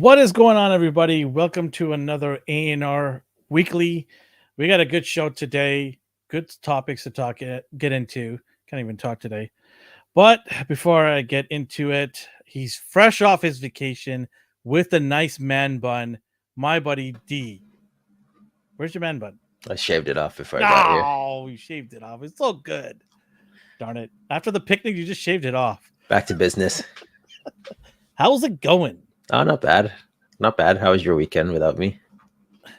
What is going on, everybody? Welcome to another ANR Weekly. We got a good show today. Good topics to get into. Can't even talk today. But before I get into it, he's fresh off his vacation with a nice man bun. My buddy D. Where's your man bun? I shaved it off before I got here. Oh, you shaved it off. It's so good. Darn it. After the picnic, you just shaved it off. Back to business. How's it going? Oh, not bad. Not bad. How was your weekend without me?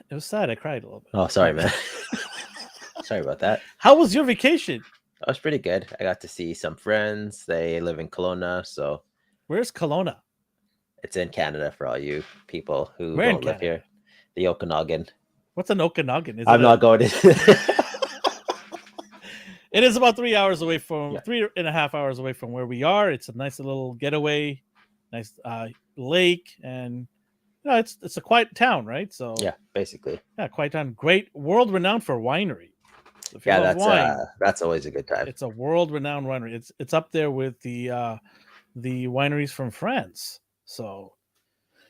It was sad. I cried a little bit. Oh, sorry, man. Sorry about that. How was your vacation? That was pretty good. I got to see some friends. They live in Kelowna, so Where's Kelowna? it's in Canada for all you people who Where in don't live here. The Okanagan. What's an Okanagan? I'm not going to. It is about 3 hours away from 3.5 hours away from where we are. It's a nice little getaway, nice lake, and it's a quiet town, right? So yeah, basically. Yeah, quiet town. Great, world renowned for winery. So yeah, that's always a good time. It's a world renowned winery. It's up there with the wineries from France. So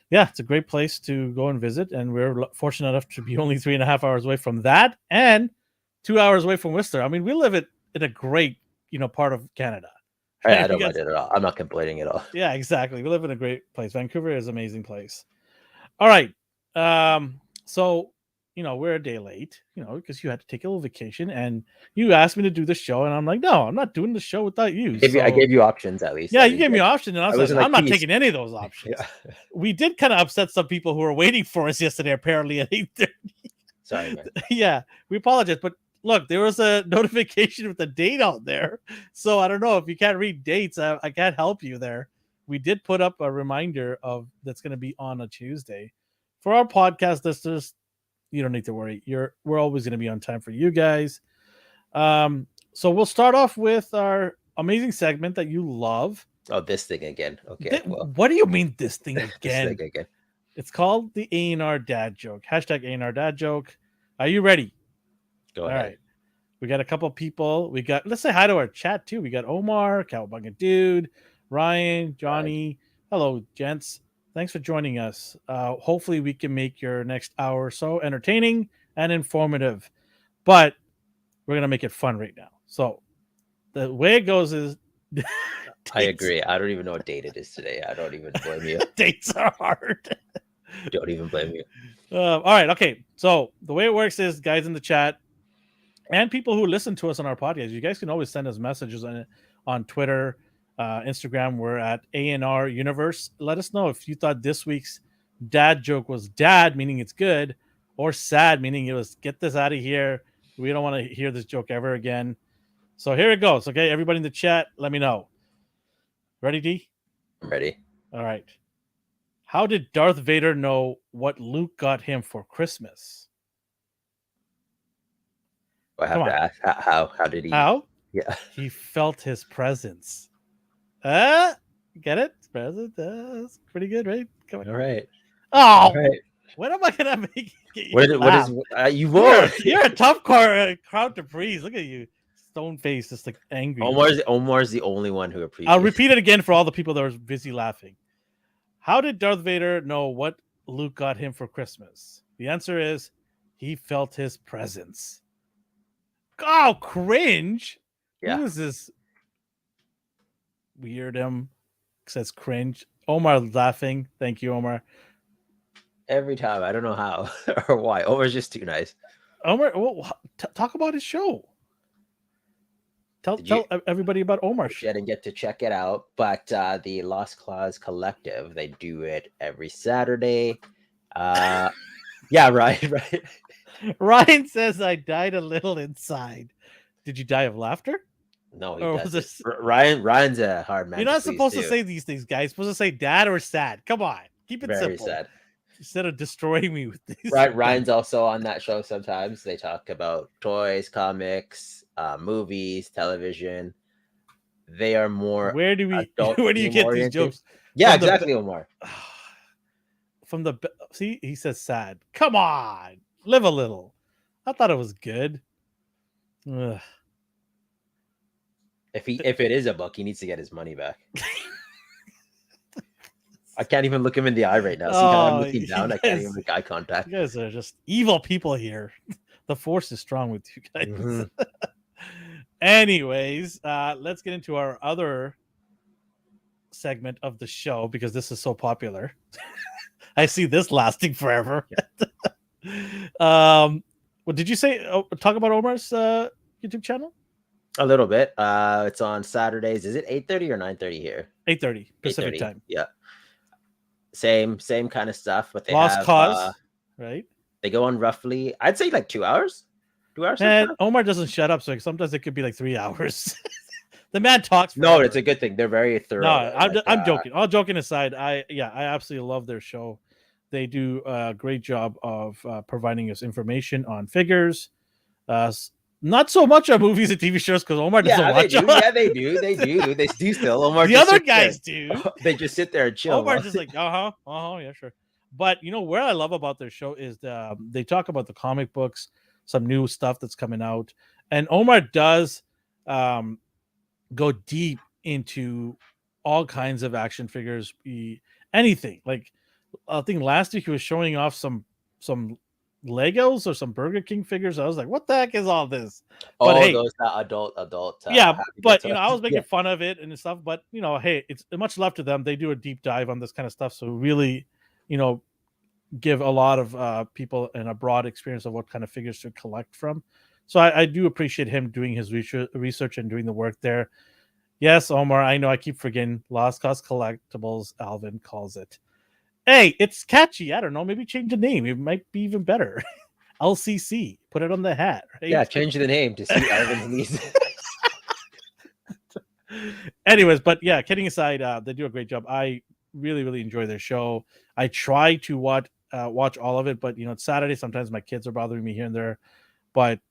yeah, it's a great place to go and visit, and we're fortunate enough to be only 3.5 hours away from that, and 2 hours away from Whistler. I mean, we live in a great part of Canada. I don't mind it at all. I'm not complaining at all. Yeah, exactly. We live in a great place. Vancouver is an amazing place. All right. So, we're a day late, because you had to take a little vacation, and you asked me to do the show, and I'm like, no, I'm not doing the show without you. I gave you options at least. Yeah, you gave me options, and I was like, I'm not please. taking any of those options. Yeah. We did kind of upset some people who were waiting for us yesterday, apparently at 8:30. Sorry, man. Yeah, we apologize, but look, there was a notification with the date out there. So I don't know if you can't read dates. I can't help you there. We did put up a reminder of that's going to be on a Tuesday. For our podcast listeners, you don't need to worry. We're always going to be on time for you guys. So we'll start off with our amazing segment that you love. Oh, this thing again. Okay. What do you mean this thing again? This thing again. It's called the ANR Dad Joke. Hashtag ANR Dad Joke. Are you ready? Go ahead. All right. We got a couple people. Let's say hi to our chat too. We got Omar, Cowabunga Dude, Ryan, Johnny. Hello, gents. Thanks for joining us. Hopefully we can make your next hour or so entertaining and informative, but we're going to make it fun right now. So the way it goes is I agree. I don't even know what date it is today. I don't even blame you. Dates are hard. Don't even blame you. All right. Okay. So the way it works is, guys in the chat and people who listen to us on our podcast, you guys can always send us messages on Twitter, Instagram. We're at ANR Universe. Let us know if you thought this week's dad joke was dad, meaning it's good, or sad, meaning it was get this out of here. We don't want to hear this joke ever again. So here it goes. Okay, everybody in the chat, let me know. Ready, D? I'm ready. All right. How did Darth Vader know what Luke got him for Christmas? I have to ask, how did he? How? Yeah. He felt his presence. Get it? Present? That's pretty good, right? Come on. All right. Oh, all right. What am I going to make you what is you won? You're a tough crowd to please. Look at you. Stone face, just like angry. Omar's the only one who appreciates. I'll repeat it again for all the people that are busy laughing. How did Darth Vader know what Luke got him for Christmas? The answer is he felt his presence. Oh, cringe. Yeah. Who is this? Weird says cringe. Omar laughing. Thank you, Omar. Every time. I don't know how or why. Omar's just too nice. Omar, talk about his show. Tell everybody about Omar's show. I didn't get to check it out, but the Lost Claws Collective, they do it every Saturday. Yeah, right. Ryan says I died a little inside. Did you die of laughter? No, he doesn't. Ryan's a hard man. You're not supposed to say these things, guys. You're supposed to say dad or sad. Come on, keep it very simple. Sad. Instead of destroying me with these. Ryan's also on that show sometimes. They talk about toys, comics, movies, television. They are more. Where do you get these jokes? Yeah, exactly, Omar. See, he says sad. Come on, live a little. I thought it was good. Ugh. If it is a book, he needs to get his money back. I can't even look him in the eye right now. See how I'm looking down? I can't even make eye contact. You guys are just evil people here. The force is strong with you guys. Mm-hmm. Anyways, let's get into our other segment of the show because this is so popular. I see this lasting forever. What did you say? Talk about Omar's YouTube channel? A little bit. It's on Saturdays. Is it 8:30 or 9:30 here? 8:30 Pacific 8:30. time. Yeah. Same kind of stuff, but they Lost have Cause, right? They go on roughly, I'd say like 2 hours. 2 hours. And Omar doesn't shut up, so sometimes it could be like 3 hours. The man talks forever. No, it's a good thing. They're very thorough. No, I'm joking. All joking aside, I absolutely love their show. They do a great job of providing us information on figures. Not so much on movies and TV shows because Omar doesn't watch them. Yeah, they do. They do still. Omar the other guys do. They just sit there and chill. Omar's just like, yeah, sure. But you know where I love about their show is they talk about the comic books, some new stuff that's coming out, and Omar does go deep into all kinds of action figures, anything. Like I think last week he was showing off some Legos or some Burger King figures. I was like, what the heck is all this? Oh, but hey, those adult. Yeah, but I was making fun of it and stuff. But hey, it's much love to them. They do a deep dive on this kind of stuff, so really, give a lot of people and a broad experience of what kind of figures to collect from. So I do appreciate him doing his research and doing the work there. Yes, Omar, I know I keep forgetting Lost Cause Collectibles, Alvin calls it. Hey, it's catchy. I don't know. Maybe change the name. It might be even better. LCC. Put it on the hat. Right? Yeah, change the name to see Alvin's needs. Anyways, but yeah, kidding aside, they do a great job. I really, really enjoy their show. I try to watch all of it, but it's Saturday. Sometimes my kids are bothering me here and there. But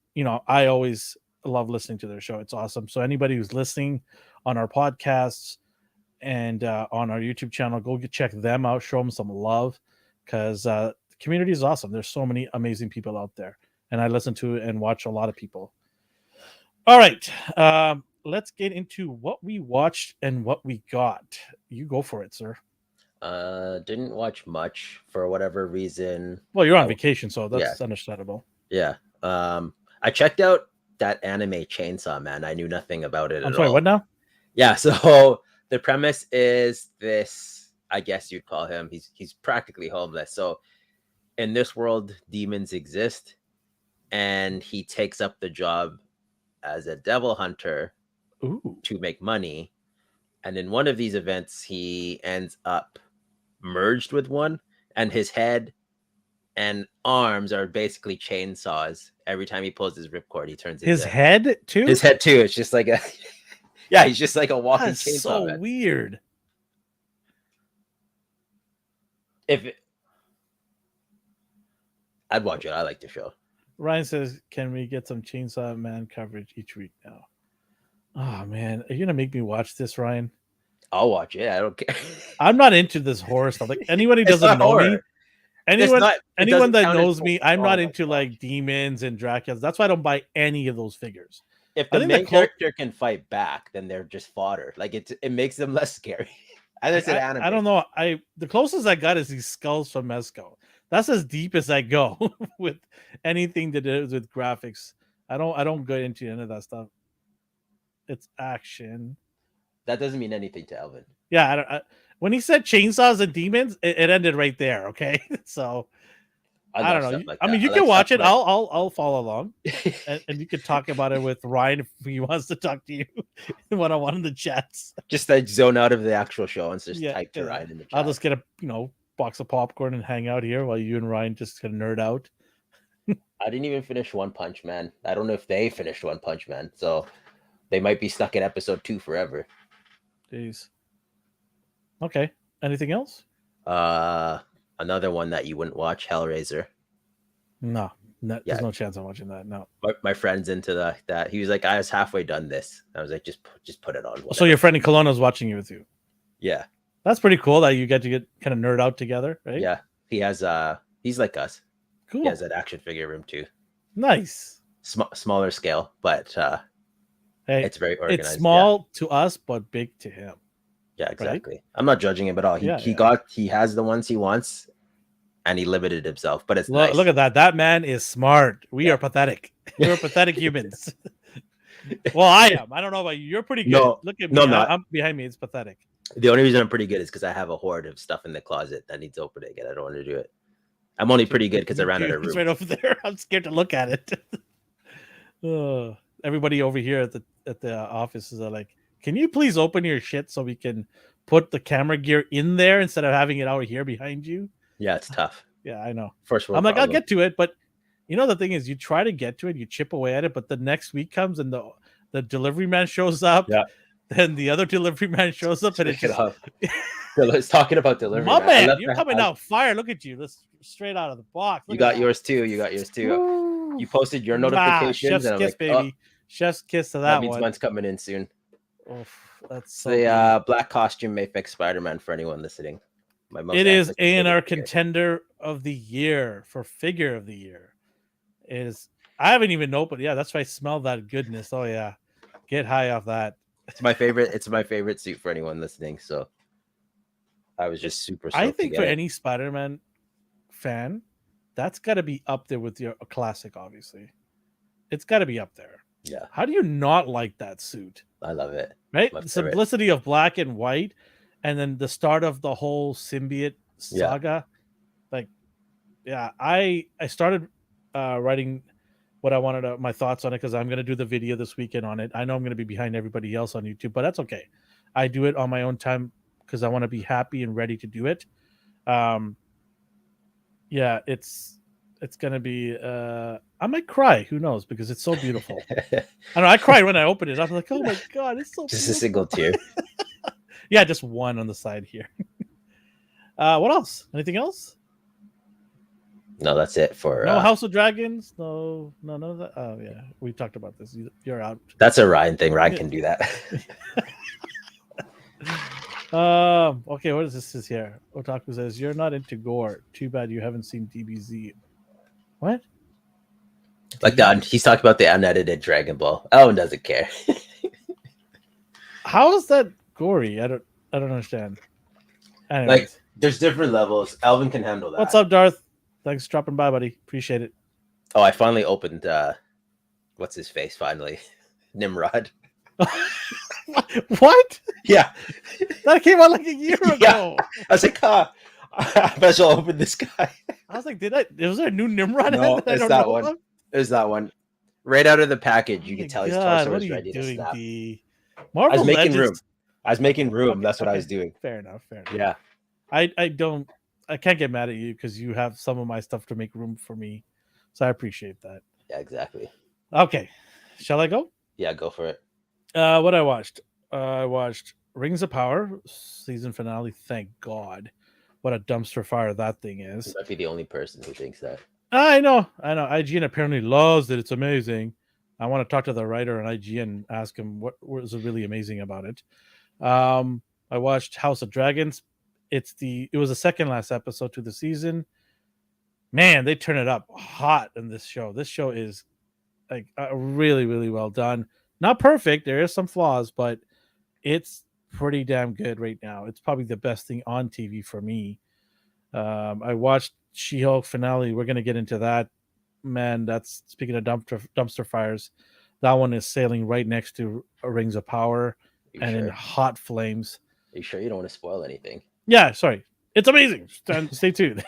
I always love listening to their show. It's awesome. So anybody who's listening on our podcasts and on our YouTube channel, go check them out. Show them some love because the community is awesome. There's so many amazing people out there, and I listen to and watch a lot of people. All right, let's get into what we watched and what we got. You go for it, sir. Didn't watch much for whatever reason. Well, you're on vacation, so that's understandable. Yeah. I checked out that anime Chainsaw Man. I knew nothing about it I'm sorry, what now? Yeah, so the premise is this, I guess you'd call him, he's practically homeless. So in this world, demons exist, and he takes up the job as a devil hunter to make money. And in one of these events, he ends up merged with one, and his head and arms are basically chainsaws. Every time he pulls his ripcord, he turns his head too. His head too. It's just like he's just like a walking chainsaw. So man. Weird. I'd watch it. I like the show. Ryan says, "Can we get some Chainsaw Man coverage each week now?" Oh man, are you gonna make me watch this, Ryan? I'll watch it. I don't care. I'm not into this horror stuff. Like anybody doesn't know me. Anyone that knows me, I'm not into like demons and Draculas. That's why I don't buy any of those figures. If the main character can fight back, then they're just fodder. Like it makes them less scary. I don't know. The closest I got is these skulls from Mezco. That's as deep as I go with anything that is with graphics. I don't go into any of that stuff. It's action. That doesn't mean anything to Alvin. Yeah, when he said chainsaws and demons, it ended right there. Okay, so I don't know. Like I mean, you can watch it. I'll follow along, and you can talk about it with Ryan if he wants to talk to you one on one in the chats. Just like zone out of the actual show and just type to Ryan in the chat. I'll just get a box of popcorn and hang out here while you and Ryan just kind of nerd out. I didn't even finish One Punch Man. I don't know if they finished One Punch Man, so they might be stuck in episode 2 forever. Jeez. Okay. Anything else? Another one that you wouldn't watch, Hellraiser. No, there's no chance I'm watching that. No. My friend's into that. He was like, I was halfway done this. I was like, just put it on. Whatever. So your friend in Kelowna is watching it with you? Yeah. That's pretty cool that you get to get kind of nerd out together, right? Yeah. He has he's like us. Cool. He has an action figure room too. Nice. Smaller scale, but hey, it's very organized. It's small to us, but big to him. Yeah, exactly. I'm not judging him at all. He has the ones he wants, and he limited himself. But it's nice. Look at that. That man is smart. We are pathetic. We're pathetic humans. Well, I am. I don't know about you. You're pretty good. No, look at me. I'm behind me. It's pathetic. The only reason I'm pretty good is because I have a hoard of stuff in the closet that needs opening, and I don't want to do it. I'm only pretty good because I ran out of room. It's right over there. I'm scared to look at it. Everybody over here at the offices are like, "Can you please open your shit so we can put the camera gear in there instead of having it out here behind you?" Yeah, it's tough. Yeah, I know. First world I'm like, problem. I'll get to it, but you know the thing is, you try to get to it, you chip away at it, but the next week comes and the delivery man shows up. Yeah. Then the other delivery man shows up, and it's just Let's talking about delivery. My man, you're coming out fire. Look at you. Let's straight out of the box. You got yours too. Woo. You posted your notifications. Chef's and I'm kiss, like, baby. Chef's kiss to that means one. one's coming in soon. Oof, that's so the black costume Mafex Spider-Man for anyone listening. It is ANR contender of the year for figure of the year. I haven't even opened. Yeah, that's why I smell that goodness. Oh yeah, get high off that. It's my favorite. It's my favorite suit for anyone listening. So I was just super. I think for any Spider-Man fan, that's got to be up there with your classic. Obviously, it's got to be up there. Yeah. How do you not like that suit? I love it. Right, the simplicity of black and white, and then the start of the whole symbiote saga. Like, yeah, I started writing what I wanted my thoughts on it because I'm going to do the video this weekend on it. I know I'm going to be behind everybody else on YouTube, but that's okay. I do it on my own time because I want to be happy and ready to do it. Yeah, it's going to be I might cry, who knows, because it's so beautiful. I know I cried when I opened it. I was like, oh my god, it's so just beautiful. A single tear. Yeah, just one on the side here. What else? Anything else? No, that's it for no House of Dragons. No, none of that. Oh yeah, we talked about this. You're out. That's a Ryan thing. Ryan can do that. Okay, what is this here? Otaku says you're not into gore. Too bad you haven't seen DBZ. What? Like that. He's talking about the unedited Dragon Ball. Owen doesn't care. How is that gory? I don't understand. Anyways. Like, there's different levels. Alvin can handle that. What's up, Darth? Thanks for dropping by, buddy. Appreciate it. Oh, I finally opened what's his face finally? Nimrod. What? Yeah. That came out like a year ago. Yeah. I was like, I might as well open this guy. I was like, was there a new Nimrod? No, it's that one. About? There's that one. Right out of the package, you can tell his torso was ready to snap. Marvel I was making Legends... room. I was making room. Okay, That's what I was doing. Fair enough. Yeah. I can't get mad at you because you have some of my stuff to make room for me. So I appreciate that. Yeah, exactly. Okay. Shall I go? Yeah, go for it. What I watched? I watched Rings of Power season finale. Thank God. What a dumpster fire that thing is. You might be the only person who thinks that. I know. IGN apparently loves it. It's amazing. I want to talk to the writer on IGN and ask him what was really amazing about it. I watched House of Dragons. It was the second last episode to the season. Man, they turn it up hot in this show. This show is like really, really well done. Not perfect. There is some flaws, but it's pretty damn good right now. It's probably the best thing on TV for me. I watched She-Hulk finale. We're going to get into that. Man, that's speaking of dumpster fires. That one is sailing right next to Rings of Power and in hot flames. Are you sure you don't want to spoil anything? Yeah, sorry. It's amazing. Stay tuned.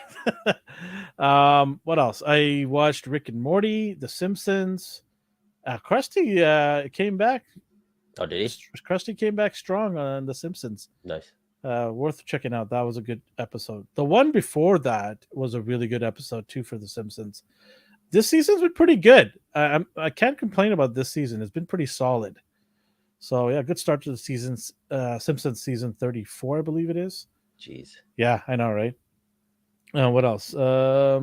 What else? I watched Rick and Morty, The Simpsons. Krusty came back. Oh, did he? Krusty came back strong on The Simpsons. Nice. Worth checking out. That was a good episode. The one before that was a really good episode too for The Simpsons. This season's been pretty good. I can't complain about this season. It's been pretty solid. So yeah, good start to the season. Simpsons season 34, I believe it is. Jeez. Yeah, I know, right? What else? I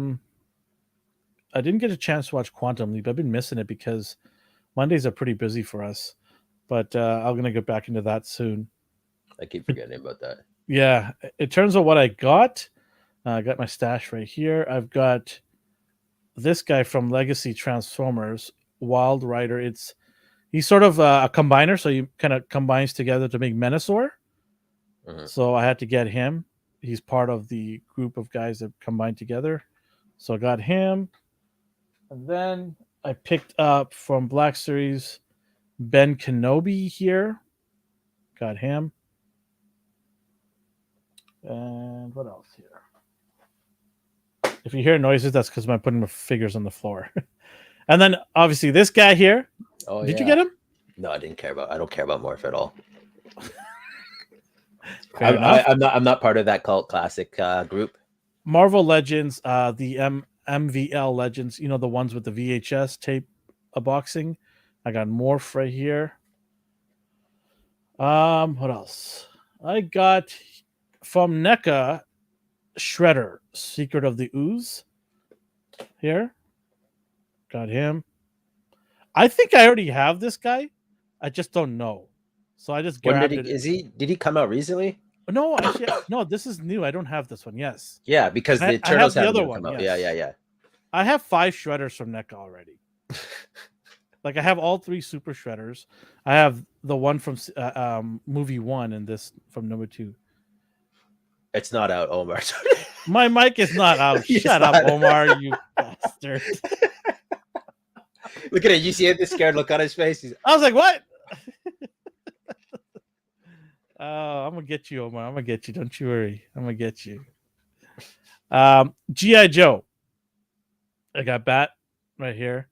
didn't get a chance to watch Quantum Leap. I've been missing it because Mondays are pretty busy for us. But I'm going to get back into that soon. I keep forgetting about that. Yeah. In terms of what I got my stash right here. I've got this guy from Legacy Transformers, Wild Rider. He's sort of a combiner, so he kind of combines together to make Menasor. So I had to get him. He's part of the group of guys that combined together. So I got him. And then I picked up from Black Series Ben Kenobi here. Got him. And what else here? If you hear noises, that's because I'm putting my figures on the floor. And then obviously this guy here. Oh, Did you get him? No, I don't care about Morph at all. I'm not part of that cult classic group. Marvel Legends, the MVL Legends, you know, the ones with the VHS tape boxing. I got Morph right here. What else? I got from NECA Shredder, Secret of the Ooze. Here. Got him. I think I already have this guy. I just don't know. So I just grabbed it. Did he come out recently? No, actually, no, this is new. I don't have this one. Yes. Yeah, because the Turtles have the other one. Come out. Yes. Yeah. I have 5 Shredders from NECA already. Like I have all 3 Super Shredders. I have the one from movie 1 and this from number 2. It's not out, Omar. My mic is not out. Shut up, Omar, you bastard. Look at it. You see the scared look on his face? I was like, what? I'm going to get you, Omar. I'm going to get you. Don't you worry. I'm going to get you. G.I. Joe. I got Bat right here.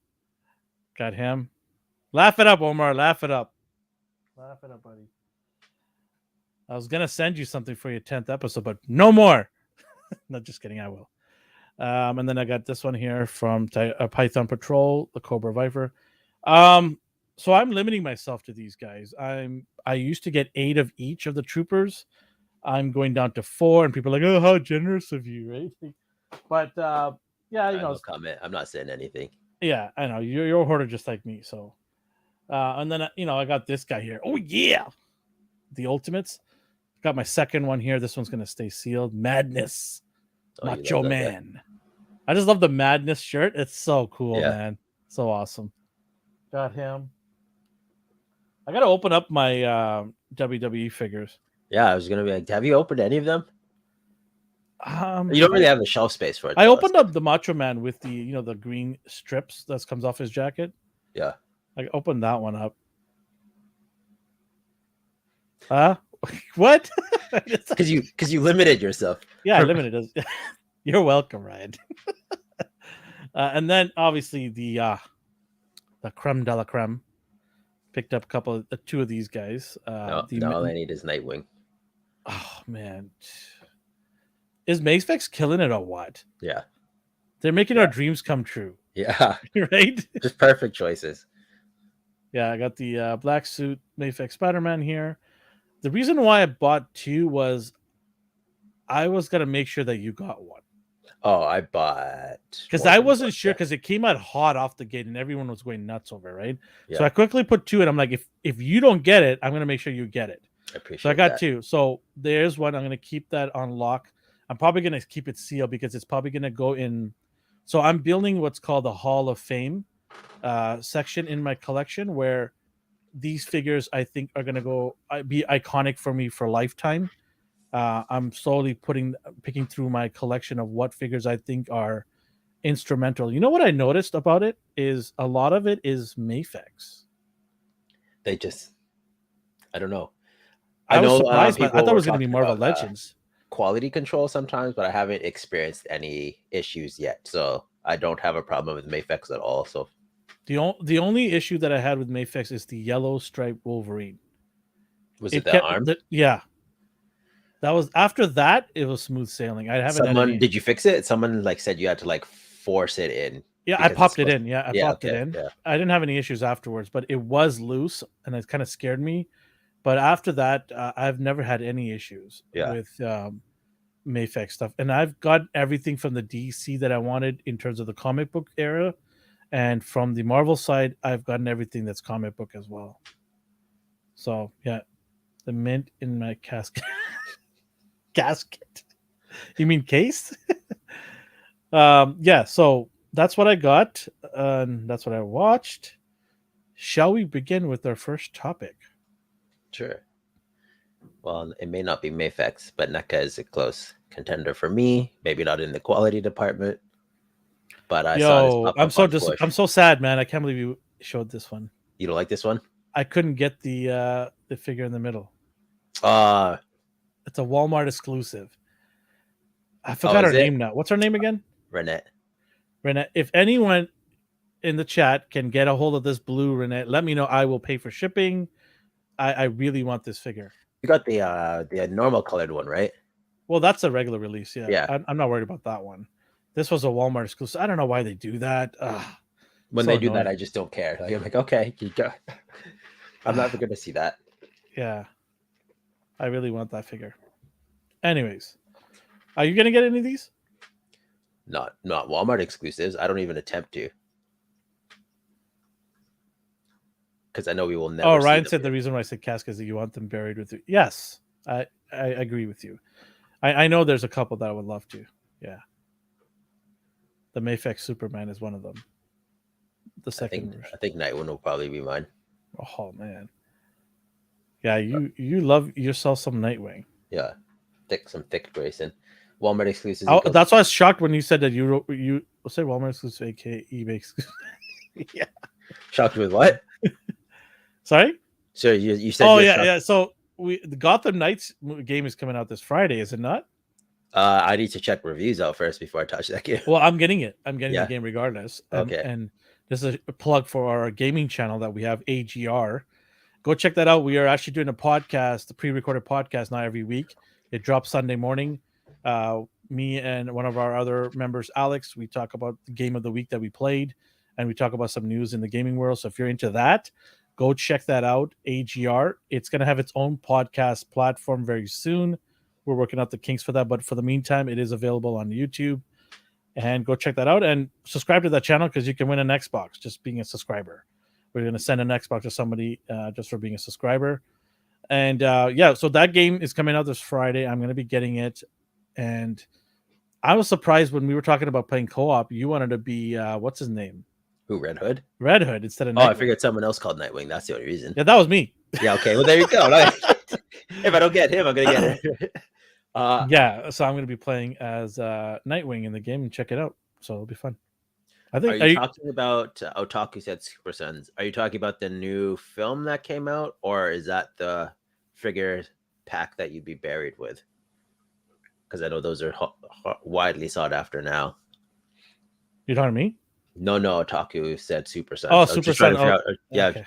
Got him. Laugh it up, Omar. Laugh it up. Laugh it up, buddy. I was going to send you something for your 10th episode, but no more. No, just kidding. I will. And then I got this one here from Python Patrol, the Cobra Viper. So I'm limiting myself to these guys. I used to get 8 of each of the troopers. I'm going down to 4, and people are like, "Oh, how generous of you!" Right? But yeah, you know, no comment. I'm not saying anything. Yeah, I know you're a hoarder just like me. So, and then you know, I got this guy here. Oh yeah, the Ultimates. Got my second one here. This one's gonna stay sealed. Madness, Macho Man. Guy. I just love the Madness shirt. It's so cool, man. So awesome. Got him. I gotta open up my WWE figures. Yeah, I was gonna be like, have you opened any of them? You don't really have the shelf space for it. I opened up the Macho Man with the the green strips that comes off his jacket. Yeah, I opened that one up. What? Because you limited yourself. Yeah, I limited us. You're welcome, Ryan. And then obviously the creme de la creme. Picked up two of these guys. All I need is Nightwing. Oh man, is Mafex killing it or what? Yeah, they're making our dreams come true. Yeah, right. Just perfect choices. Yeah, I got the black suit Mafex Spider-Man here. The reason why I bought 2 was I was gonna make sure that you got one. Oh, I bought because I wasn't sure because it came out hot off the gate and everyone was going nuts over it, right? Yeah. So I quickly put 2 and I'm like, if you don't get it, I'm gonna make sure you get it. I appreciate. So I got that. 2. So there's one. I'm gonna keep that on lock. I'm probably gonna keep it sealed because it's probably gonna go in. So I'm building what's called the Hall of Fame section in my collection where these figures I think are gonna be iconic for me for lifetime. I'm slowly picking through my collection of what figures I think are instrumental. You know what I noticed about it is a lot of it is Mafex. I don't know. I was surprised. I thought it was going to be Marvel Legends. Quality control sometimes, but I haven't experienced any issues yet. So I don't have a problem with Mafex at all. So the only issue that I had with Mafex is the yellow striped Wolverine. Was it the arm? Yeah. That was after that. It was smooth sailing. I haven't. Did you fix it? Someone said you had to force it in. Yeah, I popped it in. Yeah, I popped it in. Yeah. I didn't have any issues afterwards, but it was loose, and it kind of scared me. But after that, I've never had any issues with Mafex stuff, and I've got everything from the DC that I wanted in terms of the comic book era, and from the Marvel side, I've gotten everything that's comic book as well. So yeah, the mint in my casket. Casket, you mean case? Yeah, so that's what I got, and that's what I watched. Shall we begin with our first topic? Sure. Well, it may not be Mafex, but NECA is a close contender for me. Maybe not in the quality department, but I saw this pop I'm up on Push. I'm so sad, man. I can't believe you showed this one. You don't like this one? I couldn't get the figure in the middle. Uh It's a Walmart exclusive. I forgot her name now. What's her name again? Renette. Renette. If anyone in the chat can get a hold of this blue Renette, let me know. I will pay for shipping. I really want this figure. You got the normal colored one, right? Well, that's a regular release. Yeah. Yeah. I'm not worried about that one. This was a Walmart exclusive. I don't know why they do that. When they do that, I just don't care. Like, I'm like, okay, you go. I'm never going to see that. Yeah. I really want that figure. Anyways, are you going to get any of these? Not Walmart exclusives. I don't even attempt to. Because I know we will never. Oh, Ryan said the reason why I said casket is that you want them buried with you. Yes, I agree with you. I know there's a couple that I would love to. Yeah. The Mafex Superman is one of them. The second version. I think Nightwing will probably be mine. Oh man. Yeah, you love yourself some Nightwing. Yeah. Some thick Grayson. Walmart exclusives. That's why I was shocked when you said that you say Walmart exclusive, aka eBay exclusive. Yeah. Shocked with what? Sorry? So you said. Oh yeah. So the Gotham Knights game is coming out this Friday, is it not? I need to check reviews out first before I touch that game. Well, I'm getting it. I'm getting the game regardless. Okay. And this is a plug for our gaming channel that we have, AGR. Go check that out. We are actually doing a podcast, a pre-recorded podcast now every week. It drops Sunday morning. Me and one of our other members, Alex, we talk about the game of the week that we played, and we talk about some news in the gaming world. So if you're into that, go check that out, AGR. It's going to have its own podcast platform very soon. We're working out the kinks for that, but for the meantime, it is available on YouTube. And go check that out and subscribe to that channel because you can win an Xbox just being a subscriber. We're going to send an Xbox to somebody just for being a subscriber. And so that game is coming out this Friday. I'm going to be getting it. And I was surprised when we were talking about playing co-op. You wanted to be, what's his name? Who, Red Hood? Red Hood instead of Nightwing. I figured someone else called Nightwing. That's the only reason. Yeah, that was me. Yeah, okay. Well, there you go. If I don't get him, I'm going to get it. So I'm going to be playing as Nightwing in the game and check it out. So it'll be fun. I think. Are you talking about Otaku said Super Sons? Are you talking about the new film that came out, or is that the figure pack that you'd be buried with? Because I know those are widely sought after now. You're talking to me? No, Otaku said Super Sons. Oh, Super Sons. Yeah. Okay.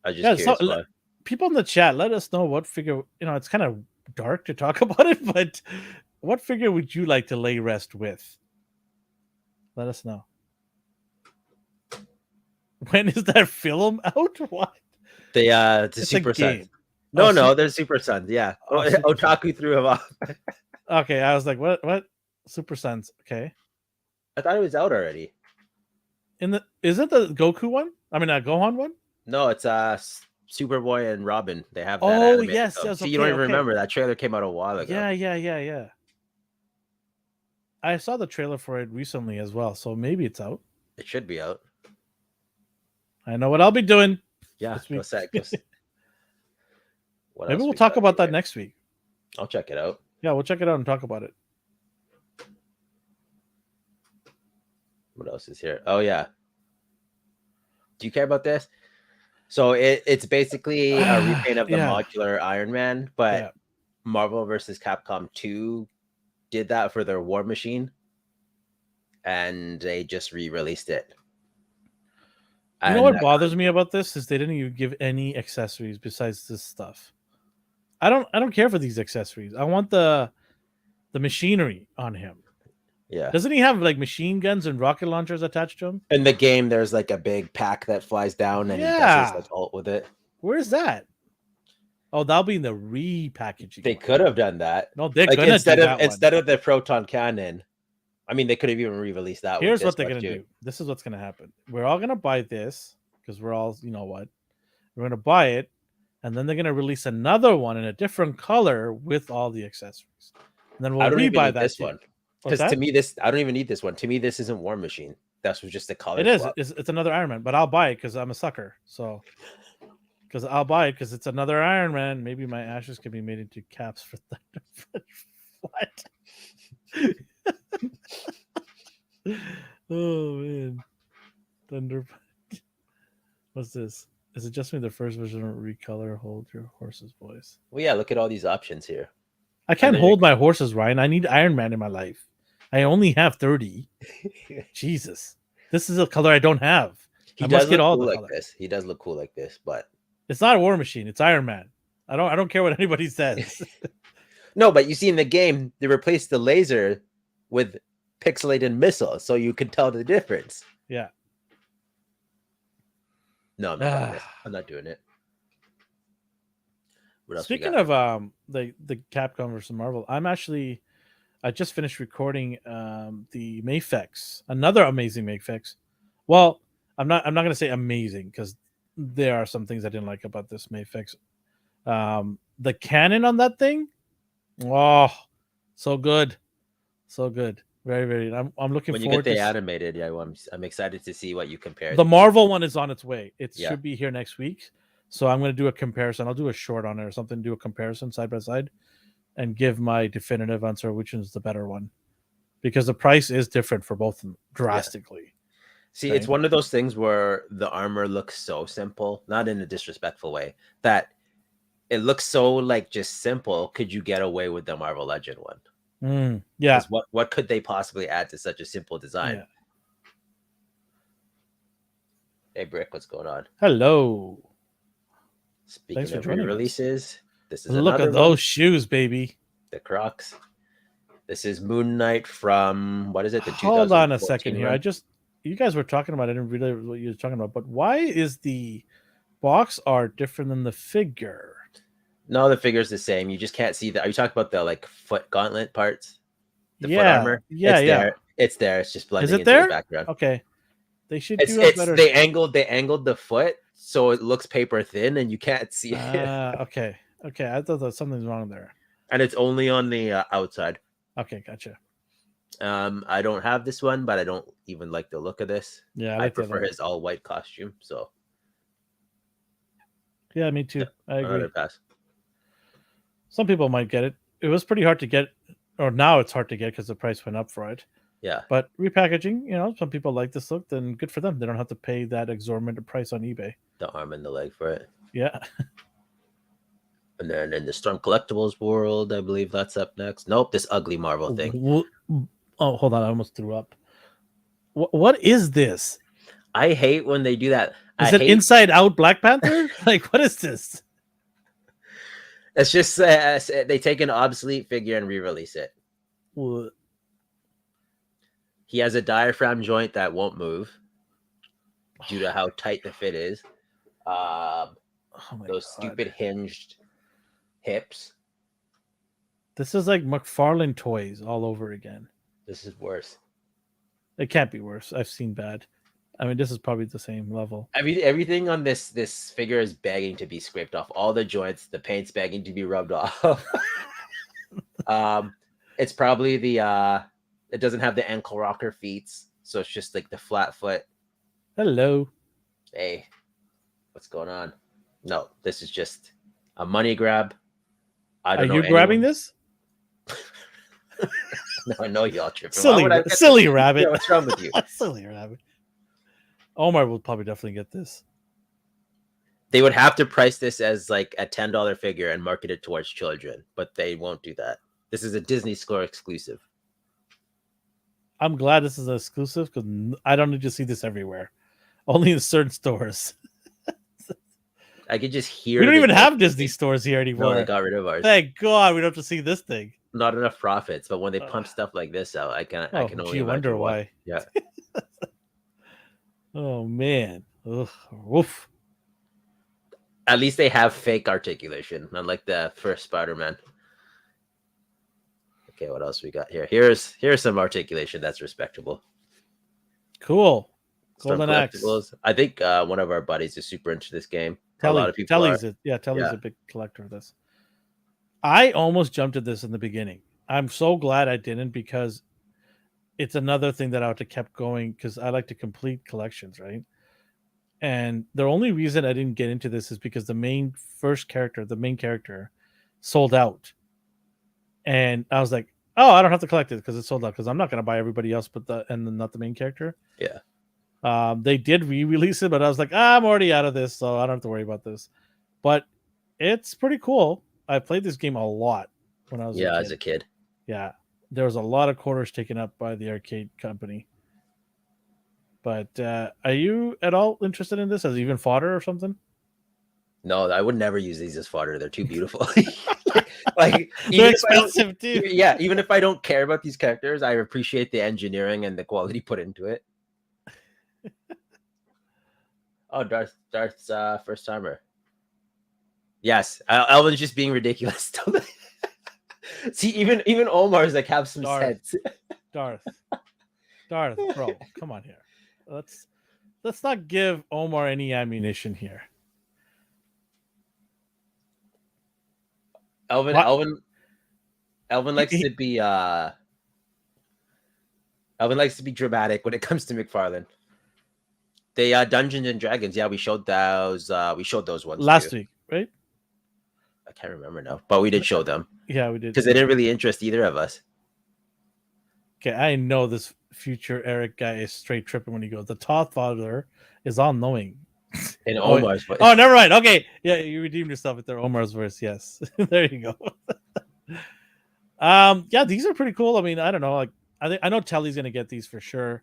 I was just curious. So, people in the chat, let us know what figure. It's kind of dark to talk about it, but what figure would you like to lay rest with? Let us know. When is that film out? What? The Super Sons. No, they're Super Sons. Yeah. Otaku threw him off. Okay, I was like, what? Super Sons. Okay. I thought it was out already. Is it the Goku one? I mean, Gohan one? No, it's Superboy and Robin. They have that. Oh, yes. See, you don't even remember that trailer came out a while ago. Yeah. I saw the trailer for it recently as well, so maybe it's out. It should be out. I know what I'll be doing. Yeah, go set. Maybe we'll talk about that next week. I'll check it out. Yeah, we'll check it out and talk about it. What else is here? Oh, yeah. Do you care about this? So it's basically a repaint of the modular Iron Man, but Marvel vs. Capcom 2 did that for their War Machine, and they just re-released it. You know what bothers me about this is they didn't even give any accessories besides this stuff. I don't care for these accessories. I want the machinery on him. Yeah. Doesn't he have like machine guns and rocket launchers attached to him? In the game, there's like a big pack that flies down and he does his like ult with it. Where's that? Oh, that'll be in the repackaging. They could have done that. No, they're gonna instead of the proton cannon. I mean, they could have even re-released that. Here's what they're gonna do. This is what's gonna happen. We're all gonna buy this because we're all, you know what? We're gonna buy it, and then they're gonna release another one in a different color with all the accessories. And then we'll rebuy that one. Because to me, I don't even need this one. To me, this isn't War Machine. That's just the color. It is. It's another Iron Man, but I'll buy it because I'm a sucker. So because I'll buy it because it's another Iron Man. Maybe my ashes can be made into caps for Thunder. What? Oh man, Thunder. What's this? Is it just me the first version of recolor hold your horse's voice? Well, yeah, look at all these options here. I can't hold my horses, Ryan. I need Iron Man in my life. I only have 30. Jesus. This is a color I don't have. He does look cool like this. He does look cool like this, but it's not a War Machine. It's Iron Man. I don't care what anybody says. No, but you see in the game, they replaced the laser with pixelated missiles, so you can tell the difference. Yeah. No, I'm not doing it. I'm not doing it. What else? Speaking of the Capcom versus Marvel, I just finished recording the Mafex, another amazing Mafex. Well, I'm not gonna say amazing because there are some things I didn't like about this Mafex. The cannon on that thing, oh, so good, so good, very very. I'm looking when forward you get the animated. Yeah, well, I'm excited to see what you compare. The Marvel one is on its way. It should be here next week. So I'm going to do a comparison. I'll do a short on it or something. Do a comparison side by side, and give my definitive answer which is the better one, because the price is different for both of them drastically. Yeah. See, right? It's one of those things where the armor looks so simple, not in a disrespectful way, that it looks so like just simple. Could you get away with the Marvel Legend one? Yeah. What could they possibly add to such a simple design? Yeah. Hey, Brick, what's going on? Hello. Speaking of re-releases, this is look at those shoes, baby. The Crocs. This is Moon Knight from what is it? Hold on a second here. You guys were talking about. I didn't realize what you were talking about. But why is the box art different than the figure? No, the figure's the same. You just can't see that. Are you talking about the like foot gauntlet parts? The foot armor. Yeah, there. It's there. It's just blending into the background. Okay. They should do it better. They angled the foot so it looks paper thin and you can't see it. Okay. I thought that something's wrong there. And it's only on the outside. Okay, gotcha. I don't have this one, but I don't even like the look of this. Yeah, I prefer his all white costume. So. Yeah, me too. I agree. Another pass. Some people might get it. It was pretty hard to get, or now it's hard to get because the price went up for it. Yeah. But repackaging, some people like this look, then good for them. They don't have to pay that exorbitant price on eBay. The arm and the leg for it. Yeah. And then in the Storm Collectibles world, I believe that's up next. Nope, this ugly Marvel thing. Oh, hold on. I almost threw up. What is this? I hate when they do that. Is it Inside Out Black Panther? Like, what is this? It's just they take an obsolete figure and re-release it. What? He has a diaphragm joint that won't move due to how tight the fit is. Those stupid hinged hips. This is like McFarlane toys all over again. This is worse. It can't be worse. I've seen bad. I mean, this is probably the same level. Everything on this figure is begging to be scraped off. All the joints, the paint's begging to be rubbed off. It's probably it doesn't have the ankle rocker feet, so it's just like the flat foot. Hello. Hey, what's going on? No, this is just a money grab. Are you grabbing this? No, I know y'all tripping. Silly rabbit. Yeah, what's wrong with you? Silly rabbit. Omar will probably definitely get this. They would have to price this as like a $10 figure and market it towards children, but they won't do that. This is a Disney Store exclusive. I'm glad this is an exclusive because I don't need to see this everywhere. Only in certain stores. I could just hear. We don't even have Disney stores here anymore. No, they got rid of ours. Thank God we don't have to see this thing. Not enough profits, but when they pump stuff like this out, I can only wonder why. Yeah. Oh man. Ugh. Woof. At least they have fake articulation, unlike the first Spider-Man. Okay, what else we got here? Here's some articulation that's respectable. Cool. Golden Axe. I think one of our buddies is super into this game. A lot of people Telly's a big collector of this. I almost jumped at this in the beginning. I'm so glad I didn't because it's another thing that I would have kept going because I like to complete collections, right? And the only reason I didn't get into this is because the main character, sold out. And I was like, oh, I don't have to collect it because it's sold out. Because I'm not going to buy everybody else, not the main character. Yeah. They did re-release it, but I was like, I'm already out of this, so I don't have to worry about this. But it's pretty cool. I played this game a lot when I was as a kid. Yeah, there was a lot of quarters taken up by the arcade company. But are you at all interested in this as even fodder or something? No, I would never use these as fodder. They're too beautiful. Like they're expensive too. Yeah, even if I don't care about these characters, I appreciate the engineering and the quality put into it. Oh, Darth's first timer. Yes, Elvin's just being ridiculous. See, even Omar's like have some sense. Darth, bro, come on here. Let's not give Omar any ammunition here. Elvin likes to be Elvin likes to be dramatic when it comes to McFarlane. They Dungeons and Dragons, yeah, we showed those ones last week, right? I can't remember now, but we did show them. Yeah, we did. Because they didn't really interest either of us. Okay, I know this future Eric guy is straight tripping when he goes, the Toth Father is all knowing. In Omar's voice. Oh, never mind. Okay. Yeah, you redeemed yourself with their Omar's voice. Yes. There you go. Yeah, these are pretty cool. I mean, I don't know. Like I know Telly's gonna get these for sure.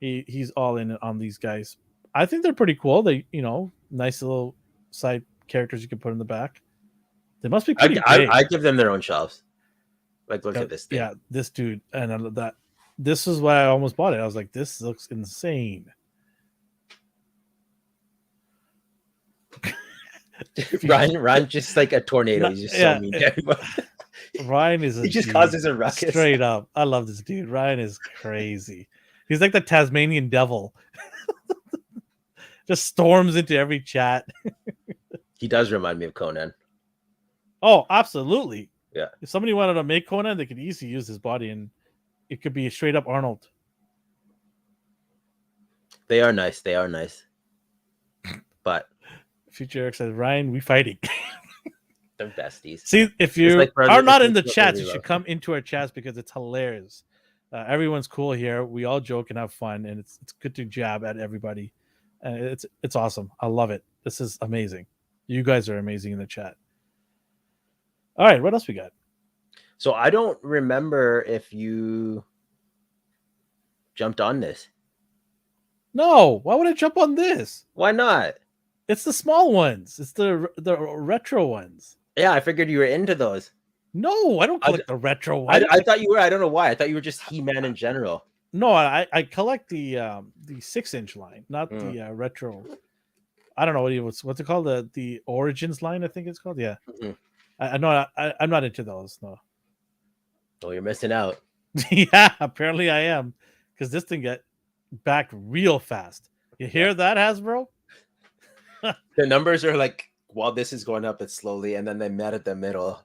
He's all in on these guys. I think they're pretty cool. They, nice little side characters you can put in the back. They must be pretty big. I give them their own shelves. Like, look at this thing. Yeah, this dude, and I love that. This is why I almost bought it. I was like, this looks insane. Ryan just like a tornado. He's just so mean to everybody. Ryan is he just causes a ruckus. Straight up. I love this dude. Ryan is crazy. He's like the Tasmanian devil. Just storms into every chat. He does remind me of Conan. Oh, absolutely. Yeah. If somebody wanted to make Conan, they could easily use his body, and it could be a straight up Arnold. They are nice. But Future Eric says, Ryan, we fighting. They're besties. See, if you are not in the chats, you should come into our chats because it's hilarious. Everyone's cool here. We all joke and have fun, and it's good to jab at everybody. It's awesome. I love it. This is amazing. You guys are amazing in the chat. All right, what else we got? So I don't remember if you jumped on this. No, why would I jump on this? Why not? It's the small ones. It's the retro ones. Yeah, I figured you were into those. No, I don't collect the retro ones. I thought you were. I don't know why. I thought you were just He-Man in general. No, I collect the 6-inch line, not the retro. I don't know what's it called, the Origins line, I think it's called. Yeah, I know. I'm not into those. No. Oh, you're missing out. Yeah, apparently I am, because this thing get back real fast. You hear that, Hasbro? The numbers are like, while this is going up, it's slowly, and then they met at the middle.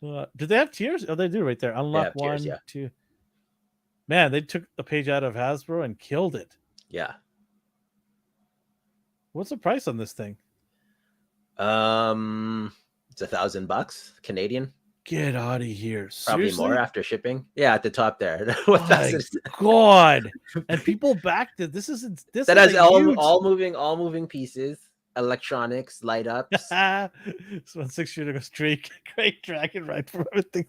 Do they have tiers? Oh, they do right there. Unlock tiers, 1, 2. Man, they took a page out of Hasbro and killed it. Yeah. What's the price on this thing? It's $1,000 Canadian. Get out of here! Probably more after shipping. Yeah, at the top there. My God! And people backed it. This that has all moving pieces, electronics, light ups. So 6 shooter goes straight, great dragon right for everything.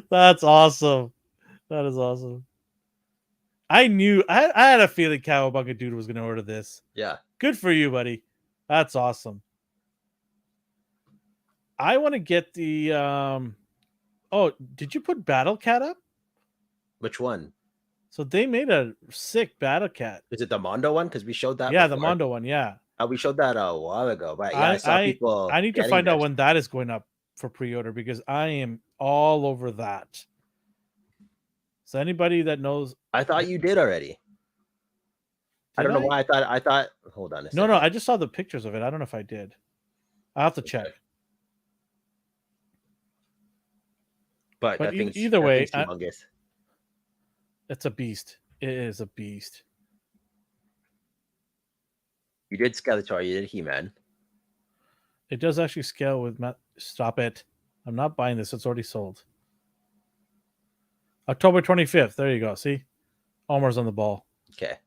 That's awesome. That is awesome. I had a feeling Cowabunga Dude was going to order this. Yeah. Good for you, buddy. That's awesome. I want to get the oh, did you put Battle Cat up? Which one? So they made a sick Battle Cat. Is it the Mondo one? Because we showed that. Yeah, before. The Mondo one. Yeah. We showed that a while ago, but yeah, I saw people. I need to find out when that is going up for pre-order because I am all over that. So anybody that knows, I thought you did already. I don't know why I thought. Hold on a second. No, I just saw the pictures of it. I don't know if I did. I'll have to check. But that either way, humongous. It's a beast. It is a beast. You did Skeletor. You did He-Man. It does actually scale with Stop it. I'm not buying this. It's already sold. October 25th. There you go. See? Omar's on the ball. Okay.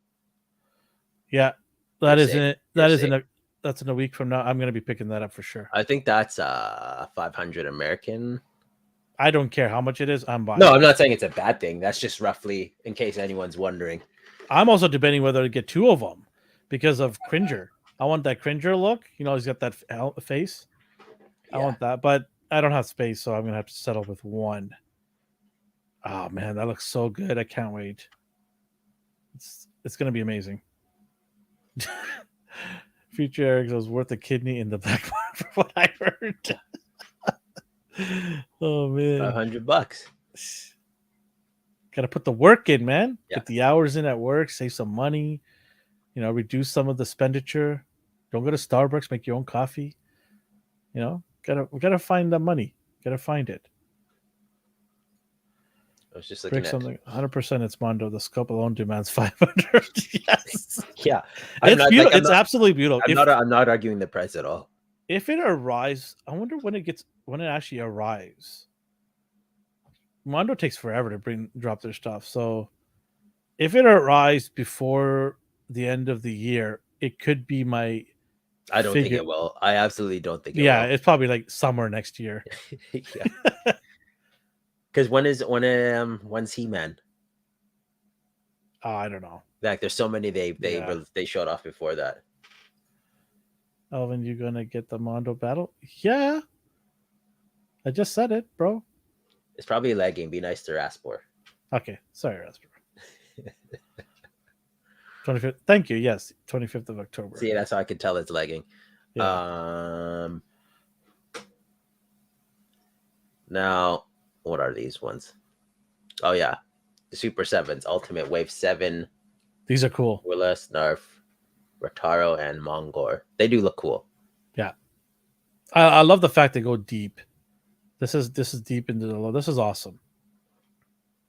Yeah. You're That's safe. in a week from now. I'm going to be picking that up for sure. I think that's 500 American. I don't care how much it is. I'm buying. No, I'm not saying it's a bad thing. That's just roughly in case anyone's wondering. I'm also debating whether to get two of them because of Cringer. I want that Cringer look. You know, he's got that face. Yeah. I want that, but I don't have space, so I'm going to have to settle with one. Oh, man, that looks so good. I can't wait. It's going to be amazing. Future Eric was worth a kidney in the back for what I heard. Oh, man. $500. Got to put the work in, man. Yeah. Get the hours in at work, save some money, you know, reduce some of the expenditure. Don't go to Starbucks, make your own coffee. You know, we gotta find the money. Gotta find it. I was just looking at something. 100%. It's Mondo. The scope alone demands 500. Yes. Yeah, It's beautiful. It's absolutely beautiful. I'm not arguing the price at all. If it arrives, I wonder when it actually arrives. Mondo takes forever to drop their stuff. So if it arrives before the end of the year, it could be my. I don't think it will. I absolutely don't think it will. Yeah, it's probably like summer next year. Yeah. Because when's He-Man? I don't know. Like, there's so many they showed off before that. Elvin, you gonna get the Mondo battle? Yeah. I just said it, bro. It's probably lagging. Be nice to Raspor. Okay, sorry, Raspor. 25th. Thank you. Yes, 25th of October. See, that's how I can tell it's lagging. Yeah. Now, what are these ones? Oh yeah, the Super 7s, Ultimate Wave 7. These are cool. Willis, Narf, Rataro, and Mongor. They do look cool. Yeah, I love the fact they go deep. This is deep into the low. This is awesome.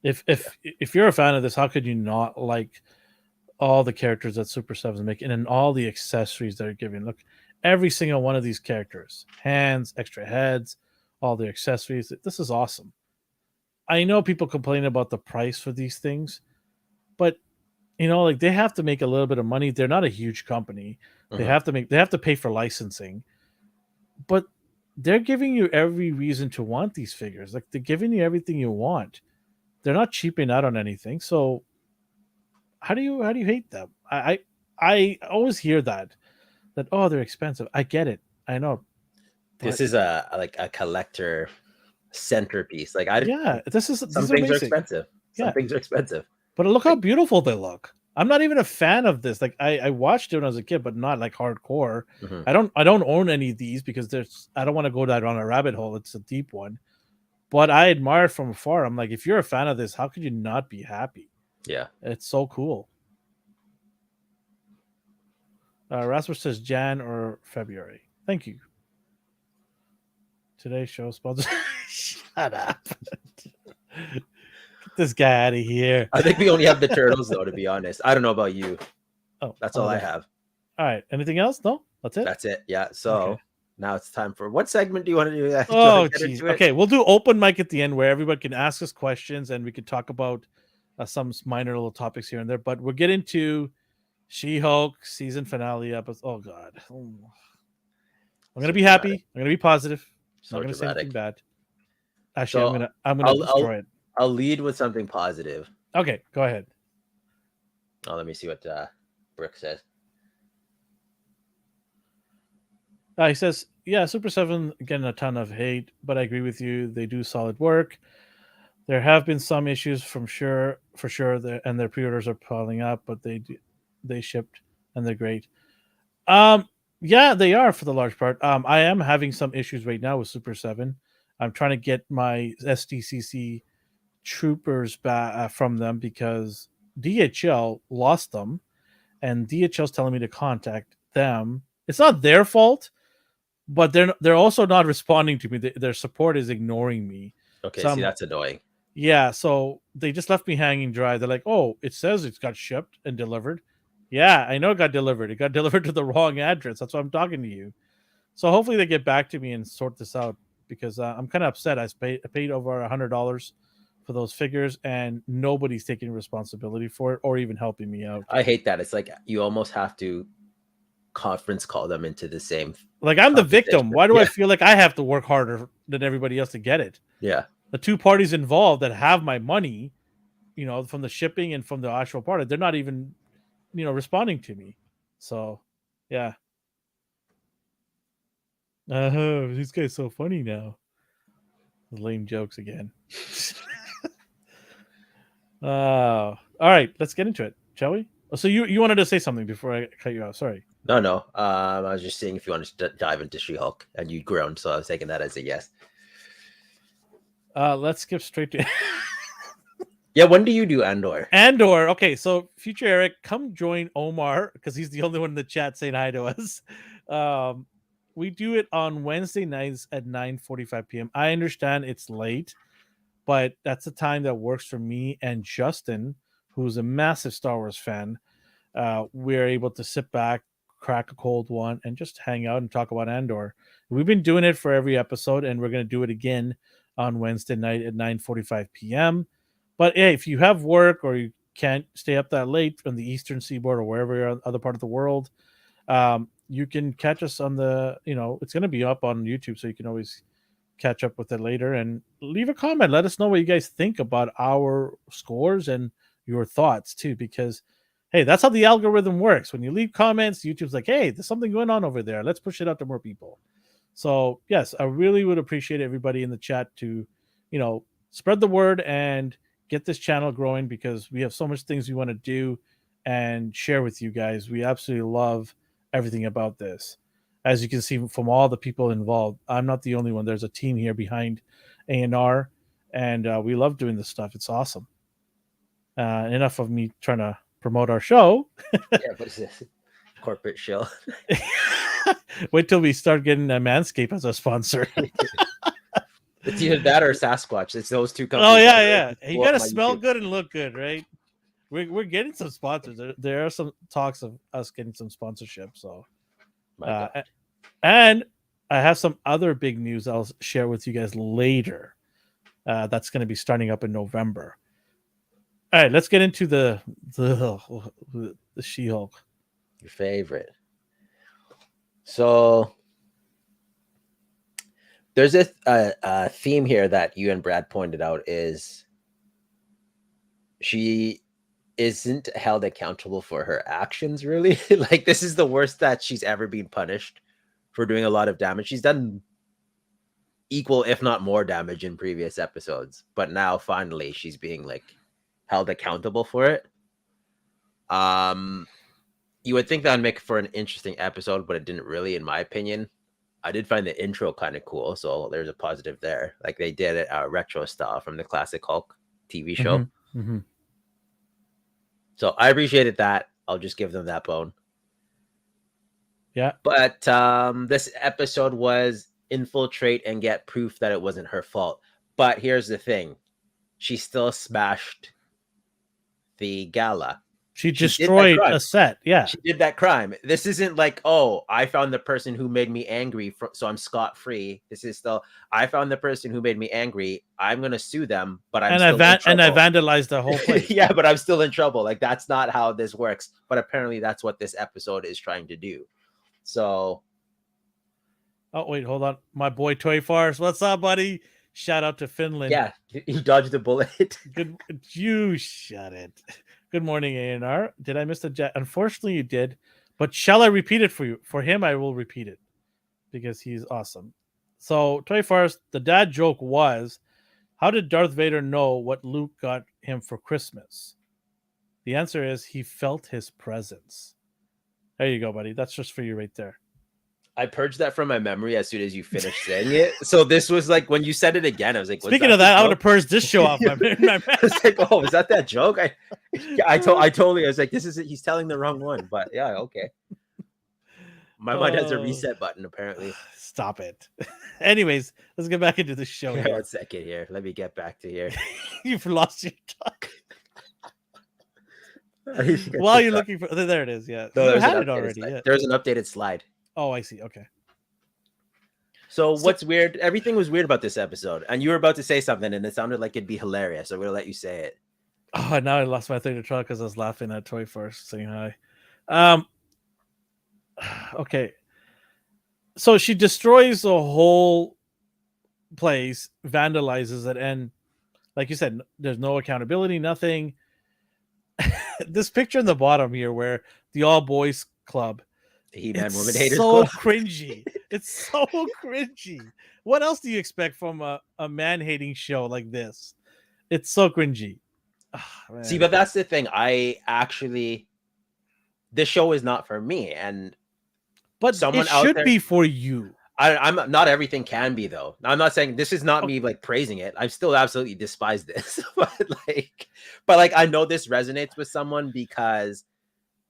If you're a fan of this, how could you not like all the characters that Super 7s make and all the accessories they're giving? Look, every single one of these characters, hands, extra heads, all the accessories. This is awesome. I know people complain about the price for these things, but you know, like they have to make a little bit of money. They're not a huge company. They have to pay for licensing, but they're giving you every reason to want these figures. Like they're giving you everything you want. They're not cheaping out on anything. So how do you hate them? I always hear that oh, they're expensive. I get it. I know. This is a collector centerpiece. Like some things are expensive. Some things are expensive. But look how beautiful they look. I'm not even a fan of this. Like I watched it when I was a kid, but not like hardcore. I don't own any of these because I don't want to go down a rabbit hole. It's a deep one. But I admire from afar. I'm like, if you're a fan of this, how could you not be happy? Yeah. It's so cool. Rasmus says Jan or February. Thank you. Today's show sponsor. Shut up. Get this guy out of here. I think we only have the turtles though, to be honest. I don't know about you. Oh, that's all I have. All right. Anything else? No? That's it? That's it. Yeah. So now it's time for what segment do you want to do? Oh, geez. Okay. We'll do open mic at the end where everybody can ask us questions and we can talk about some minor little topics here and there. But we'll get into She-Hulk season finale episode. Oh, God. I'm going to be happy. I'm going to be positive. I'm not going to say anything bad. Actually, I'm going to destroy it. I'll lead with something positive. Okay, go ahead. Oh, let me see what Brooke says. He says, yeah, Super 7 getting a ton of hate, but I agree with you. They do solid work. There have been some issues for sure, and their pre-orders are piling up, but they shipped and they're great. Yeah, they are for the large part. I am having some issues right now with Super 7. I'm trying to get my SDCC troopers back from them because DHL lost them, and DHL's telling me to contact them. It's not their fault, but they're also not responding to me. Their support is ignoring me. Okay, see, that's annoying. Yeah, so they just left me hanging dry. They're like, "Oh, it says it's got shipped and delivered." Yeah, I know it got delivered. It got delivered to the wrong address. That's why I'm talking to you. So hopefully they get back to me and sort this out because I'm kind of upset. I paid over $100 for those figures and nobody's taking responsibility for it or even helping me out. I hate that. It's like you almost have to conference call them into the same. Like I'm the victim. Why do I Yeah. feel like I have to work harder than everybody else to get it? Yeah. The two parties involved that have my money, from the shipping and from the actual product, they're not even, responding to me. So, yeah. This guy's so funny now. Lame jokes again. All right, let's get into it, shall we? Oh, so you wanted to say something before I cut you off? Sorry. No. I was just seeing if you wanted to dive into She-Hulk, and you groaned, so I was taking that as a yes. Let's skip straight to. Yeah, when do you do Andor? Andor. Okay, so future Eric, come join Omar because he's the only one in the chat saying hi to us. We do it on Wednesday nights at 9:45 p.m. I understand it's late, but that's the time that works for me and Justin, who's a massive Star Wars fan. We're able to sit back, crack a cold one, and just hang out and talk about Andor. We've been doing it for every episode, and we're going to do it again on Wednesday night at 9:45 p.m. But hey, if you have work or you can't stay up that late on the Eastern Seaboard or wherever you're other part of the world, you can catch us on the, it's going to be up on YouTube, so you can always catch up with it later and leave a comment. Let us know what you guys think about our scores and your thoughts too, because hey, that's how the algorithm works. When you leave comments, YouTube's like, hey, there's something going on over there. Let's push it out to more people. So yes, I really would appreciate everybody in the chat to, spread the word and get this channel growing because we have so much things we want to do and share with you guys. We absolutely love everything about this. As you can see from all the people involved, I'm not the only one. There's a team here behind ANR, and we love doing this stuff. It's awesome. Enough of me trying to promote our show. Yeah, what is this? Corporate shill. Wait till we start getting Manscaped as a sponsor. It's either that or Sasquatch. It's those two companies. Oh yeah. You gotta smell good and look good, right? We're getting some sponsors. There are some talks of us getting some sponsorship. So, and I have some other big news I'll share with you guys later. That's going to be starting up in November. All right, let's get into the She-Hulk. Your favorite. So there's a theme here that you and Brad pointed out is she isn't held accountable for her actions, really. Like, this is the worst that she's ever been punished for doing a lot of damage. She's done equal, if not more, damage in previous episodes, but now finally she's being held accountable for it. You would think that would make for an interesting episode, but it didn't really, in my opinion. I did find the intro kind of cool, so there's a positive there. Like, they did it retro style from the classic Hulk TV show. Mm-hmm. So I appreciated that. I'll just give them that bone. Yeah. But this episode was infiltrate and get proof that it wasn't her fault. But here's the thing. She still smashed the gala. She destroyed a set. Yeah. She did that crime. This isn't like, oh, I found the person who made me angry, so I'm scot-free. This is still, I found the person who made me angry. I'm going to sue them, but I vandalized the whole place. Yeah, but I'm still in trouble. Like, that's not how this works. But apparently that's what this episode is trying to do. So. Oh, wait, hold on. My boy Toy Farce. What's up, buddy? Shout out to Finland. Yeah, he dodged a bullet. Good. You shut it. Good morning, ANR. Did I miss the jet? Unfortunately, you did. But shall I repeat it for you? For him, I will repeat it because he's awesome. So, Toy Farce, the dad joke was, how did Darth Vader know what Luke got him for Christmas? The answer is he felt his presence. There you go, buddy. That's just for you right there. I purged that from my memory as soon as you finished saying it. So this was like, when you said it again, I was like, speaking of that, I would have purged this show off my memory. I was like, oh, is that joke? I totally, I was like, this is it. He's telling the wrong one. But yeah, okay. My mind has a reset button, apparently. Stop it. Anyways, let's get back into the show. Here. 1 second here. Let me get back to here. You've lost your talk. While you're looking for, there it is. Yeah, No, you there's an had it updated already. slide. Yeah. There's an updated slide. Oh, I see. Okay. So what's weird? Everything was weird about this episode, and you were about to say something, and it sounded like it'd be hilarious. So we're gonna let you say it. Oh, now I lost my thing to try because I was laughing at Toy first saying hi. Okay. So she destroys the whole place, vandalizes it, and like you said, there's no accountability, nothing. This picture in the bottom here, where the all boys club, He-Man Woman it's Haters so Club. cringy. It's so cringy. What else do you expect from a man hating show like this? It's so cringy. See, but that's the thing. This show is not for me, and but someone it out should there. be for you. I'm not everything can be though. I'm not saying this is not me like praising it. I still absolutely despise this, but I know this resonates with someone because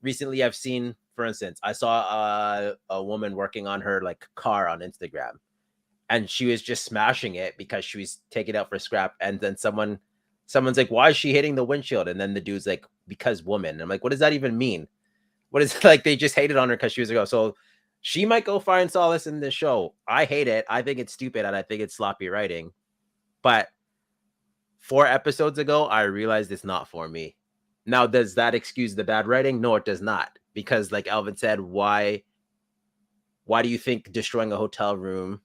recently I've seen, for instance, I saw a woman working on her like car on Instagram, and she was just smashing it because she was taking it out for scrap, and then someone's like, "Why is she hitting the windshield?" And then the dude's like, "Because woman." And I'm like, "What does that even mean?" What is like they just hated on her because she was a girl. So she might go find solace in this show. I hate it. I think it's stupid and I think it's sloppy writing. But 4 episodes ago, I realized it's not for me. Now, does that excuse the bad writing? No, it does not. Because like Alvin said, why do you think destroying a hotel room,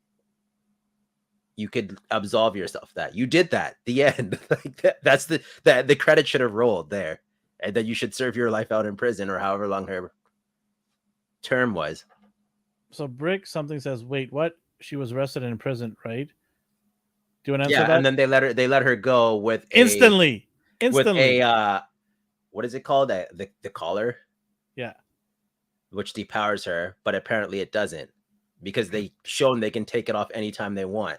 you could absolve yourself that? You did that. The end. Like that's the credit should have rolled there. And that you should serve your life out in prison or however long her term was. So Brick something says, "Wait, what? She was arrested and in prison, right?" Do you want to answer Yeah, that? and then they let her go with instantly. With a what is it called? The collar? Yeah. Which depowers her, but apparently it doesn't. Because they shown they can take it off anytime they want.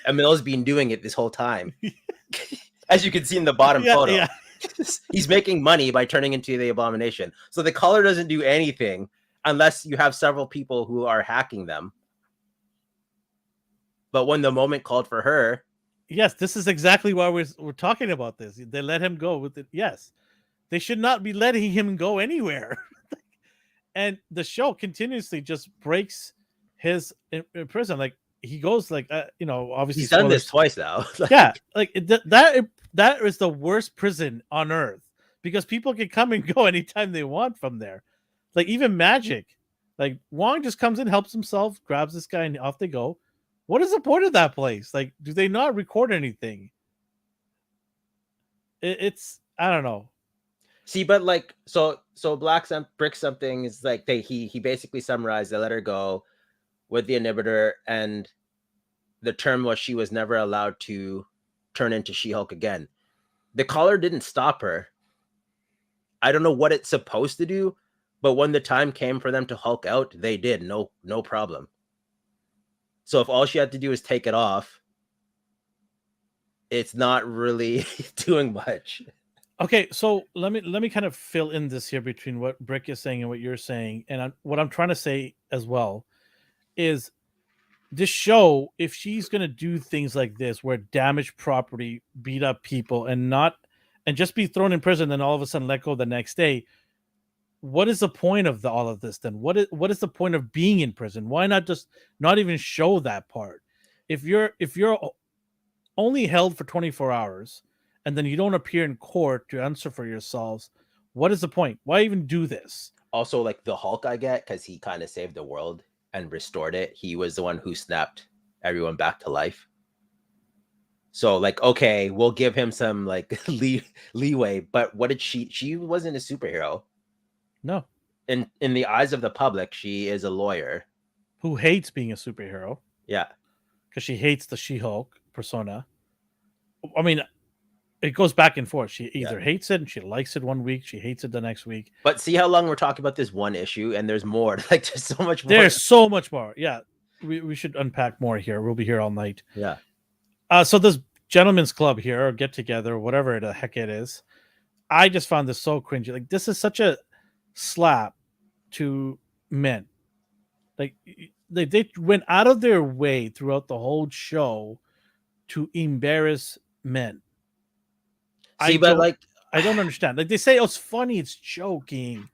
Emil's been doing it this whole time. As you can see in the bottom photo. Yeah. He's making money by turning into the abomination. So the collar doesn't do anything unless you have several people who are hacking them. But when the moment called for her. Yes, this is exactly why we're talking about this. They let him go with it. Yes. They should not be letting him go anywhere. And the show continuously just breaks his in prison. Like he goes like, obviously he's done this twice now. Yeah. Like that is the worst prison on earth because people can come and go anytime they want from there. Like even Magic, like Wong just comes in, helps himself, grabs this guy, and off they go. What is the point of that place? Like, do they not record anything? It's I don't know. See, but like so Brick something is like he basically summarized. They let her go with the inhibitor, and the term was she was never allowed to turn into She-Hulk again. The collar didn't stop her. I don't know what it's supposed to do, but when the time came for them to Hulk out, they did. No problem. So if all she had to do is take it off, it's not really doing much. Okay, so let me kind of fill in this here between what Brick is saying and what you're saying, and what I'm trying to say as well is this show, if she's gonna do things like this, where damage property, beat up people, and just be thrown in prison, then all of a sudden let go the next day, what is the point of all of this? Then what is the point of being in prison? Why not just not even show that part? If you're only held for 24 hours and then you don't appear in court to answer for yourselves, what is the point? Why even do this? Also, like the Hulk I get, because he kind of saved the world and restored it. He was the one who snapped everyone back to life. So like, okay, we'll give him some like leeway, but what did she wasn't a superhero. No. In the eyes of the public, she is a lawyer who hates being a superhero. Yeah. Because she hates the She-Hulk persona. I mean, it goes back and forth. She either hates it and she likes it one week, she hates it the next week. But see how long we're talking about this one issue, and there's more. Like there's so much more. There's so much more. Yeah. We should unpack more here. We'll be here all night. Yeah. So this gentleman's club here, or get together, whatever the heck it is, I just found this so cringy. Like this is such a slap to men. Like they went out of their way throughout the whole show to embarrass men. See, but like I don't understand. Like they say, oh, it's funny, it's joking.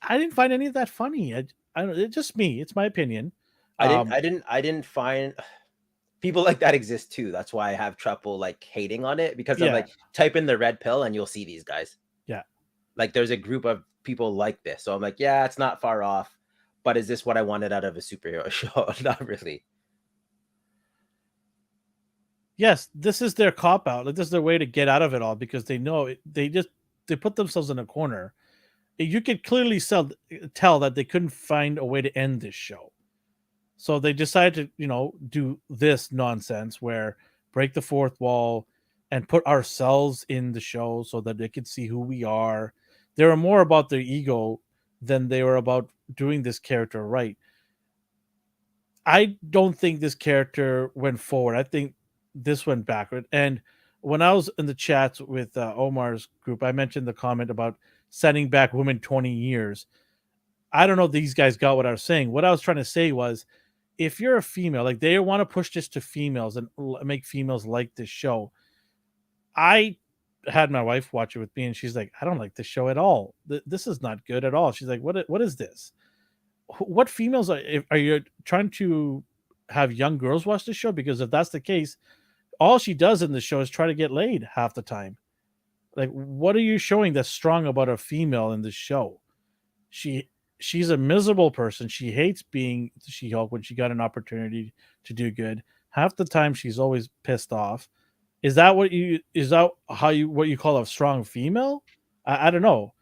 I didn't find any of that funny. I don't. It's just me. It's my opinion. I didn't find people like that exist too. That's why I have trouble like hating on it, because I'm Yeah, like, type in the red pill and you'll see these guys. yeah. Like there's a group of people like this. So I'm like, yeah, it's not far off. But is this what I wanted out of a superhero show? Not really. Yes, this is their cop out. Like this is their way to get out of it all because they know they put themselves in a corner. You could clearly tell that they couldn't find a way to end this show. So they decided to, do this nonsense where break the fourth wall and put ourselves in the show so that they could see who we are. They were more about their ego than they were about doing this character right. I don't think this character went forward. I think this went backward. And when I was in the chats with Omar's group, I mentioned the comment about sending back women 20 years. I don't know if these guys got what I was saying. What I was trying to say was, if you're a female, like they want to push this to females and make females like this show. I had my wife watch it with me, and she's like, "I don't like this show at all. This is not good at all." She's like, What is this? What females are you trying to have young girls watch this show? Because if that's the case, all she does in the show is try to get laid half the time. Like, what are you showing that's strong about a female in this show? She's a miserable person. She hates being She-Hulk when she got an opportunity to do good. Half the time she's always pissed off. Is that what you call a strong female? I don't know.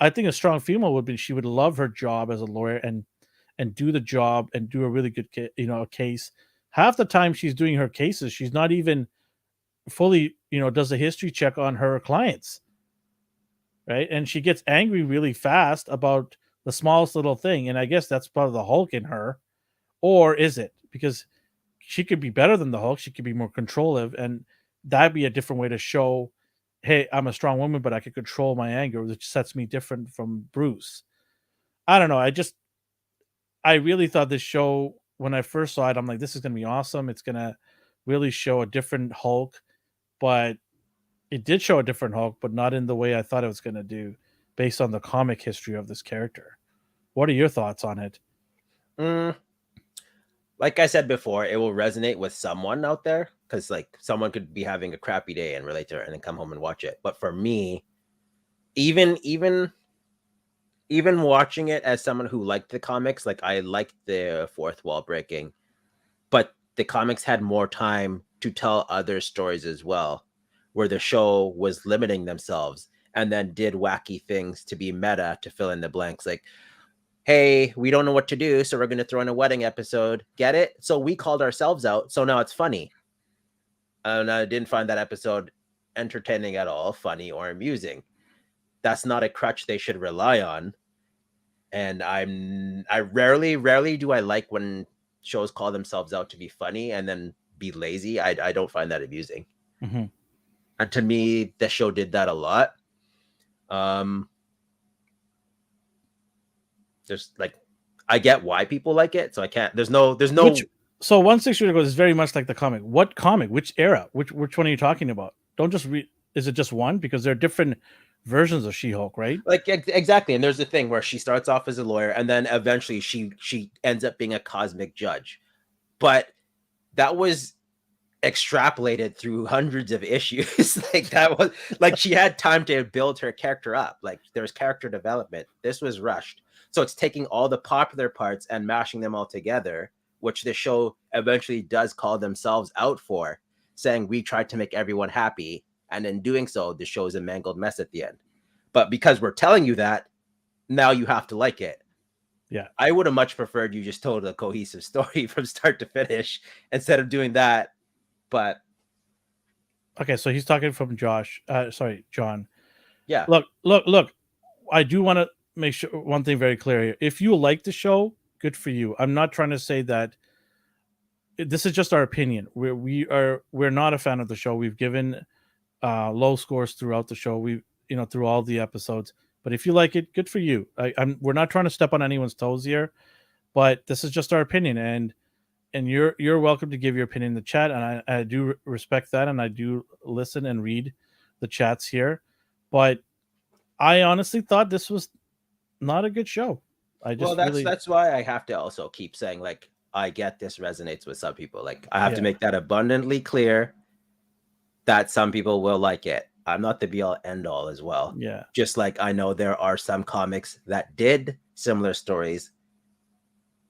I think a strong female would be she would love her job as a lawyer and do the job and do a really good case. Half the time she's doing her cases, she's not even fully does a history check on her clients, right? And she gets angry really fast about the smallest little thing. And I guess that's part of the Hulk in her. Or is it? Because she could be better than the Hulk. She could be more controlling. And that'd be a different way to show, hey, I'm a strong woman, but I can control my anger, which sets me different from Bruce. I don't know. I really thought this show, when I first saw it, I'm like, this is going to be awesome. It's going to really show a different Hulk. But it did show a different Hulk, but not in the way I thought it was going to do based on the comic history of this character. What are your thoughts on it? Like I said before, it will resonate with someone out there, because like someone could be having a crappy day and relate to it and then come home and watch it. But for me, even watching it as someone who liked the comics, like I liked the fourth wall breaking, but the comics had more time to tell other stories as well, where the show was limiting themselves and then did wacky things to be meta to fill in the blanks. Like, hey, we don't know what to do, so we're going to throw in a wedding episode. Get it? So we called ourselves out, so now it's funny. And I didn't find that episode entertaining at all, funny or amusing. That's not a crutch they should rely on. And I rarely do I like when shows call themselves out to be funny and then be lazy. I don't find that amusing. Mm-hmm. And to me, the show did that a lot. There's like, I get why people like it, so I can't. There's no. So 160 goes is very much like the comic. What comic? Which era? Which one are you talking about? Don't just read. Is it just one? Because there are different versions of She-Hulk, right? Like exactly. And there's the thing where she starts off as a lawyer, and then eventually she ends up being a cosmic judge. But that was extrapolated through hundreds of issues. Like that was like she had time to build her character up. Like there was character development. This was rushed. So it's taking all the popular parts and mashing them all together, which the show eventually does call themselves out for, saying we tried to make everyone happy, and in doing so, the show is a mangled mess at the end. But because we're telling you that, now you have to like it. Yeah. I would have much preferred you just told a cohesive story from start to finish instead of doing that. But okay, so he's talking from John. Yeah. Look. I do want to make sure one thing very clear here. If you like the show, good for you. I'm not trying to say that. This is just our opinion. We're not a fan of the show. We've given low scores throughout the show. We through all the episodes. But if you like it, good for you. We're not trying to step on anyone's toes here, but this is just our opinion, and you're welcome to give your opinion in the chat, and I do respect that, and I do listen and read the chats here. But I honestly thought this was not a good show. I just that's why I have to also keep saying, like, I get this resonates with some people. Like, I have to make that abundantly clear that some people will like it. I'm not the be all end all as well. Yeah. Just like I know there are some comics that did similar stories.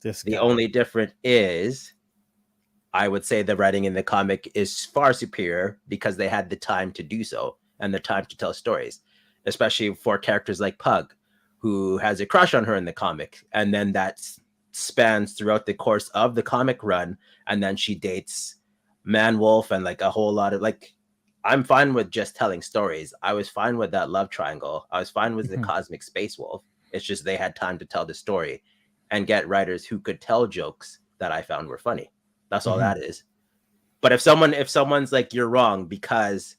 The only difference is, I would say the writing in the comic is far superior because they had the time to do so and the time to tell stories, especially for characters like Pug, who has a crush on her in the comic. And then that spans throughout the course of the comic run. And then she dates Man Wolf and like a whole lot of like, I'm fine with just telling stories. I was fine with that love triangle. I was fine with the cosmic space wolf. It's just they had time to tell the story and get writers who could tell jokes that I found were funny. That's all that is. But if someone's like, you're wrong because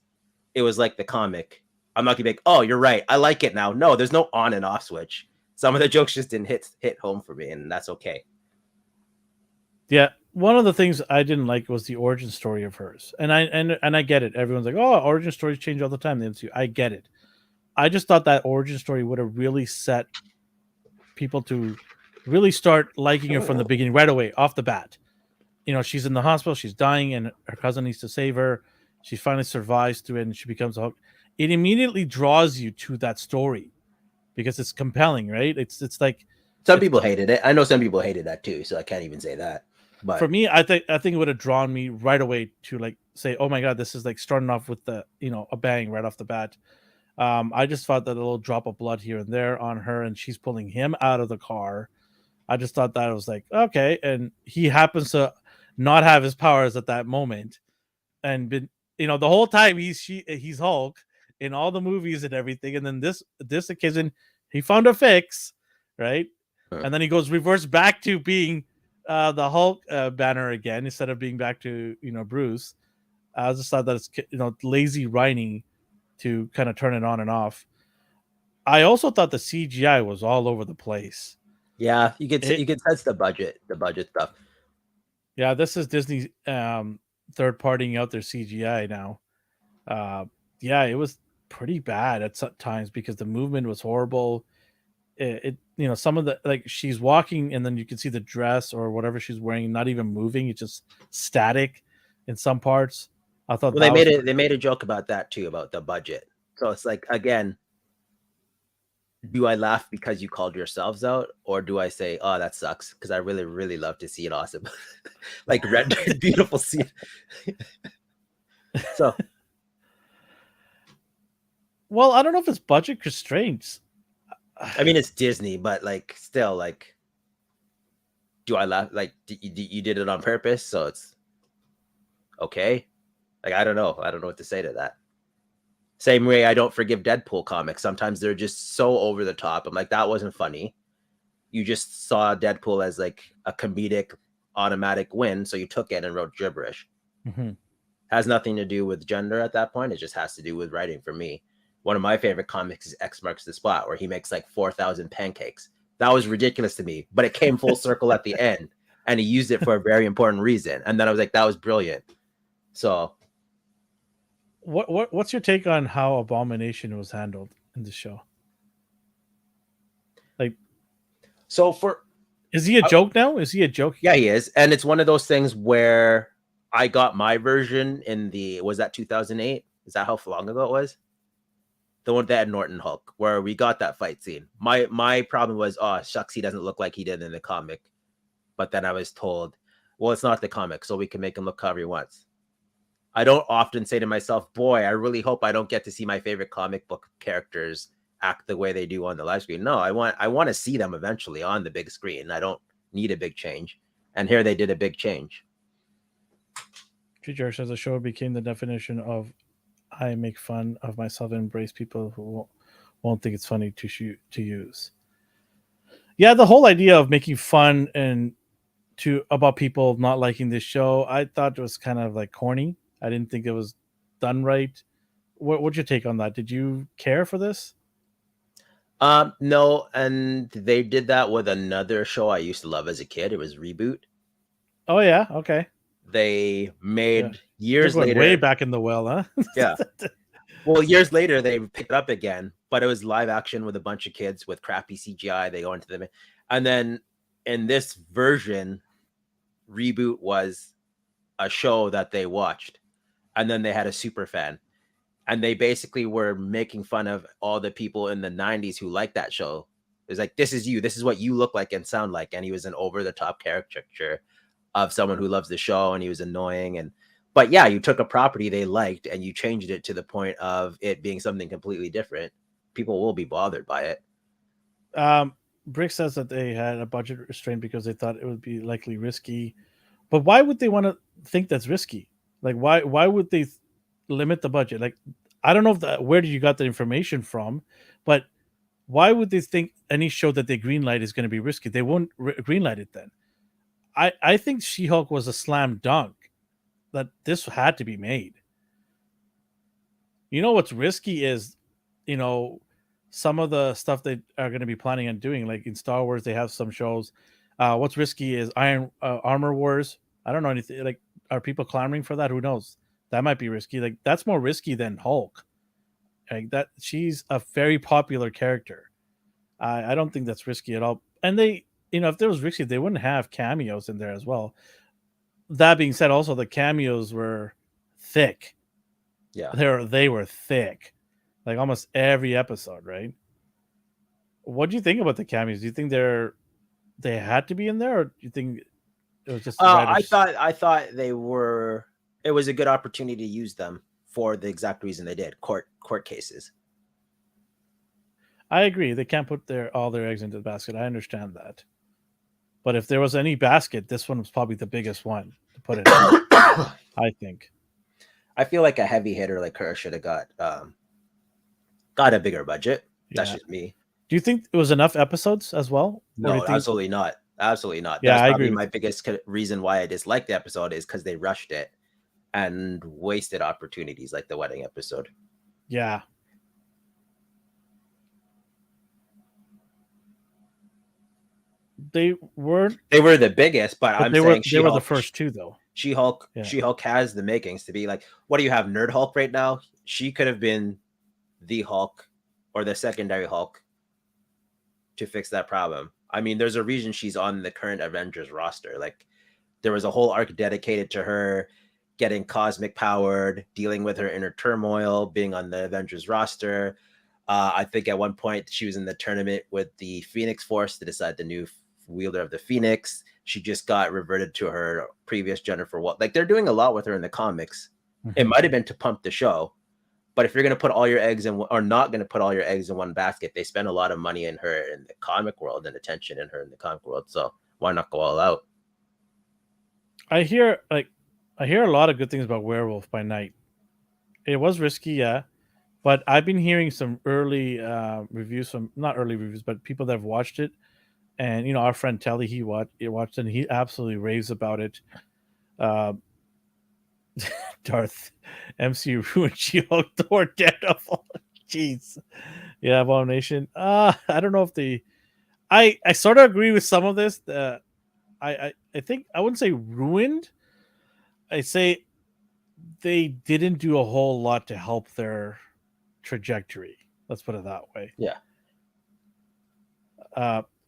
it was like the comic, I'm not gonna be like, oh, you're right, I like it now. No, there's no on and off switch. Some of the jokes just didn't hit home for me, and that's okay. Yeah, one of the things I didn't like was the origin story of hers, and I get it. Everyone's like, "Oh, origin stories change all the time." The MCU, I get it. I just thought that origin story would have really set people to really start liking her from the beginning, right away, off the bat. You know, she's in the hospital, she's dying, and her cousin needs to save her. She finally survives through it, and she becomes a Hulk. It immediately draws you to that story because it's compelling, right? It's like some people hated it. I know some people hated that too, so I can't even say that. But for me, I think it would have drawn me right away to like say, "Oh my god, this is like starting off with the a bang right off the bat." I just thought that a little drop of blood here and there on her, and she's pulling him out of the car. I just thought that was like okay, and he happens to not have his powers at that moment, and been the whole time he's Hulk in all the movies and everything, and then this occasion he found a fix, right? And then he goes reverse back to being the Hulk banner again instead of being back to Bruce. I just thought that it's lazy writing to kind of turn it on and off. I also thought the CGI was all over the place. Yeah, you could sense the budget stuff. Yeah, this is Disney third partying out their CGI now. Yeah, it was pretty bad at some times because the movement was horrible. Some of the like she's walking and then you can see the dress or whatever she's wearing not even moving. It's just static in some parts. I thought they made a joke about that too, about the budget. So it's like, again, do I laugh because you called yourselves out, or do I say, oh, that sucks? Because I really, really love to see an awesome, like rendered, beautiful scene. So, well, I don't know if it's budget constraints. I mean, it's Disney, but like, still, like, do I laugh? Like, you did it on purpose, so it's okay. Like, I don't know what to say to that. Same way I don't forgive Deadpool comics. Sometimes they're just so over the top. I'm like, that wasn't funny. You just saw Deadpool as like a comedic automatic win, so you took it and wrote gibberish. Has nothing to do with gender at that point. It just has to do with writing for me. One of my favorite comics is X Marks the Spot, where he makes like 4,000 pancakes. That was ridiculous to me, but it came full circle at the end, and he used it for a very important reason. And then I was like, that was brilliant. So, what's your take on how Abomination was handled in the show? Like, is he a joke now? Is he a joke? Yeah, he is, and it's one of those things where I got my version was that 2008? Is that how long ago it was? The one that had Norton Hulk, where we got that fight scene. My problem was, oh shucks, he doesn't look like he did in the comic. But then I was told, well, it's not the comic, so we can make him look however he wants. I don't often say to myself, boy, I really hope I don't get to see my favorite comic book characters act the way they do on the live screen. No, I want to see them eventually on the big screen. I don't need a big change. And here they did a big change. Treacher says the show became the definition of I make fun of myself and embrace people who won't think it's funny to use. Yeah, the whole idea of making fun about people not liking this show, I thought it was kind of like corny. I didn't think it was done right. What's your take on that? Did you care for this? No, and they did that with another show I used to love as a kid. It was Reboot. Oh yeah, okay. They made years later, way back in the well, huh? Yeah. Well, years later they picked it up again, but it was live action with a bunch of kids with crappy CGI. They go into them, and then in this version, reboot was a show that they watched, and then they had a super fan, and they basically were making fun of all the people in the 90s who liked that show. It was like, this is you, this is what you look like and sound like, and he was an over-the-top caricature of someone who loves the show, and he was annoying. And but yeah, you took a property they liked and you changed it to the point of it being something completely different. People will be bothered by it. Brick says that they had a budget restraint because they thought it would be likely risky. But why would they want to think that's risky? Like, why would they limit the budget? Like, I don't know if where did you got the information from, but why would they think any show that they greenlight is going to be risky? They won't greenlight it then. I think She-Hulk was a slam dunk that this had to be made. You know what's risky is, some of the stuff they are going to be planning on doing. Like in Star Wars, they have some shows. What's risky is Armor Wars. I don't know anything. Like, are people clamoring for that? Who knows? That might be risky. Like, that's more risky than Hulk. Like that, she's a very popular character. I don't think that's risky at all. And they, if there was risky, they wouldn't have cameos in there as well. That being said, also the cameos were thick. Yeah, they were thick, like almost every episode, right? What do you think about the cameos? Do you think they had to be in there, or do you think it was just? I thought they were. It was a good opportunity to use them for the exact reason they did, court cases. I agree. They can't put all their eggs into the basket. I understand that. But if there was any basket, this one was probably the biggest one to put it in. I think. I feel like a heavy hitter like her should have got a bigger budget. Yeah. That's just me. Do you think it was enough episodes as well? No, absolutely not. Absolutely not. Yeah, That's probably my biggest reason why I disliked the episode is because they rushed it and wasted opportunities like the wedding episode. Yeah. They were the biggest, but I'm saying they were the first two though. She-Hulk has the makings to be like, what do you have, Nerd Hulk right now? She could have been the Hulk or the secondary Hulk to fix that problem. I mean, there's a reason she's on the current Avengers roster. Like, there was a whole arc dedicated to her getting cosmic powered, dealing with her inner turmoil, being on the Avengers roster. I think at one point she was in the tournament with the Phoenix Force to decide the new wielder of the Phoenix. She just got reverted to her previous Jennifer Walt. Like, they're doing a lot with her in the comics. Mm-hmm. It might have been to pump the show, but if you're going to put all your eggs in, or not going to put all your eggs in one basket, they spend a lot of money in her in the comic world and attention in her in the comic world. So why not go all out? I hear a lot of good things about Werewolf by Night. It was risky, yeah, but I've been hearing some early reviews from, not early reviews, but people that have watched it. And our friend Telly, he watched it, and he absolutely raves about it. Darth, MCU ruined She-Hulk, Thor, Daredevil. Jeez, yeah, Abomination. I don't know if I sort of agree with some of this. I think I wouldn't say ruined. I say they didn't do a whole lot to help their trajectory. Let's put it that way. Yeah.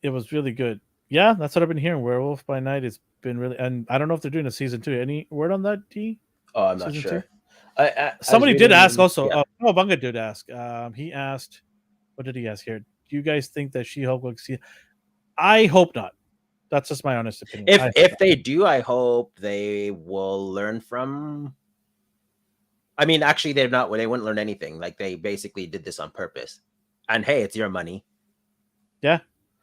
It was really good. Yeah, that's what I've been hearing. Werewolf by Night has been really, and I don't know if they're doing a season 2. Any word on that, D? Oh, I'm not sure. Somebody did ask also. Yeah. Bunga did ask. He asked, what did he ask here? Do you guys think that She-Hulk will see? I hope not. That's just my honest opinion. If they do, I hope they will learn from. I mean, actually, they wouldn't learn anything. Like, they basically did this on purpose. And hey, it's your money. Yeah.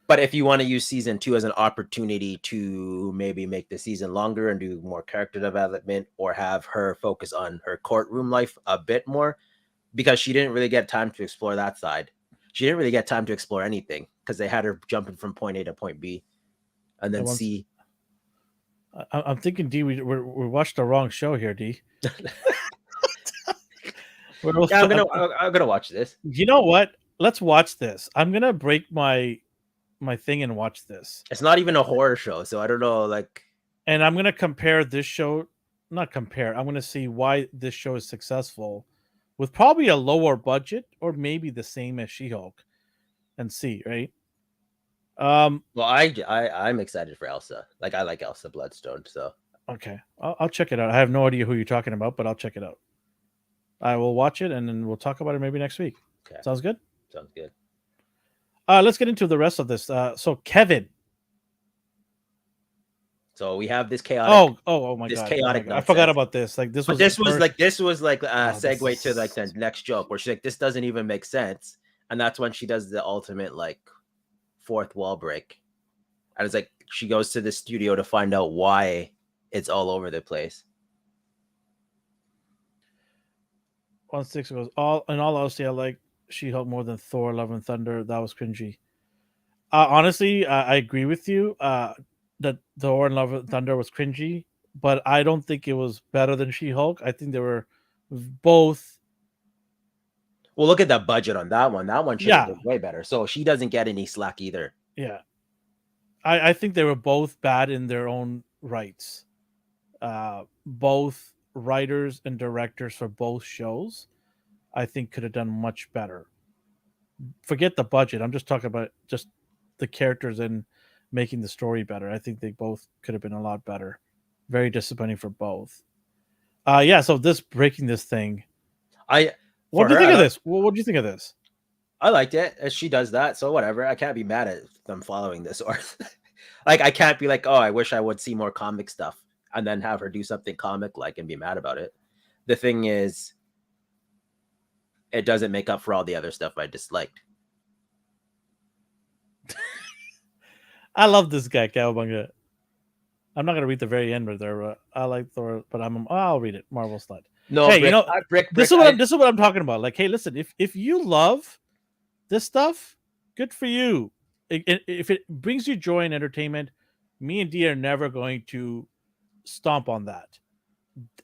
But if you want to use season 2 as an opportunity to maybe make the season longer and do more character development, or have her focus on her courtroom life a bit more, because she didn't really get time to explore that side. She didn't really get time to explore anything because they had her jumping from point A to point B and then C. I'm thinking, D, we watched the wrong show here, D. Yeah, I'm gonna watch this. You know what? Let's watch this. I'm gonna break my thing and watch this. It's not even a horror show, so I don't know. And I'm gonna compare this show. Not compare. I'm gonna see why this show is successful with probably a lower budget or maybe the same as She-Hulk, and see, right? Well, I'm excited for Elsa. Like I like Elsa Bloodstone, so Okay, I'll check it out. I have no idea who you're talking about, but I'll check it out. I will watch it and then we'll talk about it maybe next week. okay, Sounds good. sounds good. Let's get into the rest of this. So Kevin. So we have this chaotic. Oh my this god! chaotic I forgot nonsense. about this. Like this But was this was like a Oh, this segue to like the is- next joke where she's like, "This doesn't even make sense," and that's when she does the ultimate like fourth wall break, and it's like she goes to the studio to find out why it's all over the place. 1-6 goes in all honesty. I like She-Hulk more than Thor: Love and Thunder. That was cringy. Honestly, I agree with you. That Thor and Love and Thunder was cringy, but I don't think it was better than She-Hulk. I think they were both. Well, look at the budget on that one. That one should have Yeah. been way better. So she doesn't get any slack either. Yeah, I think they were both bad in their own rights. Both writers and directors for both shows, I think, could have done much better. Forget the budget. I'm just talking about just the characters and making the story better. I think they both could have been a lot better. Very disappointing for both. Yeah. So this breaking this thing. What do you think of this? What do you think of this? I liked it. She does that, so whatever. I can't be mad at them following this, or like I can't be like, oh, I wish I would see more comic stuff, and then have her do something comic like and be mad about it. The thing is, it doesn't make up for all the other stuff I disliked. I love this guy, Cowabunga. I'm not gonna read the very end right there, but I like Thor. But I'll read it. Marvel slut. No, Hey, Brick, this is what I'm talking about. Like, hey, listen, if you love this stuff, good for you. If it brings you joy and entertainment, me and D are never going to stomp on that.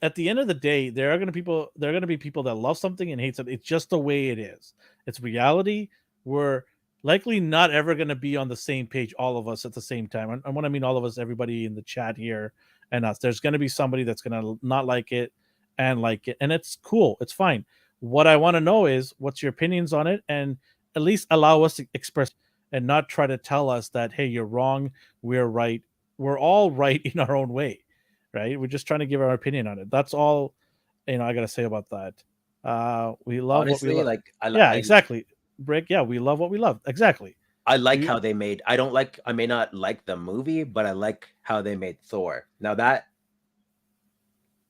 At the end of the day, there are going to be people that love something and hate something. It's just the way it is. It's reality. We're likely not ever going to be on the same page, all of us at the same time. And when I mean all of us, everybody in the chat here and us, there's going to be somebody that's going to not like it and like it, and it's cool. It's fine. What I want to know is what's your opinions on it, and at least allow us to express and not try to tell us that, hey, you're wrong, we're right. We're all right in our own way, right? We're just trying to give our opinion on it. That's all I gotta say about that. We love honestly, what we love. like Exactly. Break. Yeah, we love what we love. Exactly. I like how they made. I may not like the movie, but I like how they made Thor. Now that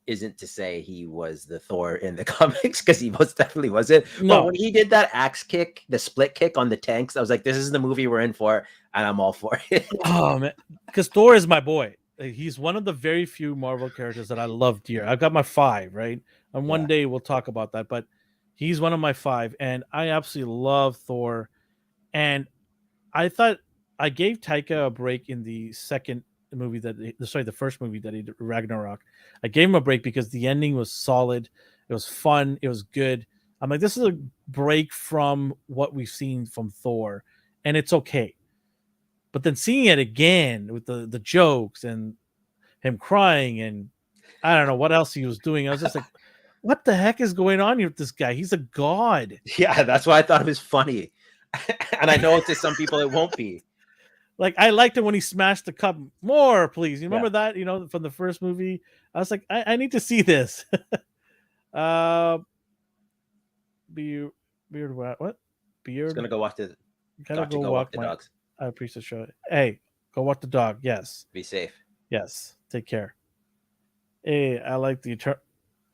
isn't to say he was the Thor in the comics, because he most definitely wasn't. No. But when he did that axe kick, the split kick on the tanks, I was like, this is the movie we're in for, and I'm all for it. Oh man, because Thor is my boy. He's one of the very few Marvel characters that I love dear. I've got my 5, right? And one day we'll talk about that, but he's one of my 5, and I absolutely love Thor. And I thought I gave Taika a break in the second movie the first movie that he did, Ragnarok. I gave him a break because the ending was solid. It was fun. It was good. I'm like, this is a break from what we've seen from Thor, and it's okay. But then seeing it again with the jokes and him crying and I don't know what else he was doing, I was just like, what the heck is going on here with this guy? He's a god. Yeah, that's why I thought it was funny. And I know to some people it won't be. Like, I liked it when he smashed the cup. More, please. You remember that? From the first movie. I was like, I need to see this. Beard what? Beard. Just gonna go watch the. Gotta go walk the dogs. I appreciate the show. Hey, go walk the dog. Yes. Be safe. Yes. Take care. Hey, I like the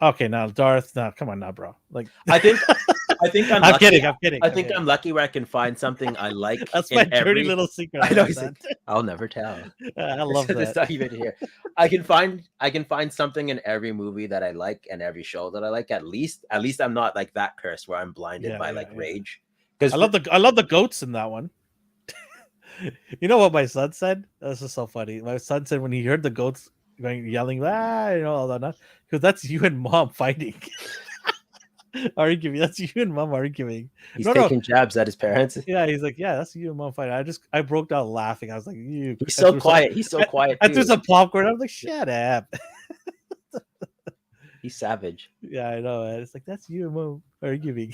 Okay, now Darth. No, come on now, bro. Like, I think I'm I'm lucky. kidding. I'm kidding. I think I'm lucky where I can find something I like. That's my dirty little secret. I know. He's like, I'll never tell. I love that. It's not even here. I can find something in every movie that I like and every show that I like. At least I'm not like that cursed where I'm blinded by rage. Because I love the goats in that one. You know what my son said? This is so funny. My son said when he heard the goats yelling, all that, because that's you and mom fighting. Arguing. That's you and mom arguing. He's taking jabs at his parents. Yeah, he's like, yeah, that's you and mom fighting. I broke down laughing. I was like, you. He's so quiet. He's so quiet. I threw some popcorn. I was like, shut up. He's savage. Yeah, I know. It's like, that's you and mom. Are you giving?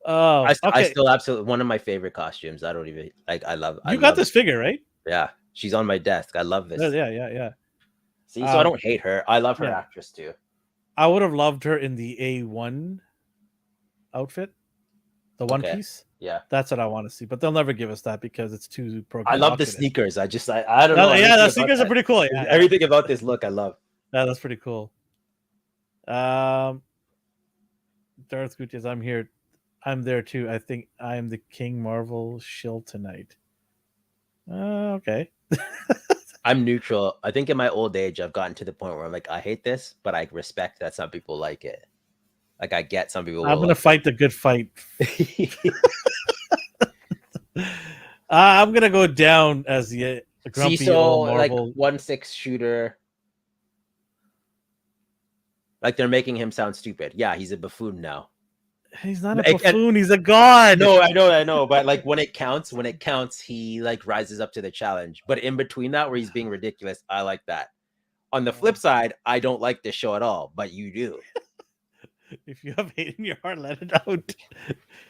I Okay. still absolutely one of my favorite costumes. I don't even like. I You got love this it. figure, right? Yeah, she's on my desk. I love this. Yeah. See, so I don't hate her. I love her Yeah. actress too. I would have loved her in the A1 outfit, the one Okay. piece. Yeah. That's what I want to see, but they'll never give us that because it's too I love the provocative. sneakers. I don't know. Yeah, the Everything about sneakers are that. pretty cool. Yeah. Everything about this look, I love. Yeah, that's pretty cool. Darth Gutierrez, I'm here. I'm there too. I think I am the King Marvel shill tonight. Okay. I'm neutral. I think in my old age, I've gotten to the point where I'm like, I hate this, but I respect that some people like it. Like I get some people. I'm will gonna like fight the good fight. it. I'm gonna go down as the grumpy See, so old like Marvel. 1/6 shooter. Like they're making him sound stupid. Yeah, he's a buffoon now. He's not a buffoon. He's a god. No, I know. But like when it counts, he like rises up to the challenge. But in between that, where he's being ridiculous, I like that. On the flip side, I don't like this show at all, but you do. If you have hate in your heart, let it out.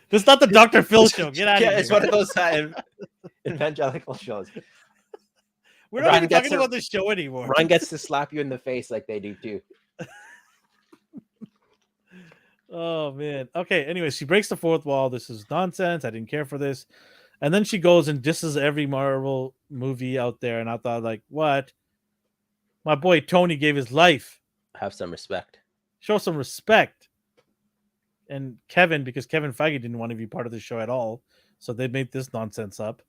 This is not the Dr. Phil show. Get out of here. It's one of those evangelical shows. We're not even talking about the show anymore. Ryan gets to slap you in the face like they do too. Oh man. Okay. Anyway, she breaks the fourth wall. This is nonsense. I didn't care for this. And then she goes and disses every Marvel movie out there. And I thought, like, what? My boy Tony gave his life. Have some respect. Show some respect. And Kevin, because Kevin Feige didn't want to be part of the show at all, so they made this nonsense up.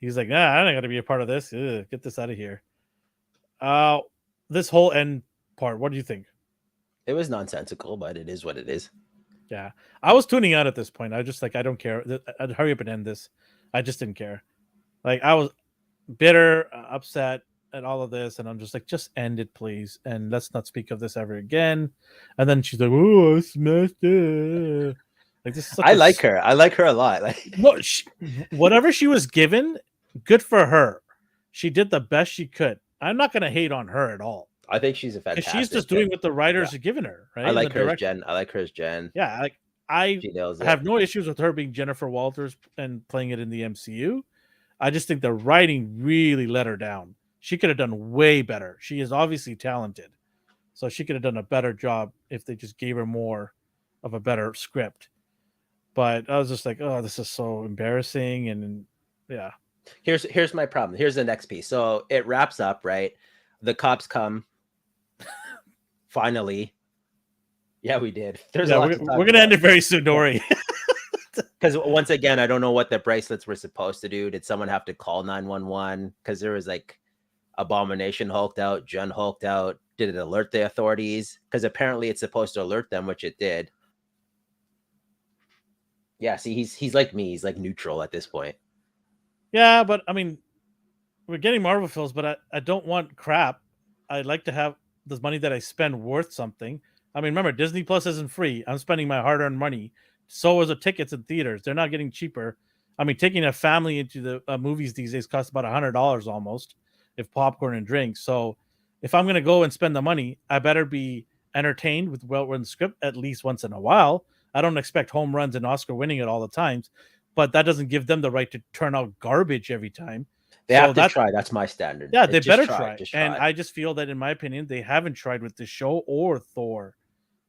He's like, I'm not gonna be a part of this. Ugh, get this out of here. This whole end part, what do you think? It was nonsensical, but it is what it is. Yeah, I was tuning out at this point. I was just like, I don't care. I'd hurry up and end this. I just didn't care. Like I was bitter, upset at all of this, and I'm just like, just end it, please, and let's not speak of this ever again. And then she's like, oh, I smashed it. Like this. I like her. I like her a lot. Like no, whatever she was given, good for her. She did the best she could. I'm not gonna hate on her at all. I think she's a fantastic. She's just doing what the writers are giving her, right? I like her as Jen. I like her as Jen. Yeah, like I have no issues with her being Jennifer Walters and playing it in the MCU. I just think the writing really let her down. She could have done way better. She is obviously talented, so she could have done a better job if they just gave her more of a better script. But I was just like, oh, this is so embarrassing, and yeah. Here's my problem. Here's the next piece. So it wraps up, right? The cops come. Finally. Yeah, we did. There's a lot we're gonna end it very soon, don't worry. Because once again, I don't know what the bracelets were supposed to do. Did someone have to call 911? Because there was like Abomination hulked out, Jen hulked out. Did it alert the authorities? Because apparently it's supposed to alert them, which it did. Yeah, see, he's like me. He's like neutral at this point. Yeah, but I mean, we're getting Marvel films, but I don't want crap. I'd like to have the money that I spend worth something. I mean, remember, Disney Plus isn't free. I'm spending my hard-earned money. So is the tickets in theaters. They're not getting cheaper. I mean, taking a family into the movies these days costs about $100 almost, if popcorn and drinks. So if I'm going to go and spend the money, I better be entertained with well-written script at least once in a while. I don't expect home runs and Oscar winning it all the times, but that doesn't give them the right to turn out garbage every time. They have to try. That's my standard. Yeah, they better try. And I just feel that, in my opinion, they haven't tried with this show or Thor.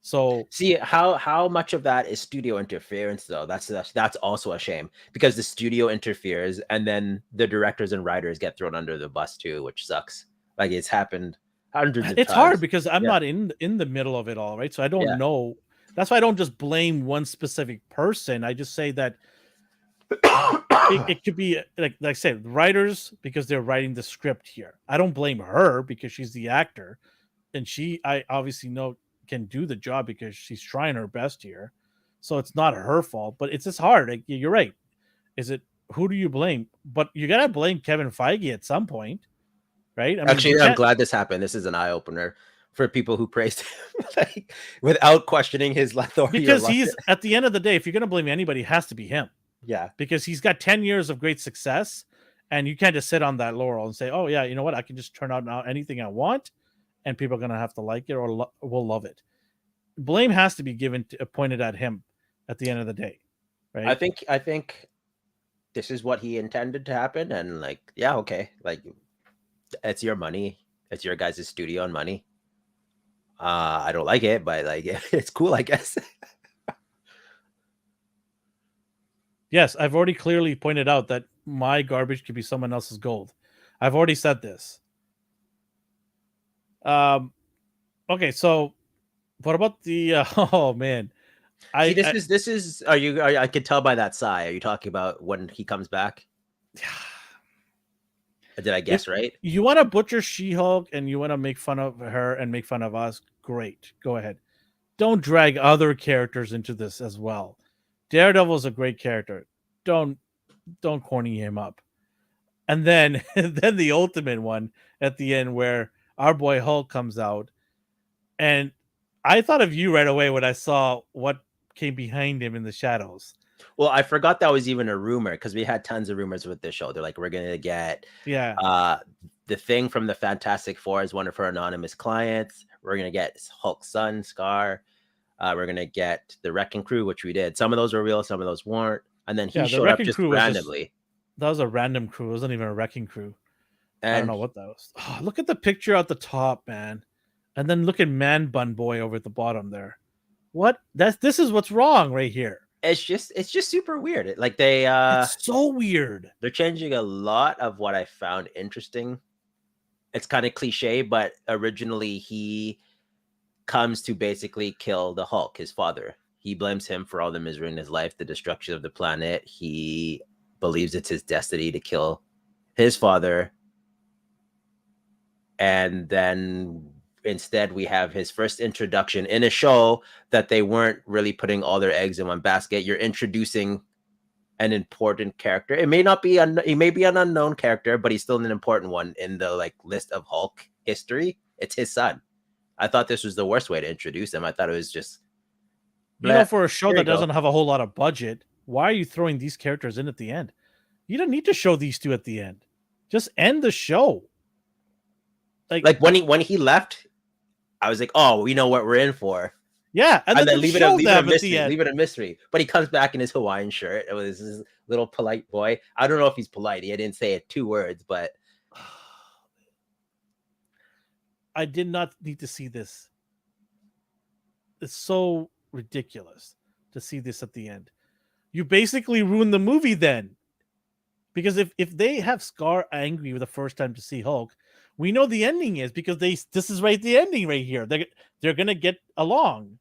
So see how much of that is studio interference, though. That's also a shame, because the studio interferes, and then the directors and writers get thrown under the bus too, which sucks. Like it's happened hundreds of times. It's hard because I'm not in the middle of it all, right? So I don't know. That's why I don't just blame one specific person. I just say that it could be like I said, writers, because they're writing the script here. I don't blame her because she's the actor, and I obviously know can do the job because she's trying her best here. So it's not her fault, but it's just hard. Like, you're right. Who do you blame? But you gotta blame Kevin Feige at some point, right? I mean, actually, I'm glad this happened. This is an eye opener for people who praised him, like, without questioning his authority. Because he's at the end of the day, if you're gonna blame anybody, it has to be him. Yeah, because he's got 10 years of great success, and you can't just sit on that laurel and say, oh yeah, you know what, I can just turn out now anything I want and people are going to have to like it or will love it. blame has to be pointed at him at the end of the day, right? I think this is what he intended to happen, and like, yeah, okay, like it's your money, it's your guys' studio and money. I don't like it, but like it's cool, I guess. Yes, I've already clearly pointed out that my garbage could be someone else's gold. I've already said this. Okay, so what about the? Oh man, See, this is. Are you? I could tell by that sigh. Are you talking about when he comes back? Did I guess right? You want to butcher She-Hulk and you want to make fun of her and make fun of us? Great, go ahead. Don't drag other characters into this as well. Daredevil is a great character. Don't corny him up. And then then the ultimate one at the end where our boy Hulk comes out, and I thought of you right away when I saw what came behind him in the shadows. Well, I forgot that was even a rumor because we had tons of rumors with this show. They're like, we're gonna get the Thing from the Fantastic Four as one of her anonymous clients. We're gonna get Hulk's son, Scar. We're gonna get the Wrecking Crew, which we did. Some of those were real, some of those weren't. And then he showed up just randomly. That was a random crew. It wasn't even a Wrecking Crew. And I don't know what that was. Oh, look at the picture at the top, man. And then look at Man Bun Boy over at the bottom there. What? This is what's wrong right here. It's just super weird. Like they it's so weird. They're changing a lot of what I found interesting. It's kind of cliche, but originally he comes to basically kill the Hulk, his father. He blames him for all the misery in his life, the destruction of the planet. He believes it's his destiny to kill his father. And then instead we have his first introduction in a show that they weren't really putting all their eggs in one basket. You're introducing an important character. It may not be he may be an unknown character, but he's still an important one in the like list of Hulk history. It's his son. I thought this was the worst way to introduce him. I thought it was just for a show that doesn't have a whole lot of budget, why are you throwing these characters in at the end? You don't need to show these two at the end. Just end the show. Like when he left, I was like, oh, we know what we're in for. Yeah, and then leave it a mystery. Leave it a mystery. But he comes back in his Hawaiian shirt. It was this little polite boy. I don't know if he's polite. He didn't say it 2 words, but I did not need to see this. It's so ridiculous to see this at the end. You basically ruined the movie then. Because if they have Scar angry the first time to see Hulk, we know the ending is because this is right the ending right here. They're gonna get along.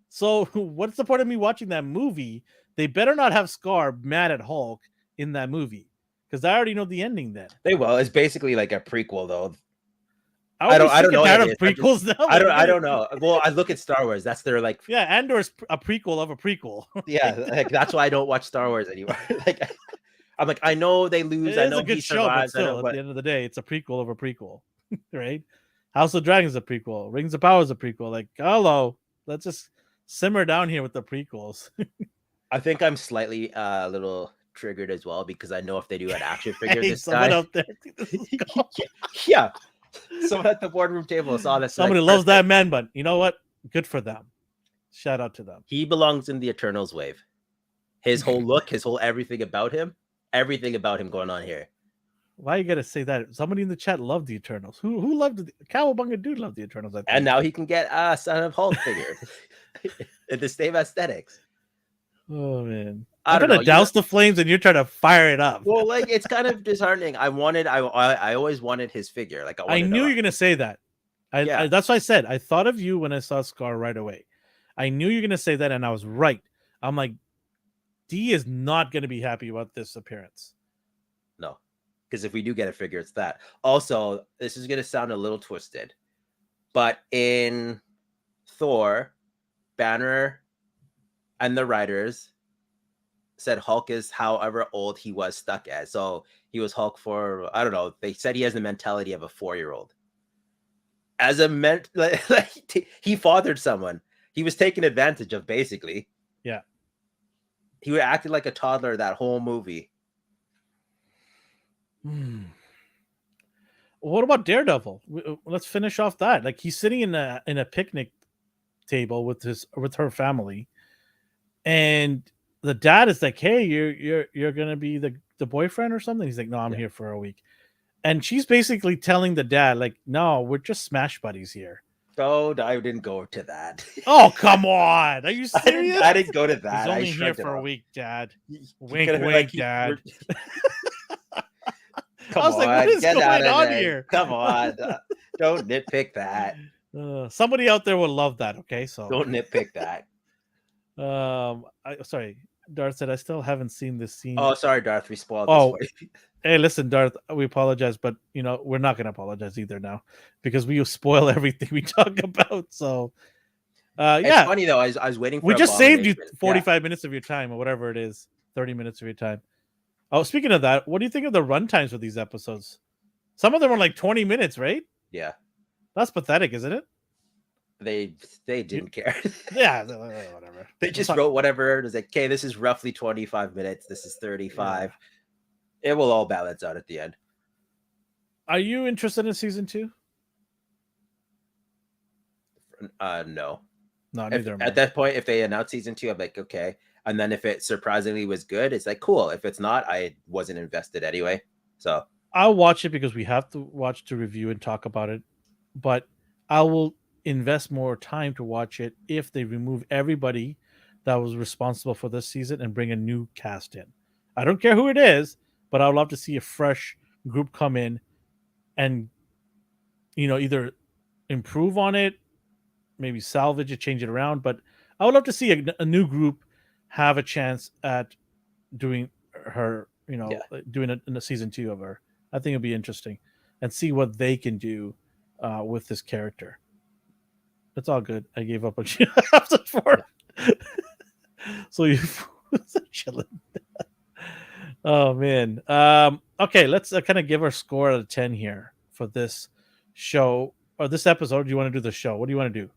So what's the point of me watching that movie? They better not have Scar mad at Hulk in that movie because I already know the ending. Then they will. It's basically like a prequel, though. I don't know. Prequels now. I don't know. Well, I look at Star Wars. That's their like. Yeah, Andor's a prequel of a prequel. Yeah, like that's why I don't watch Star Wars anymore. Like, I'm like, I know they lose. I know he survives. But still, at the end of the day, it's a prequel of a prequel, right? House of Dragons is a prequel. Rings of Power is a prequel. Like, hello, let's just simmer down here with the prequels. I think I'm slightly a little triggered as well because I know if they do an action figure, this someone guy. Out there, yeah. Someone at the boardroom table saw this. Somebody loves that man, but you know what? Good for them. Shout out to them. He belongs in the Eternals wave. His whole look, his whole everything about him going on here. Why you gotta say that? Somebody in the chat loved the Eternals. Who loved the Cowabunga dude loved the Eternals? I think. And now he can get a Son of Hulk figure in the same aesthetics. Oh man. I'm gonna douse the flames and you're trying to fire it up. Well, like it's kind of disheartening. I always wanted his figure. Like I knew you're gonna say that. I that's what I said. I thought of you when I saw Scar right away. I knew you're gonna say that, and I was right. I'm like, D is not gonna be happy about this appearance. No, because if we do get a figure, it's that. Also, this is gonna sound a little twisted, but in Thor, Banner and the writers said Hulk is however old he was stuck as. So he was Hulk for, I don't know, they said he has the mentality of a 4-year-old. As a he fathered someone. He was taken advantage of, basically. Yeah. He acted like a toddler that whole movie. What about Daredevil? Let's finish off that. Like he's sitting in a picnic table with her family, and the dad is like, "Hey, you're gonna be the boyfriend or something." He's like, "No, I'm here for a week," and she's basically telling the dad, like, "No, we're just smash buddies here." Oh, I didn't go to that. Oh, come on! Are you serious? I didn't go to that. He's I only here shrugged it for a off. week, Dad. You Wink, could've been wink, like, Dad. Come I was like, what is get going out of on there. here? Come on. Don't nitpick that. Somebody out there will love that. Okay, so Don't nitpick that. sorry, Darth said I still haven't seen this scene. Oh, sorry, Darth. We spoiled Oh, this for you. hey, listen, Darth. We apologize, but we're not gonna apologize either now because we spoil everything we talk about. So, It's yeah. funny though. I was waiting for. We just saved you Abomination. 45 minutes of your time, or whatever it is, 30 minutes of your time. Oh, speaking of that, what do you think of the run times for these episodes? Some of them are like 20 minutes, right? Yeah. That's pathetic, isn't it? They didn't care. Yeah, whatever. They just wrote whatever. It was like, okay, this is roughly 25 minutes. This is 35. Yeah. It will all balance out at the end. Are you interested in season 2? No. No, neither. At that point, if they announce season 2, I'm like, okay. And then if it surprisingly was good, it's like, cool. If it's not, I wasn't invested anyway. So I'll watch it because we have to watch to review and talk about it. But I will invest more time to watch it if they remove everybody that was responsible for this season and bring a new cast in. I don't care who it is, but I would love to see a fresh group come in and either improve on it, maybe salvage it, change it around. But I would love to see a new group have a chance at doing her, doing it in a season 2 of her. I think it'd be interesting and see what they can do with this character. It's all good. I gave up on episode 4. So you chilling. Oh man. Okay, let's kind of give our score out of 10 here for this show or this episode. Do you want to do the show? What do you want to do?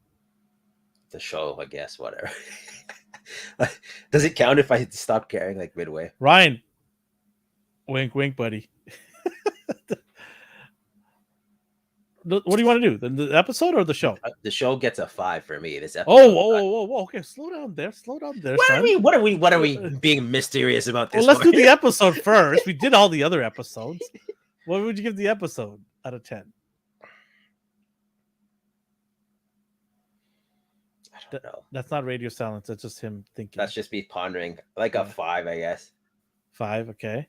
The show, I guess, whatever. Does it count if I stop caring like midway? Ryan, wink, wink, buddy. What do you want to do? The episode or the show? The show gets a 5 for me. This episode. Oh, whoa. Okay, slow down there. What are we being mysterious about this? Well, let's do the episode first. We did all the other episodes. What would you give the episode out of 10? I don't know. That's not radio silence. That's just him thinking. That's just me pondering. Like a 5, I guess. 5, okay.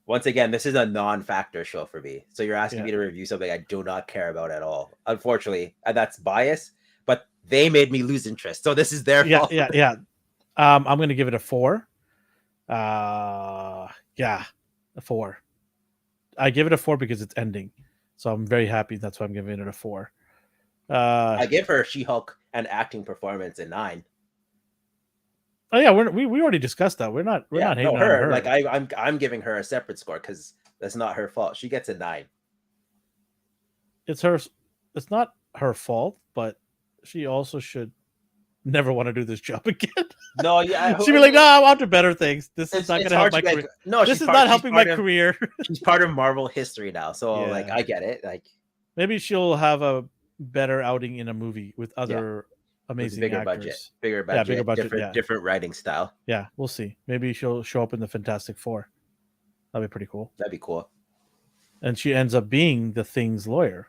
Once again, this is a non-factor show for me. So you're asking me to review something I do not care about at all. Unfortunately, and that's bias, but they made me lose interest. So this is their fault. Yeah. I'm going to give it a 4. A 4. I give it a 4 because it's ending. So I'm very happy. That's why I'm giving it a 4. I give her She-Hulk and acting performance a 9. Oh yeah, we already discussed that. We're not hating on her. Like I'm giving her a separate score because that's not her fault. She gets a 9. It's not her fault, but she also should never want to do this job again. No, yeah, she'd be like, "No, I'm on to better things. This is not going to help my career. No, this is not helping my career." She's part of Marvel history now, so like I get it. Like maybe she'll have a better outing in a movie with other amazing bigger actors. Bigger budget, different writing style. Yeah, we'll see. Maybe she'll show up in the Fantastic Four. That'd be pretty cool. That'd be cool. And she ends up being the Thing's lawyer.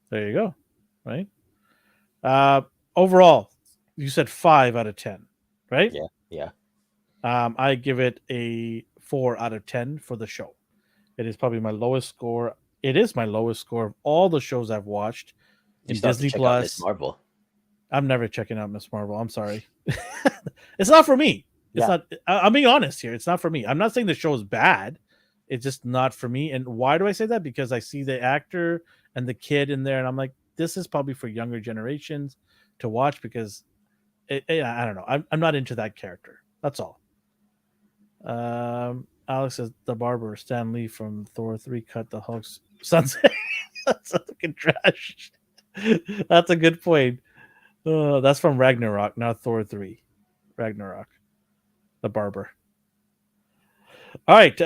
There you go. Right? Overall, you said 5 out of 10, right? Yeah. I give it a 4 out of 10 for the show. It is probably my lowest score. It is my lowest score of all the shows I've watched in Disney Plus. Marvel. I'm never checking out Miss Marvel. I'm sorry. It's not for me. It's not. I'm being honest here. It's not for me. I'm not saying the show is bad. It's just not for me. And why do I say that? Because I see the actor and the kid in there, and I'm like, this is probably for younger generations to watch because I don't know. I'm not into that character. That's all. Alex says the barber Stan Lee from Thor 3 cut the Hulk's sunset. That's fucking trash. That's a good point. That's from Ragnarok, not Thor 3. Ragnarok. The barber. All right.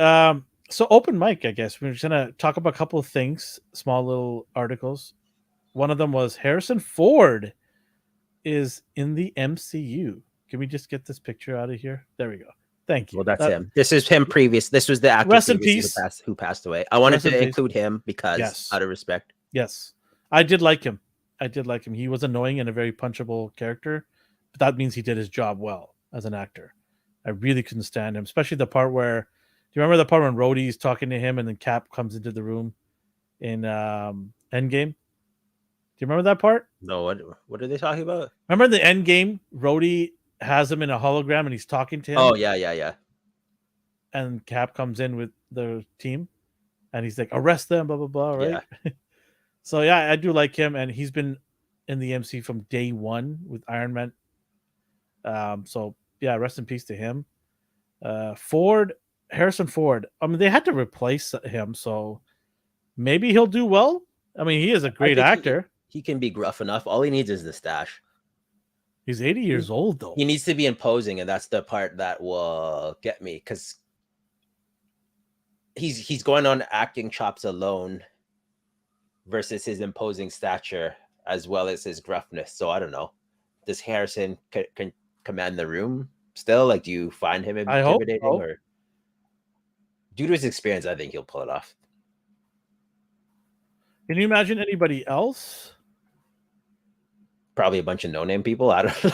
So open mic, I guess. We're just going to talk about a couple of things, small little articles. One of them was Harrison Ford is in the MCU. Can we just get this picture out of here? There we go. Thank you. Well, that's him. This is him previous. This was the actor Rest in previously peace. who passed away. I wanted Rest in to peace. include him because Yes. out of respect. Yes. I did like him. He was annoying and a very punchable character, but that means he did his job well as an actor. I really couldn't stand him, especially the part where, do you remember the part when Rhodey's talking to him and then Cap comes into the room in Endgame? Do you remember that part? No, what are they talking about? Remember the Endgame? Rhodey has him in a hologram and he's talking to him. Oh, yeah. And Cap comes in with the team and he's like, arrest them, blah, blah, blah, right? Yeah. So, yeah, I do like him. And he's been in the MC from day one with Iron Man. So, yeah, rest in peace to him. Harrison Ford. I mean, they had to replace him. So maybe he'll do well. I mean, he is a great actor. He can be gruff enough. All he needs is the stash. He's 80 years old, though. He needs to be imposing, and that's the part that will get me because he's going on acting chops alone versus his imposing stature as well as his gruffness. So I don't know. Does Harrison can command the room still? Like, do you find him intimidating? Or due to his experience, I think he'll pull it off. Can you imagine anybody else? Probably a bunch of no-name people. I don't know.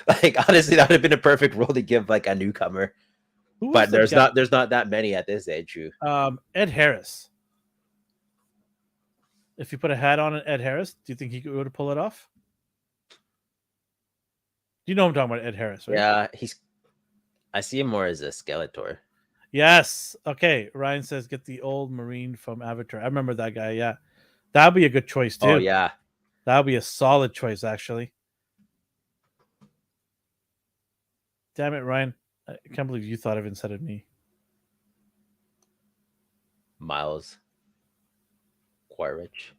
Like, honestly, that would have been a perfect role to give like a newcomer. But there's not that many at this age. Ed Harris. If you put a hat on Ed Harris, do you think he would pull it off? You know I'm talking about Ed Harris, right? Yeah, I see him more as a Skeletor. Yes. Okay. Ryan says get the old Marine from Avatar. I remember that guy. Yeah. That'd be a good choice too. Oh yeah. That'd be a solid choice, actually. Damn it, Ryan. I can't believe you thought of it instead of me. Miles Quaritch.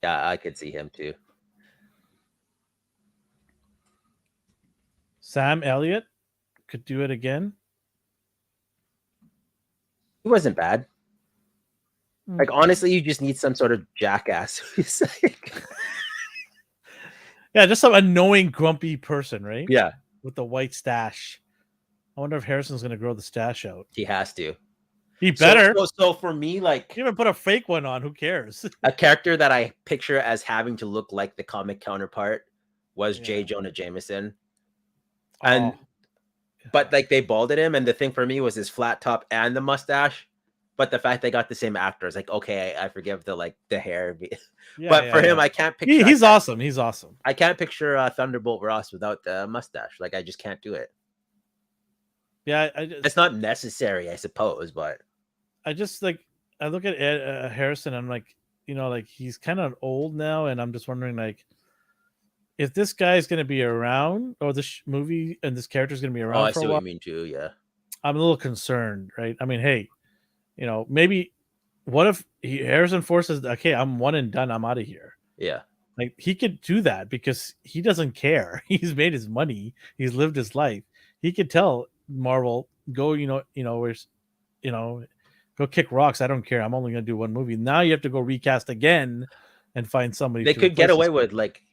Yeah, I could see him too. Sam Elliott could do it again. He wasn't bad. Like, honestly, you just need some sort of jackass. Yeah, just some annoying, grumpy person, right? Yeah. With the white stash. I wonder if Harrison's going to grow the stash out. He has to. He better. So for me, like... You even put a fake one on. Who cares? A character that I picture as having to look like the comic counterpart was J. Jonah Jameson. And... But, like, they balded him, and the thing for me was his flat top and the mustache. But the fact they got the same actors, like, okay, I forgive the hair. But for him, I can't picture. He's awesome. He's awesome. I can't picture Thunderbolt Ross without the mustache. Like, I just can't do it. Yeah, it's not necessary, I suppose. But I just I look at Harrison. I'm like, he's kind of old now, and I'm just wondering, like, if this guy is going to be around, or this movie and this character is going to be around. I see what you mean too. Yeah, I'm a little concerned, right? I mean, hey. Maybe what if Harrison Ford says, okay, I'm one and done. I'm out of here. Yeah. Like, he could do that because he doesn't care. He's made his money. He's lived his life. He could tell Marvel, go, go kick rocks. I don't care. I'm only going to do one movie. Now you have to go recast again and find somebody. They could get away with like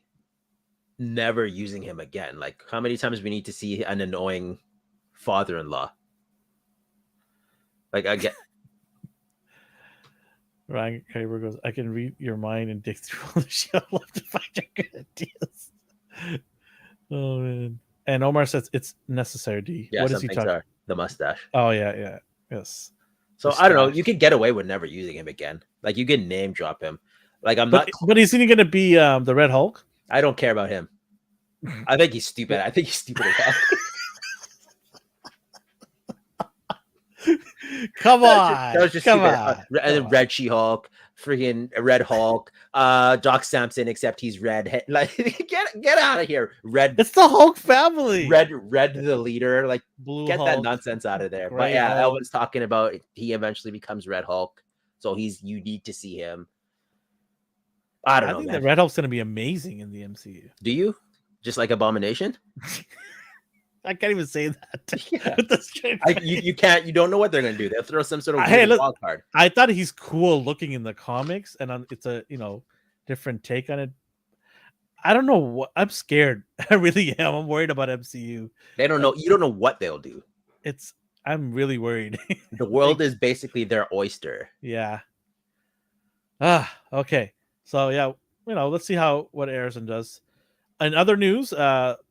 never using him again. Like, how many times we need to see an annoying father-in-law? Like, I get. Ryan Kramer goes, I can read your mind and dig through all the show. I love to find your good ideas. Oh, man. And Omar says it's necessary, D. Yeah, what is he talking about? The mustache. Oh, yeah. Yes. So, I don't know. You could get away with never using him again. Like, you can name drop him. Like, But is he going to be the Red Hulk? I don't care about him. I think he's stupid. I think he's stupid as hell. Come on. That was just come stupid. on. And then Red She-Hulk, freaking Red Hulk, Doc Samson, except he's red. Like, get out of here. Red. It's the Hulk family. Red the leader. Like, Blue get Hulk, that nonsense out of there. But Gray yeah, Hulk. Elvin's talking about he eventually becomes Red Hulk. So you need to see him. I don't know. I think the Red Hulk's going to be amazing in the MCU. Do you? Just like Abomination? I can't even say that. Yeah. With the straight face. You can't. You don't know what they're gonna do. They'll throw some sort of wild card. I thought he's cool looking in the comics, and it's a different take on it. I don't know what I'm scared. I really am. I'm worried about MCU. They don't know. You don't know what they'll do. I'm really worried. The world is basically their oyster. Yeah. Okay. So yeah, let's see what Harrison does. In other news,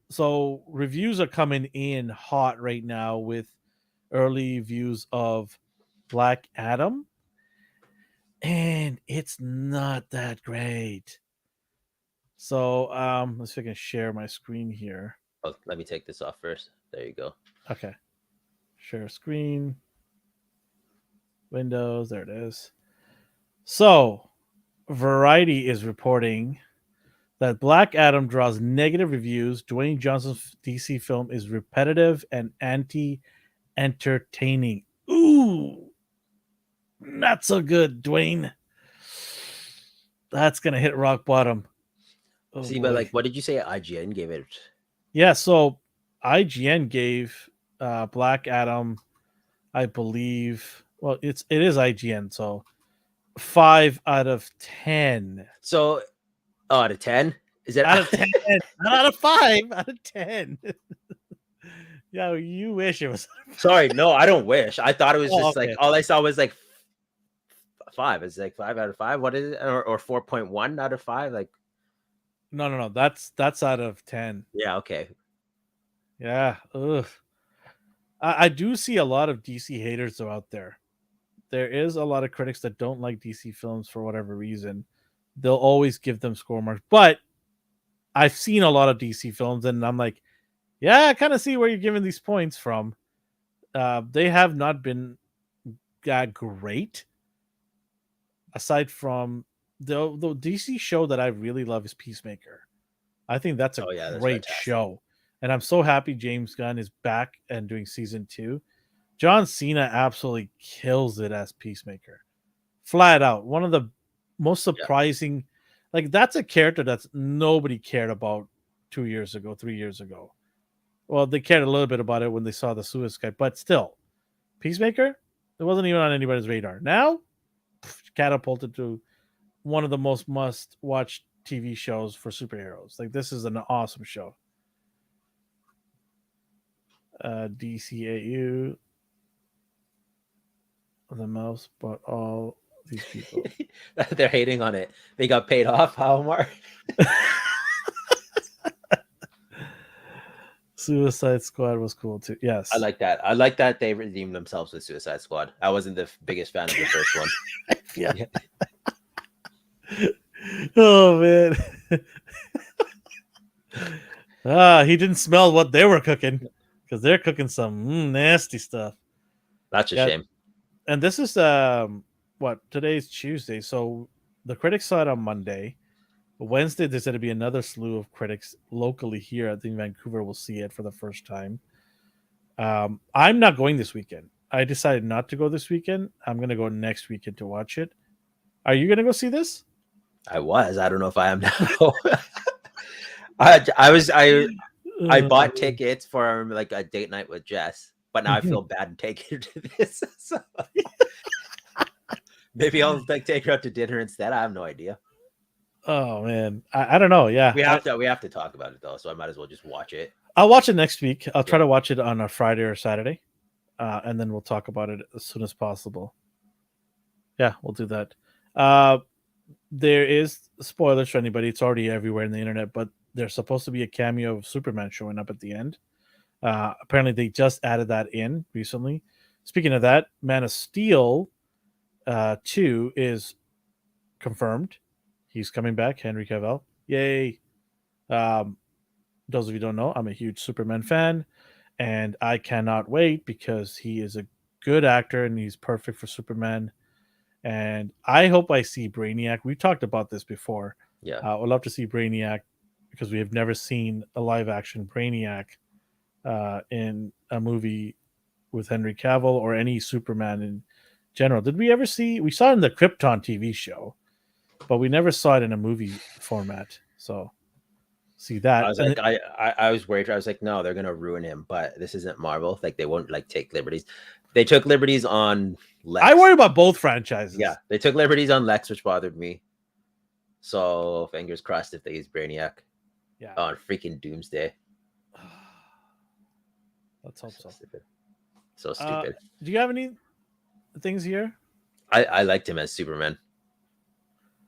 so reviews are coming in hot right now with early views of Black Adam, and it's not that great. So let's see if I can share my screen here. Oh, let me take this off first. There you go. Okay. Share screen. Windows, there it is. So, Variety is reporting that Black Adam draws negative reviews. Dwayne Johnson's DC film is repetitive and anti-entertaining. Ooh, not so good, Dwayne. That's gonna hit rock bottom. Oh, see, boy. But like, what did you say? IGN gave it. Yeah, so IGN gave Black Adam, I believe. Well, it is IGN, so 5 out of 10. So, out of 10? Is it out of 10? Not out of 5. Out of 10. Yeah, you wish it was. Sorry, no, I don't wish. I thought it was just okay. Like all I saw was like 5. It's like 5 out of 5. What is it? Or 4.1 out of 5? Like, no. That's out of 10. Yeah. Okay. Yeah. Ugh. I do see a lot of DC haters out there. There is a lot of critics that don't like DC films for whatever reason. They'll always give them score marks, but I've seen a lot of DC films, and I'm like, yeah, I kind of see where you're giving these points from. They have not been that great. Aside from the DC show that I really love is Peacemaker. I think that's a great show. And I'm so happy James Gunn is back and doing season 2. John Cena absolutely kills it as Peacemaker. Flat out. One of the most surprising, like that's a character that's nobody cared about 2 years ago, 3 years ago. Well, they cared a little bit about it when they saw the Suicide Squad, but still, Peacemaker, it wasn't even on anybody's radar. Now, catapulted to one of the most must-watch TV shows for superheroes. Like, this is an awesome show. DCAU, the mouse, but all these people. They're hating on it. They got paid off, Omar. Suicide Squad was cool too. Yes, I like that. I like that they redeemed themselves with Suicide Squad. I wasn't the biggest fan of the first one. Yeah. Oh man. He didn't smell what they were cooking because they're cooking some nasty stuff. That's a shame. And this is today's Tuesday, so the critics saw it on Monday. Wednesday, there's going to be another slew of critics locally here. I think Vancouver will see it for the first time. I'm not going this weekend. I decided not to go this weekend. I'm going to go next weekend to watch it. Are you going to go see this? I was. I don't know if I am now. I bought tickets for like a date night with Jess, but now I feel bad taking her to this. So maybe I'll take her out to dinner instead. I have no idea. Oh man, I don't know. Yeah, we have to talk about it though, so I might as well just watch it. I'll watch it next week. I'll try to watch it on a Friday or Saturday, and then we'll talk about it as soon as possible. Yeah, we'll do that. There is spoilers for anybody. It's already everywhere in the internet, but there's supposed to be a cameo of Superman showing up at the end. Apparently, they just added that in recently. Speaking of that, Man of Steel 2 is confirmed. He's coming back, Henry Cavill. Yay. Those of you who don't know, I'm a huge Superman fan, and I cannot wait because he is a good actor and he's perfect for Superman. And I hope I see Brainiac. We talked about this before. Yeah. I would love to see Brainiac because we have never seen a live-action Brainiac in a movie with Henry Cavill or any Superman in general. Did we ever see? We saw it in the Krypton TV show, but we never saw it in a movie format. So see that. I was like, I was worried. I was like, no, they're gonna ruin him. But this isn't Marvel. Like they won't like take liberties. They took liberties on Lex. I worry about both franchises. Yeah, they took liberties on Lex, which bothered me. So fingers crossed if they use Brainiac. Yeah. on freaking Doomsday. Let's hope so. Stupid. So stupid. Do you have any things here? I liked him as Superman.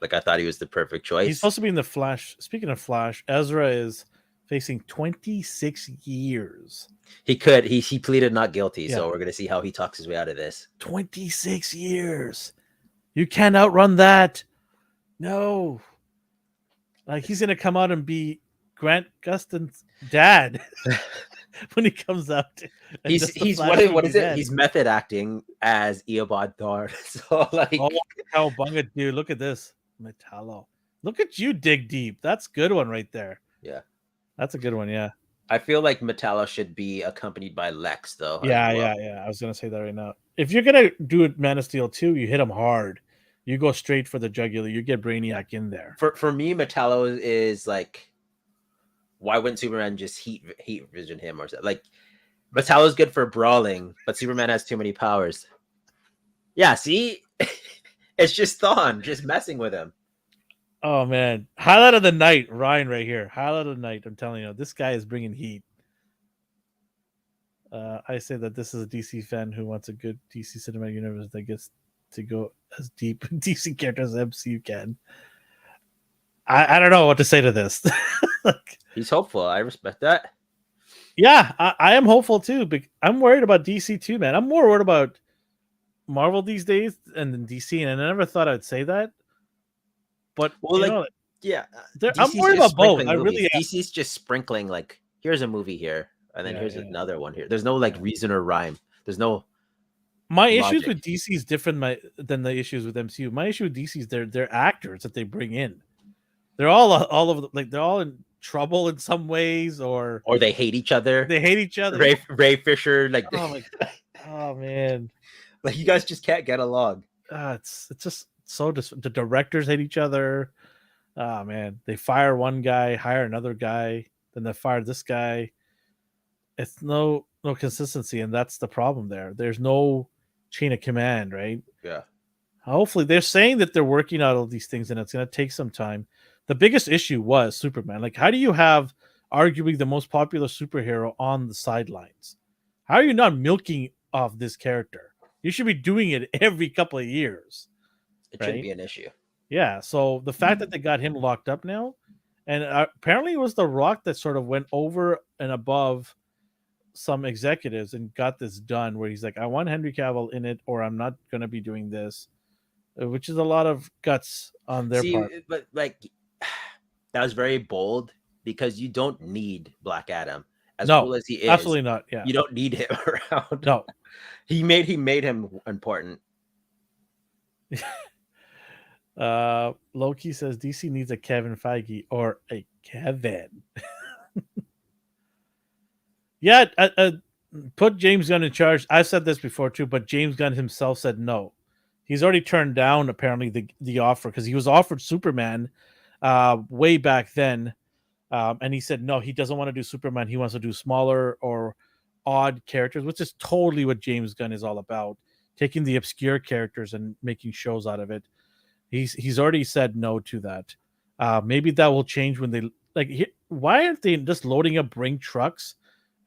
Like, I thought he was the perfect choice. He's supposed to be in the Flash. Speaking of Flash, Ezra is facing 26 years. He pleaded not guilty, so we're gonna see how he talks his way out of this. 26 years. You can't outrun that. No. Like, he's gonna come out and be Grant Gustin's dad when he comes out. He's what is it? He's method acting as Eobard Thor. So like, oh, Cowabunga, dude, look at this. Metallo. Look at you dig deep. That's a good one right there. Yeah. That's a good one, yeah. I feel like Metallo should be accompanied by Lex, though. Yeah, yeah. I was going to say that right now. If you're going to do it Man of Steel 2, you hit him hard. You go straight for the jugular. You get Brainiac in there. For me, Metallo is like, why wouldn't Superman just heat vision him or something? Like, Metallo's good for brawling, but Superman has too many powers. Yeah, see? It's just Thawne, just messing with him. Oh, man. Highlight of the night, Ryan right here. Highlight of the night. I'm telling you, this guy is bringing heat. I say that this is a DC fan who wants a good DC cinematic universe that gets to go as deep in DC characters as MCU can. I don't know what to say to this. Like, he's hopeful. I respect that. Yeah, I am hopeful too. But I'm worried about DC too, man. I'm more worried about Marvel these days and then DC, and I never thought I'd say that. But I'm worried about both. I really am. DC's just sprinkling, like, here's a movie here, and then here's another one here. There's no like reason or rhyme. There's no. My issues with DC is different than the issues with MCU. My issue with DC is they're actors that they bring in. They're all over like they're all in trouble in some ways, or they hate each other. They hate each other. Ray Fisher, like, oh man, like, you guys just can't get along. It's just so the directors hate each other. Oh man, they fire one guy, hire another guy, then they fire this guy. It's no consistency, and that's the problem there. There's no chain of command, right? Yeah. Hopefully, they're saying that they're working out all these things, and it's going to take some time. The biggest issue was Superman. Like, how do you have arguably the most popular superhero on the sidelines? How are you not milking off this character? You should be doing it every couple of years. It shouldn't be an issue. Yeah. So the fact that they got him locked up now, and apparently it was The Rock that sort of went over and above some executives and got this done, where he's like, I want Henry Cavill in it, or I'm not going to be doing this, which is a lot of guts on their part. But like, that was very bold, because you don't need Black Adam. As cool as he is, absolutely not. Yeah, you don't need him around. No, he made him important. Loki says DC needs a Kevin Feige or a Kevin. Yeah, put James Gunn in charge. I've said this before too, but James Gunn himself said no. He's already turned down apparently the offer, because he was offered Superman way back then, and he said no, he doesn't want to do Superman. He wants to do smaller or odd characters, which is totally what James Gunn is all about, taking the obscure characters and making shows out of it. He's already said no to that. Maybe that will change when they why aren't they just loading up Bring trucks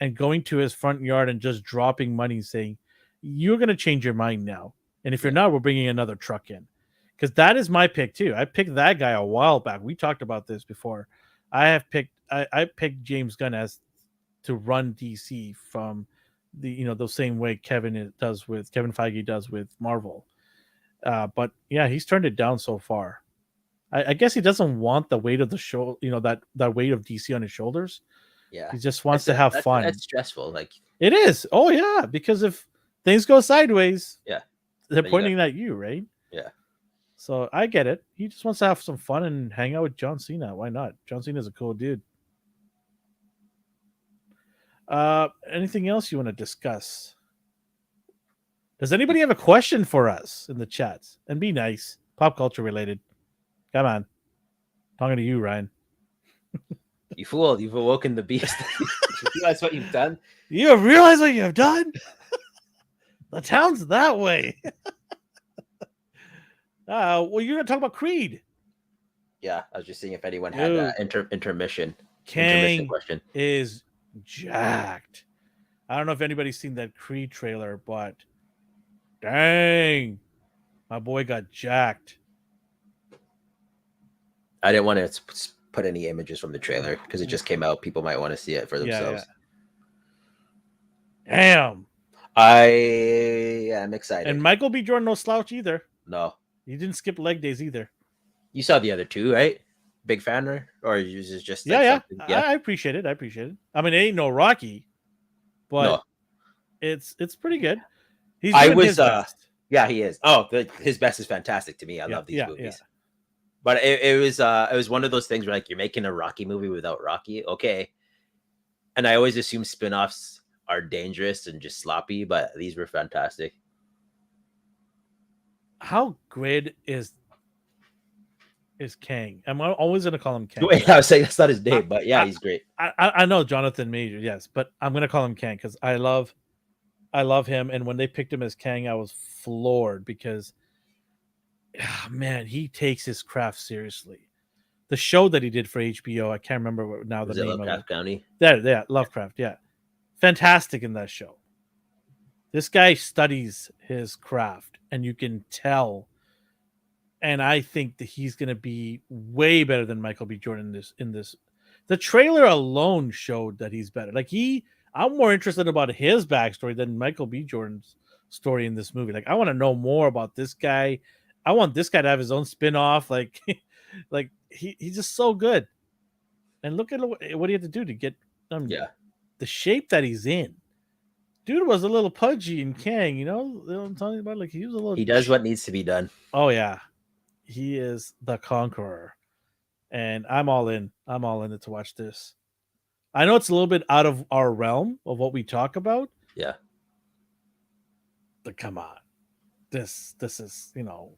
and going to his front yard and just dropping money, saying, you're going to change your mind now. And if you're not, we're bringing another truck in. Because that is my pick too. I picked that guy a while back. We talked about this before. I picked James Gunn as to run DC from the same way Kevin Feige does with Marvel. But yeah, he's turned it down so far. I guess he doesn't want the weight of the show, that weight of DC on his shoulders. Yeah, he just wants to have fun. That's stressful. Like, it is. Oh yeah, because if things go sideways, yeah, they're pointing at you, right? Yeah. So I get it. He just wants to have some fun and hang out with John Cena. Why not? John Cena's a cool dude. Anything else you want to discuss? Does anybody have a question for us in the chats? And be nice. Pop culture related. Come on. Talking to you, Ryan. You fool. You've awoken the beast. You realize what you've done? You realize what you have done? The town's that way. Well, you're going to talk about Creed. Yeah, I was just seeing if anyone had intermission. Kang question. is jacked. I don't know if anybody's seen that Creed trailer, but dang, my boy got jacked. I didn't want to put any images from the trailer because it just came out. People might want to see it for themselves. Damn. I am excited. And Michael B. Jordan, no slouch either. No. He didn't skip leg days either. You saw the other two, right? Big fan, or is it just like I appreciate it. I mean, it ain't no Rocky, but it's pretty good. He's doing his best. Yeah, he is. Oh, his best is fantastic to me. I love these movies. Yeah. But it was one of those things where like you're making a Rocky movie without Rocky, okay? And I always assume spin-offs are dangerous and just sloppy, but these were fantastic. How great is Kang? I'm always going to call him Kang. Wait, I was saying that's not his name, but yeah, he's great. I know Jonathan Major, yes, but I'm going to call him Kang because I love him. And when they picked him as Kang, I was floored because, man, he takes his craft seriously. The show that he did for HBO, I can't remember now the name Lovecraft of it. County? Yeah, Lovecraft, yeah. Fantastic in that show. This guy studies his craft, and you can tell. And I think that he's going to be way better than Michael B. Jordan in this. The trailer alone showed that he's better. Like I'm more interested about his backstory than Michael B. Jordan's story in this movie. Like I want to know more about this guy. I want this guy to have his own spin-off. Like he's just so good. And look at what he had to do to get the shape that he's in. Dude was a little pudgy in Kang, you know what I'm talking about? Like he was a little. He does what needs to be done. Oh yeah. He is the conqueror, and I'm all in. I'm all in it to watch this. I know it's a little bit out of our realm of what we talk about. Yeah, but come on, this is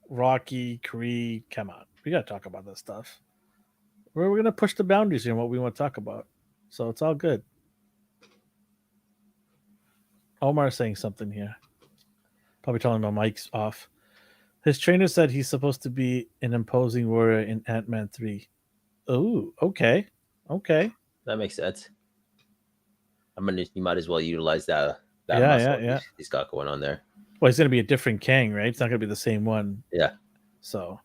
Rocky, Creed. Come on, we gotta talk about this stuff. We're gonna push the boundaries here in what we want to talk about, so it's all good. Omar's saying something here. Probably telling my mic's off. His trainer said he's supposed to be an imposing warrior in Ant-Man 3. Oh, okay. That makes sense. You might as well utilize that muscle he's got going on there. Well, he's going to be a different Kang, right? It's not going to be the same one. Yeah. So,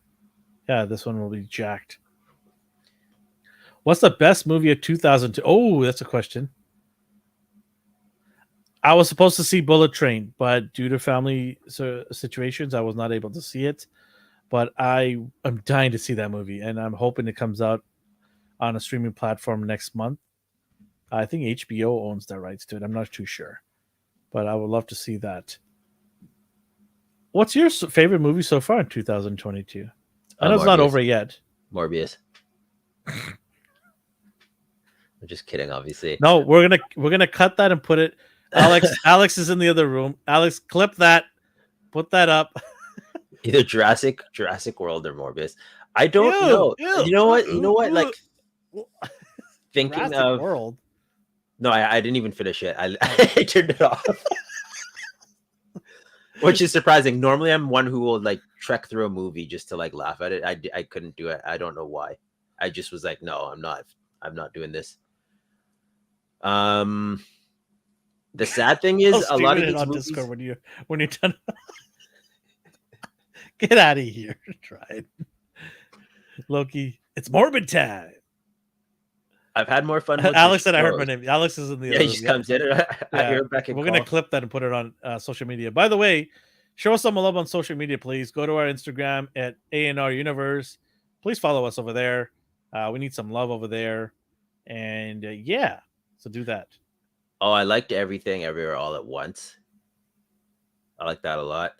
yeah, this one will be jacked. What's the best movie of 2002? Oh, that's a question. I was supposed to see Bullet Train, but due to family situations, I was not able to see it. But I'm dying to see that movie, and I'm hoping it comes out on a streaming platform next month. I think HBO owns the rights to it. I'm not too sure, but I would love to see that. What's your favorite movie so far in 2022? I know it's not over yet. Morbius. I'm just kidding, obviously. No, we're gonna cut that and put it. Alex is in the other room. Alex, clip that. Put that up. Either Jurassic World or Morbius. I don't know. You know what? Like thinking Jurassic of World. No, I didn't even finish it. I turned it off. Which is surprising. Normally I'm one who will like trek through a movie just to like laugh at it. I couldn't do it. I don't know why. I just was like, no, I'm not doing this. The sad thing is a lot of these on movies... Discord when you're done. Get out of here. Try it. Loki, it's morbid time. I've had more fun with Alex said I heard my name. Alex is in the he just comes in. We're gonna clip that and put it on social media. By the way, show us some love on social media, please. Go to our Instagram at ANR Universe. Please follow us over there. We need some love over there. And so do that. Oh, I liked Everything Everywhere All at Once. I like that a lot.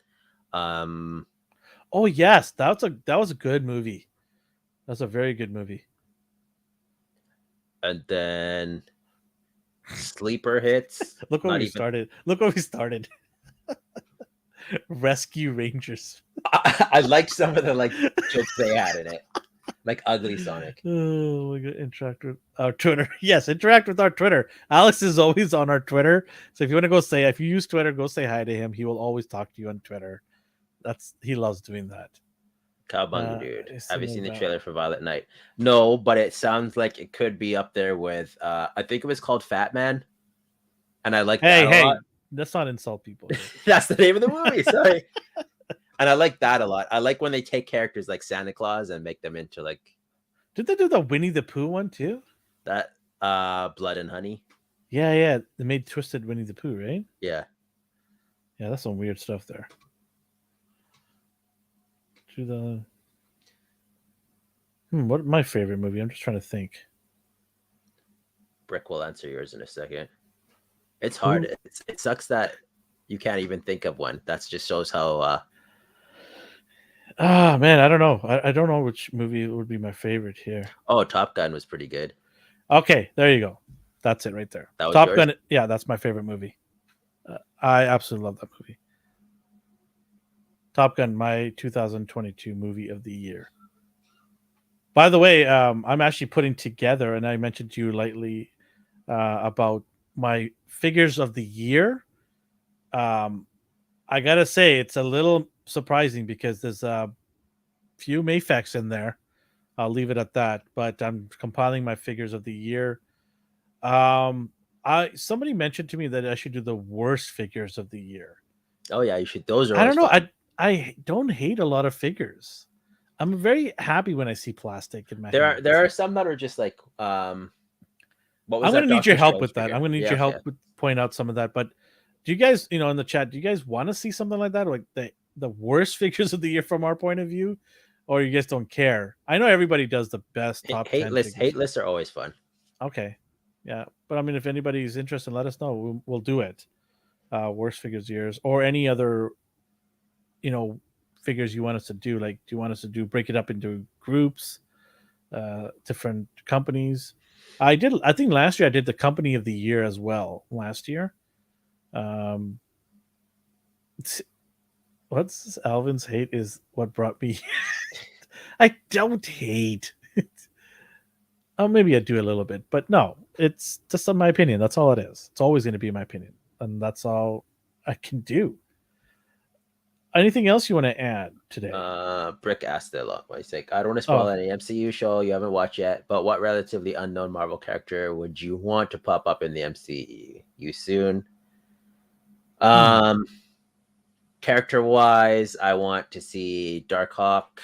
Oh yes, that was a good movie. That's a very good movie. And then Sleeper Hits. Look where we started. Rescue Rangers. I liked some of the like jokes they had in it. Like Ugly Sonic. Oh, we got to interact with our Twitter. Yes, interact with our Twitter. Alex is always on our Twitter. So if you want to if you use Twitter, go say hi to him. He will always talk to you on Twitter. He loves doing that. Cowabunga, dude. It's Have you something seen the about- trailer for Violet Night? No, but it sounds like it could be up there with. I think it was called Fat Man, and I like that a Hey, lot. let's not insult people. Here. That's the name of the movie. Sorry. And I like that a lot. I like when they take characters like Santa Claus and make them into like Did they do the Winnie the Pooh one too? that. Blood and Honey. Yeah. They made Twisted Winnie the Pooh, right? Yeah. Yeah, that's some weird stuff there. To the what my favorite movie? I'm just trying to think. Brick will answer yours in a second. It's hard. It sucks that you can't even think of one. That just shows how. Man, I don't know. I don't know which movie would be my favorite here. Oh, Top Gun was pretty good. Okay, there you go. That's it right there. That was Top yours? Gun. Yeah, that's my favorite movie. I absolutely love that movie. Top Gun, my 2022 movie of the year. By the way, I'm actually putting together, and I mentioned to you lately about my figures of the year. I gotta say, it's a little surprising because there's a few Mafex in there. I'll leave it at that. But I'm compiling my figures of the year. Somebody mentioned to me that I should do the worst figures of the year. Oh yeah, you should. Those are. I don't know. Fun. I don't hate a lot of figures. I'm very happy when I see plastic in my. There are some that are just like. What was I'm going to need your help with that. Figure? I'm going to need your help with point out some of that. But do you guys, in the chat, do you guys want to see something like that, like the worst figures of the year from our point of view, or you guys don't care? I know everybody does the best top hate 10 lists. figures. Hate lists are always fun. Okay, yeah, but I mean, if anybody's interested, let us know. We'll do it. Worst figures years or any other, figures you want us to do. Like, do you want us to break it up into groups, different companies? I think last year I did the company of the year as well. Last year, what's Alvin's hate is what brought me. I don't hate. Oh, maybe I do a little bit, but no, it's just my opinion. That's all it is. It's always going to be my opinion, and that's all I can do. Anything else you want to add today? Brick asked it a lot. He's like, I don't want to spoil any MCU show you haven't watched yet, but what relatively unknown Marvel character would you want to pop up in the MCU soon? Character wise, I want to see Darkhawk.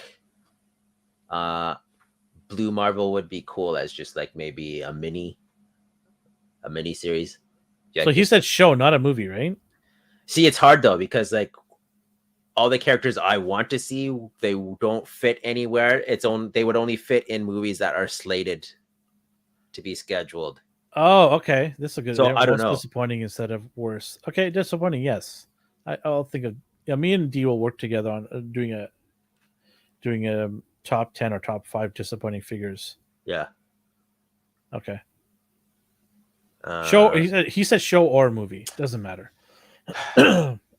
Blue Marvel would be cool as just like maybe a mini series. So he said show, not a movie, right? See, it's hard though because like all the characters I want to see, they don't fit anywhere. They would only fit in movies that are slated to be scheduled. Oh, okay. This is a good. So I don't know. Disappointing instead of worse. Okay, disappointing. Yes, I'll think of. Yeah, me and Dee will work together on doing a top 10 or top 5 disappointing figures. Yeah. Okay. Show. He said show or movie. Doesn't matter.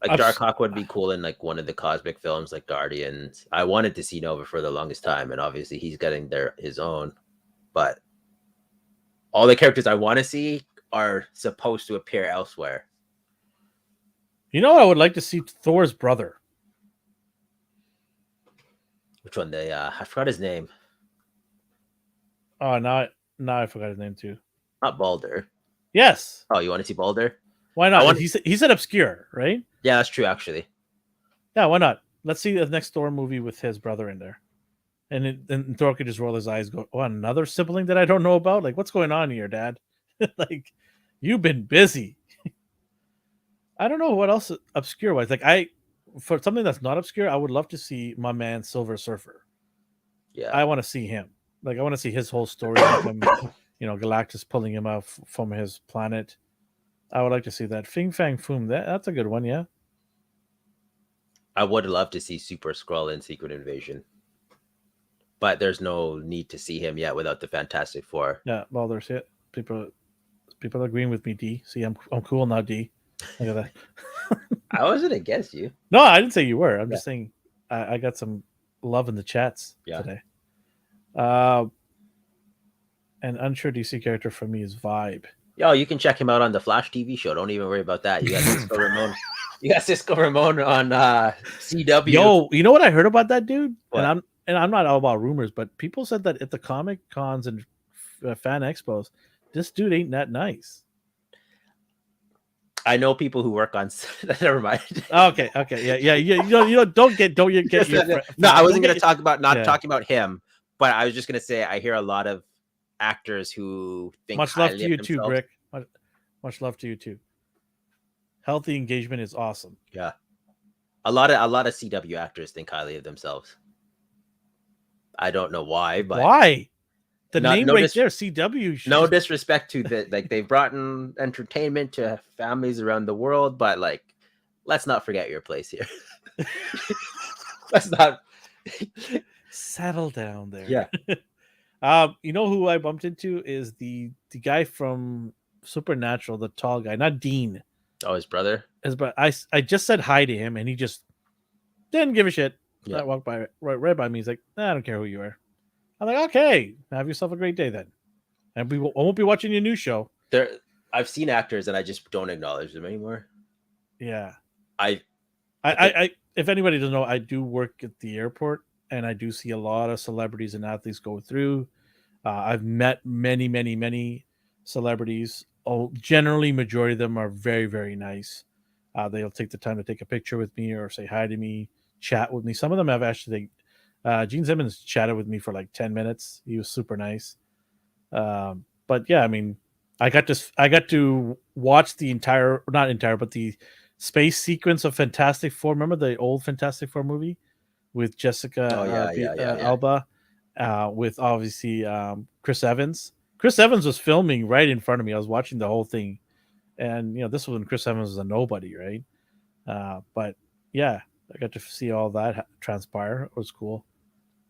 Like Darkhawk would be cool in like one of the cosmic films, like Guardians. I wanted to see Nova for the longest time, and obviously he's getting his own. But all the characters I want to see are supposed to appear elsewhere. I would like to see Thor's brother. Which one? I forgot his name. Oh, now I forgot his name too. Not Balder. Yes. Oh, you want to see Balder? Why not? He said obscure, right? Yeah, that's true, actually. Yeah, why not? Let's see the next Thor movie with his brother in there. And Thor could just roll his eyes, go, oh, another sibling that I don't know about? Like, what's going on here, Dad? Like, you've been busy. I don't know what else obscure was. Like, for something that's not obscure, I would love to see my man Silver Surfer. Yeah. I want to see him. Like, I want to see his whole story with him, Galactus pulling him out from his planet. I would like to see that. Fing Fang Foom, that's a good one, yeah. I would love to see Super Skrull in Secret Invasion. But there's no need to see him yet without the Fantastic Four. Yeah, well, there's it. People are agreeing with me, D. See, I'm cool now, D. Look at that. I wasn't against you. No, I didn't say you were. I'm just saying I got some love in the chats today. An unsure DC character for me is Vibe. Yo, you can check him out on the Flash TV show. Don't even worry about that. You got Cisco You got Cisco Ramon on CW. Yo, you know what I heard about that dude? What? And and I'm not all about rumors, but people said that at the Comic Cons and fan expos, this dude ain't that nice. I know people who work on. Never mind. Okay, yeah. Don't get your. No, I wasn't going to talk about yeah. talking about him, but I was just going to say I hear a lot of actors who think much love highly to of you too, themselves. Brick. Much love to you too. Healthy engagement is awesome. Yeah, a lot of CW actors think highly of themselves. I don't know why, but why? The name right there, CW. No disrespect to the like they've brought in entertainment to families around the world, but like, let's not forget your place here. Let's not settle down there. Yeah. You know who I bumped into is the guy from Supernatural, the tall guy, not Dean. Oh, his brother. I just said hi to him, and he just didn't give a shit. Yeah. I walked by right by me. He's like, I don't care who you are. I'm like, okay, have yourself a great day then. And I won't be watching your new show. I've seen actors and I just don't acknowledge them anymore. Yeah. I if anybody doesn't know, I do work at the airport, and I do see a lot of celebrities and athletes go through. I've met many celebrities. Oh, generally, majority of them are very, very nice. They'll take the time to take a picture with me or say hi to me, chat with me. Some of them have actually. Gene Simmons chatted with me for like 10 minutes. He was super nice. But yeah, I mean, I got to watch but the space sequence of Fantastic Four. Remember the old Fantastic Four movie with Jessica Alba, with obviously Chris Evans. Chris Evans was filming right in front of me. I was watching the whole thing, and this was when Chris Evans was a nobody, right? But yeah, I got to see all that transpire. It was cool.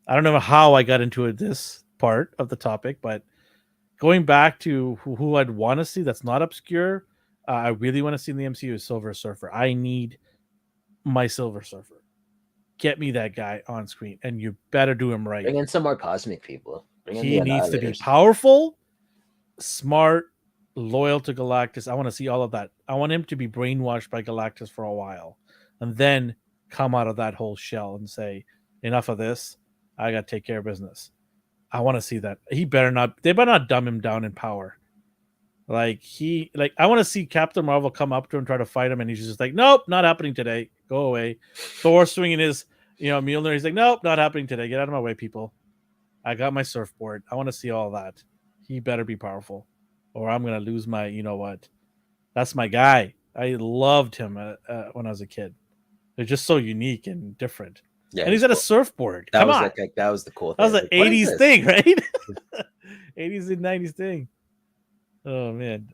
I don't know how I got into this part of the topic, but going back to who I'd want to see that's not obscure, I really want to see in the MCU is Silver Surfer. I need my Silver Surfer. Get me that guy on screen, and you better do him right. Bring in some more cosmic people. He needs to be powerful, smart, loyal to Galactus. I want to see all of that. I want him to be brainwashed by Galactus for a while, and then come out of that whole shell and say, enough of this. I got to take care of business. I want to see that. They better not dumb him down in power. I want to see Captain Marvel come up to him and try to fight him, and he's just like, nope, not happening today. Go away. Thor swinging his, Mjolnir. He's like, nope, not happening today. Get out of my way, people. I got my surfboard. I want to see all that. He better be powerful, or I'm going to lose my, what. That's my guy. I loved him when I was a kid. They're just so unique and different. Yeah, and he's got a surfboard. Come on. That was the cool thing. That was an 80s thing, right? 80s and 90s thing. Oh, man.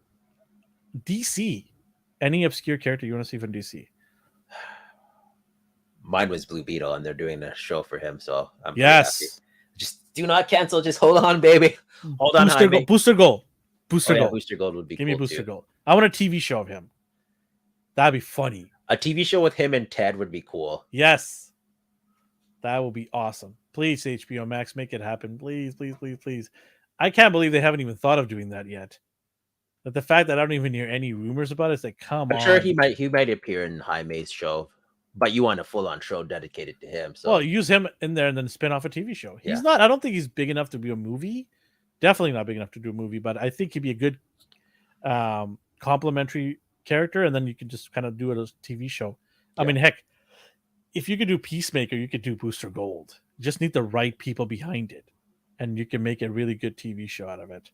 DC. Any obscure character you want to see from DC? Mine was Blue Beetle, and they're doing a show for him, so I'm yes. happy. Just do not cancel. Just hold on, baby. Hold on. Booster Gold. Booster Gold would be Give cool me Booster too. Gold. I want a TV show of him. That'd be funny. A TV show with him and Ted would be cool. Yes. That will be awesome. Please, HBO Max, make it happen. Please. I can't believe they haven't even thought of doing that yet. But the fact that I don't even hear any rumors about it, it's like, come on. I'm sure he might appear in Jaime's show, but you want a full-on show dedicated to him. So well, use him in there and then spin off a TV show. He's not. I don't think he's big enough to be a movie. Definitely not big enough to do a movie, but I think he'd be a good complementary character, and then you could just kind of do it as a TV show. I mean, heck, if you could do Peacemaker, you could do Booster Gold. You just need the right people behind it, and you can make a really good TV show out of it.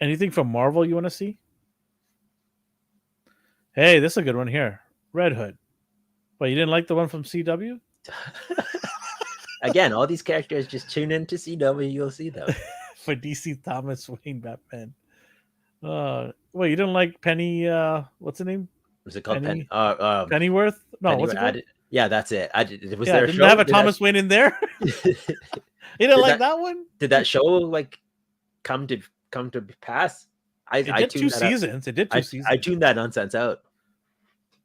Anything from Marvel you want to see? Hey, this is a good one here. Red Hood. Well, you didn't like the one from CW? Again, all these characters, just tune in to CW, you'll see them. For DC, Thomas Wayne Batman. Wait, you didn't like Penny, what's the name? Was it called Pennyworth? No, what's it called? Yeah, that's it. Didn't have a Thomas Wayne in there? You didn't like that one? Did that show like come to pass? It did 2 seasons. I tuned that nonsense out.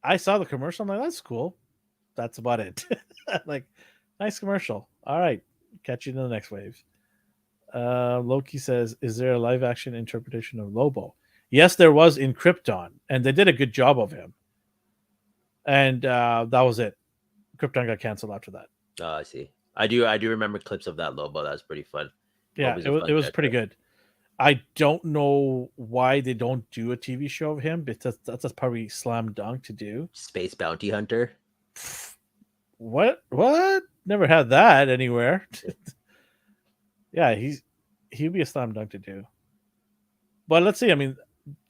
I saw the commercial. I'm like, that's cool. That's about it. Like, nice commercial. All right. Catch you in the next wave. Loki says, is there a live action interpretation of Lobo? Yes, there was in Krypton, and they did a good job of him. And that was it. Krypton got canceled after that. Oh, I see. I do remember clips of that Lobo. That was pretty fun. Yeah, Lobo's it a was fun it was pretty character. good. I don't know why they don't do a TV show of him, because that's probably slam dunk to do. Space Bounty Hunter. What? Never had that anywhere. Yeah, he'd be a slam dunk to do. But let's see. I mean,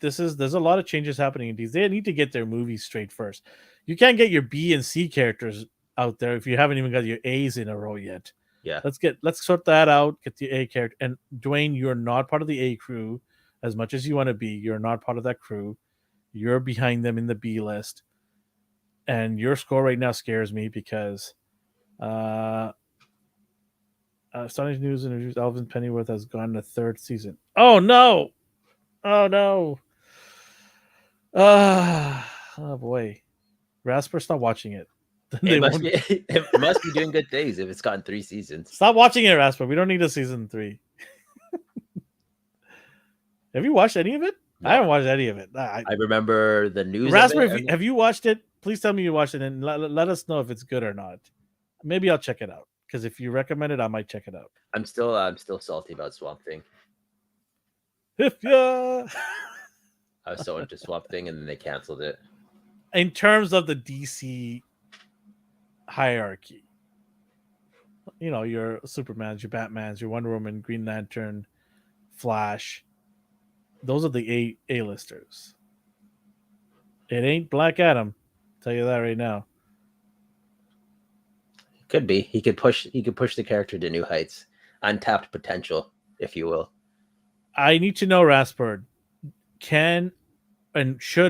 there's a lot of changes happening in these. They need to get their movies straight first. You can't get your B and C characters out there if you haven't even got your A's in a row yet. Yeah. Let's sort that out. Get the A character. And Dwayne, you're not part of the A crew as much as you want to be. You're not part of that crew. You're behind them in the B list. And your score right now scares me because astonishing news introduced Alvin Pennyworth has gone to third season. Oh no! Oh no! Oh boy. Rasper, stop watching it. It must be doing good things if it's gotten 3 seasons. Stop watching it, Rasper. We don't need a season 3. Have you watched any of it? No. I haven't watched any of it. I remember the news. Rasper, have you watched it? Please tell me you watched it and let us know if it's good or not. Maybe I'll check it out. Because if you recommend it, I might check it out. I'm still salty about Swamp Thing. If ya. I was so into Swamp Thing, and then they canceled it. In terms of the DC hierarchy, you know, your Supermans, your Batmans, your Wonder Woman, Green Lantern, Flash. Those are the A-listers. It ain't Black Adam. I'll tell you that right now. Could be. He could push the character to new heights. Untapped potential, if you will. I need to know, Rasper, should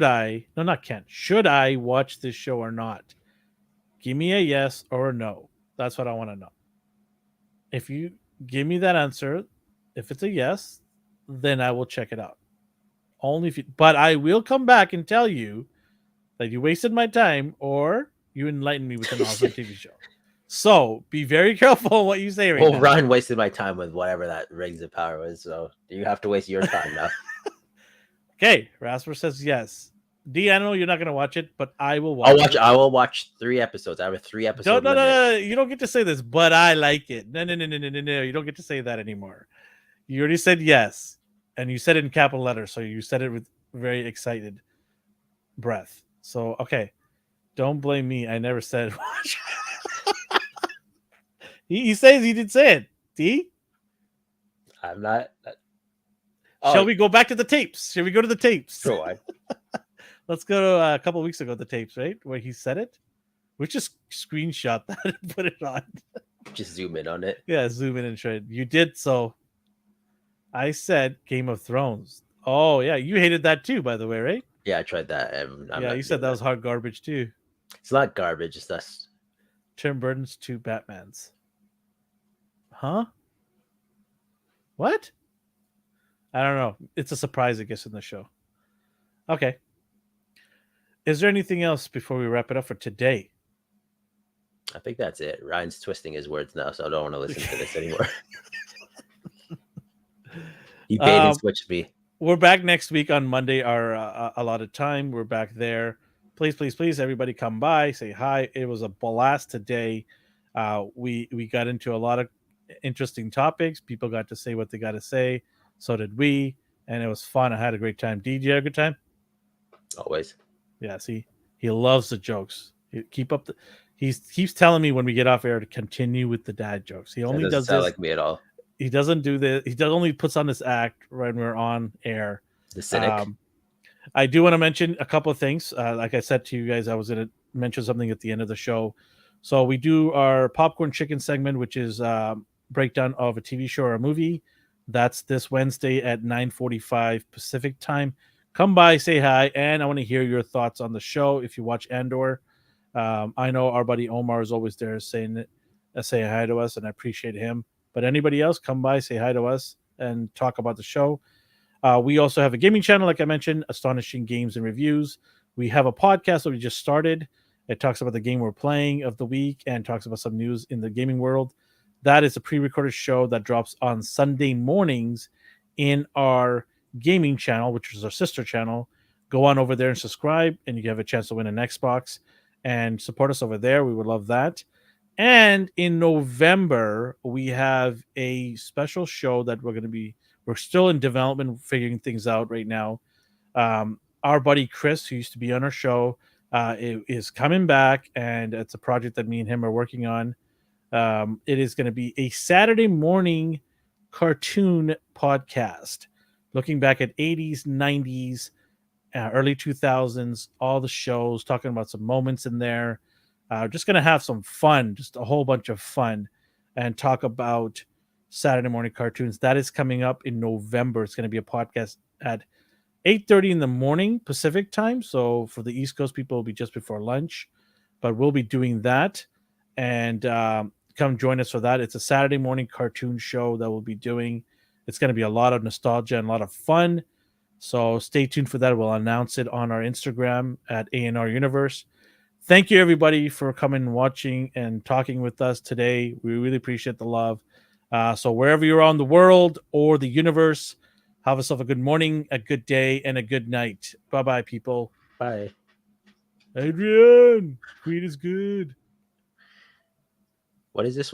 I watch this show or not? Give me a yes or a no. That's what I want to know. If you give me that answer, if it's a yes, then I will check it out. But I will come back and tell you that you wasted my time or you enlightened me with an awesome TV show. So be very careful on what you say right now. Well, Ryan wasted my time with whatever that Rings of Power was, so you have to waste your time now. Okay, Rasper says yes. D, I know you're not going to watch it, but I will watch it. I will watch 3 episodes. I have a 3-episode limit. No. You don't get to say this, but I like it. No. You don't get to say that anymore. You already said yes, and you said it in capital letters, so you said it with very excited breath. So, okay. Don't blame me. I never said watch. He says he did say it. D? I'm not. Shall we go back to the tapes? Shall we go to the tapes? Sure. Let's go to a couple of weeks ago, the tapes, right? Where he said it. We just screenshot that and put it on. Just zoom in on it. Yeah, zoom in and show it. You did so. I said Game of Thrones. Oh, yeah. You hated that too, by the way, right? Yeah, I tried that. You said that was hard garbage too. It's not garbage. It's us. Tim Burton's 2 Batmans. Huh? What? I don't know. It's a surprise, I guess, in the show. Okay. Is there anything else before we wrap it up for today? I think that's it. Ryan's twisting his words now, so I don't want to listen to this anymore. He bait and switched me. We're back next week on Monday, our allotted time. We're back there. Please, everybody come by, say hi. It was a blast today. We got into a lot of interesting topics. People got to say what they got to say. So did we. And it was fun. I had a great time. Did you have a good time? Always. Yeah, see, he loves the jokes. He keeps telling me when we get off air to continue with the dad jokes. He only does sound this. Like me at all. He doesn't do this. He only puts on this act when we're on air. The cynic. I do want to mention a couple of things. Like I said to you guys, I was going to mention something at the end of the show. So we do our Popcorn Chicken segment, which is breakdown of a TV show or a movie. That's this Wednesday at 9:45 Pacific time. Come by, say hi, and I want to hear your thoughts on the show. If you watch Andor, I know our buddy Omar is always there saying hi to us, and I appreciate him. But anybody else, come by, say hi to us, and talk about the show. We also have a gaming channel, like I mentioned, Astonishing Games and Reviews. We have a podcast that we just started. It talks about the game we're playing of the week and talks about some news in the gaming world. That is a pre-recorded show that drops on Sunday mornings in our gaming channel, which is our sister channel. Go on over there and subscribe, and you have a chance to win an Xbox. and support us over there. We would love that. And in November, we have a special show that we're still in development, figuring things out right now. Our buddy Chris, who used to be on our show, is coming back, and it's a project that me and him are working on. It is going to be a Saturday morning cartoon podcast, looking back at 80s, 90s, early 2000s, all the shows, talking about some moments in there. Just going to have some fun, just a whole bunch of fun, and talk about Saturday morning cartoons. That is coming up in November. It's going to be a podcast at 8:30 in the morning Pacific time. So for the East Coast people, it'll be just before lunch, but we'll be doing that. And come join us for that. It's a Saturday morning cartoon show that we'll be doing. It's going to be a lot of nostalgia and a lot of fun. So stay tuned for that. We'll announce it on our Instagram at ANR Universe. Thank you, everybody, for coming, watching, and talking with us today. We really appreciate the love. So wherever you're on the world or the universe, have yourself a good morning, a good day, and a good night. Bye-bye, people. Bye. Adrian, Queen is good. What is this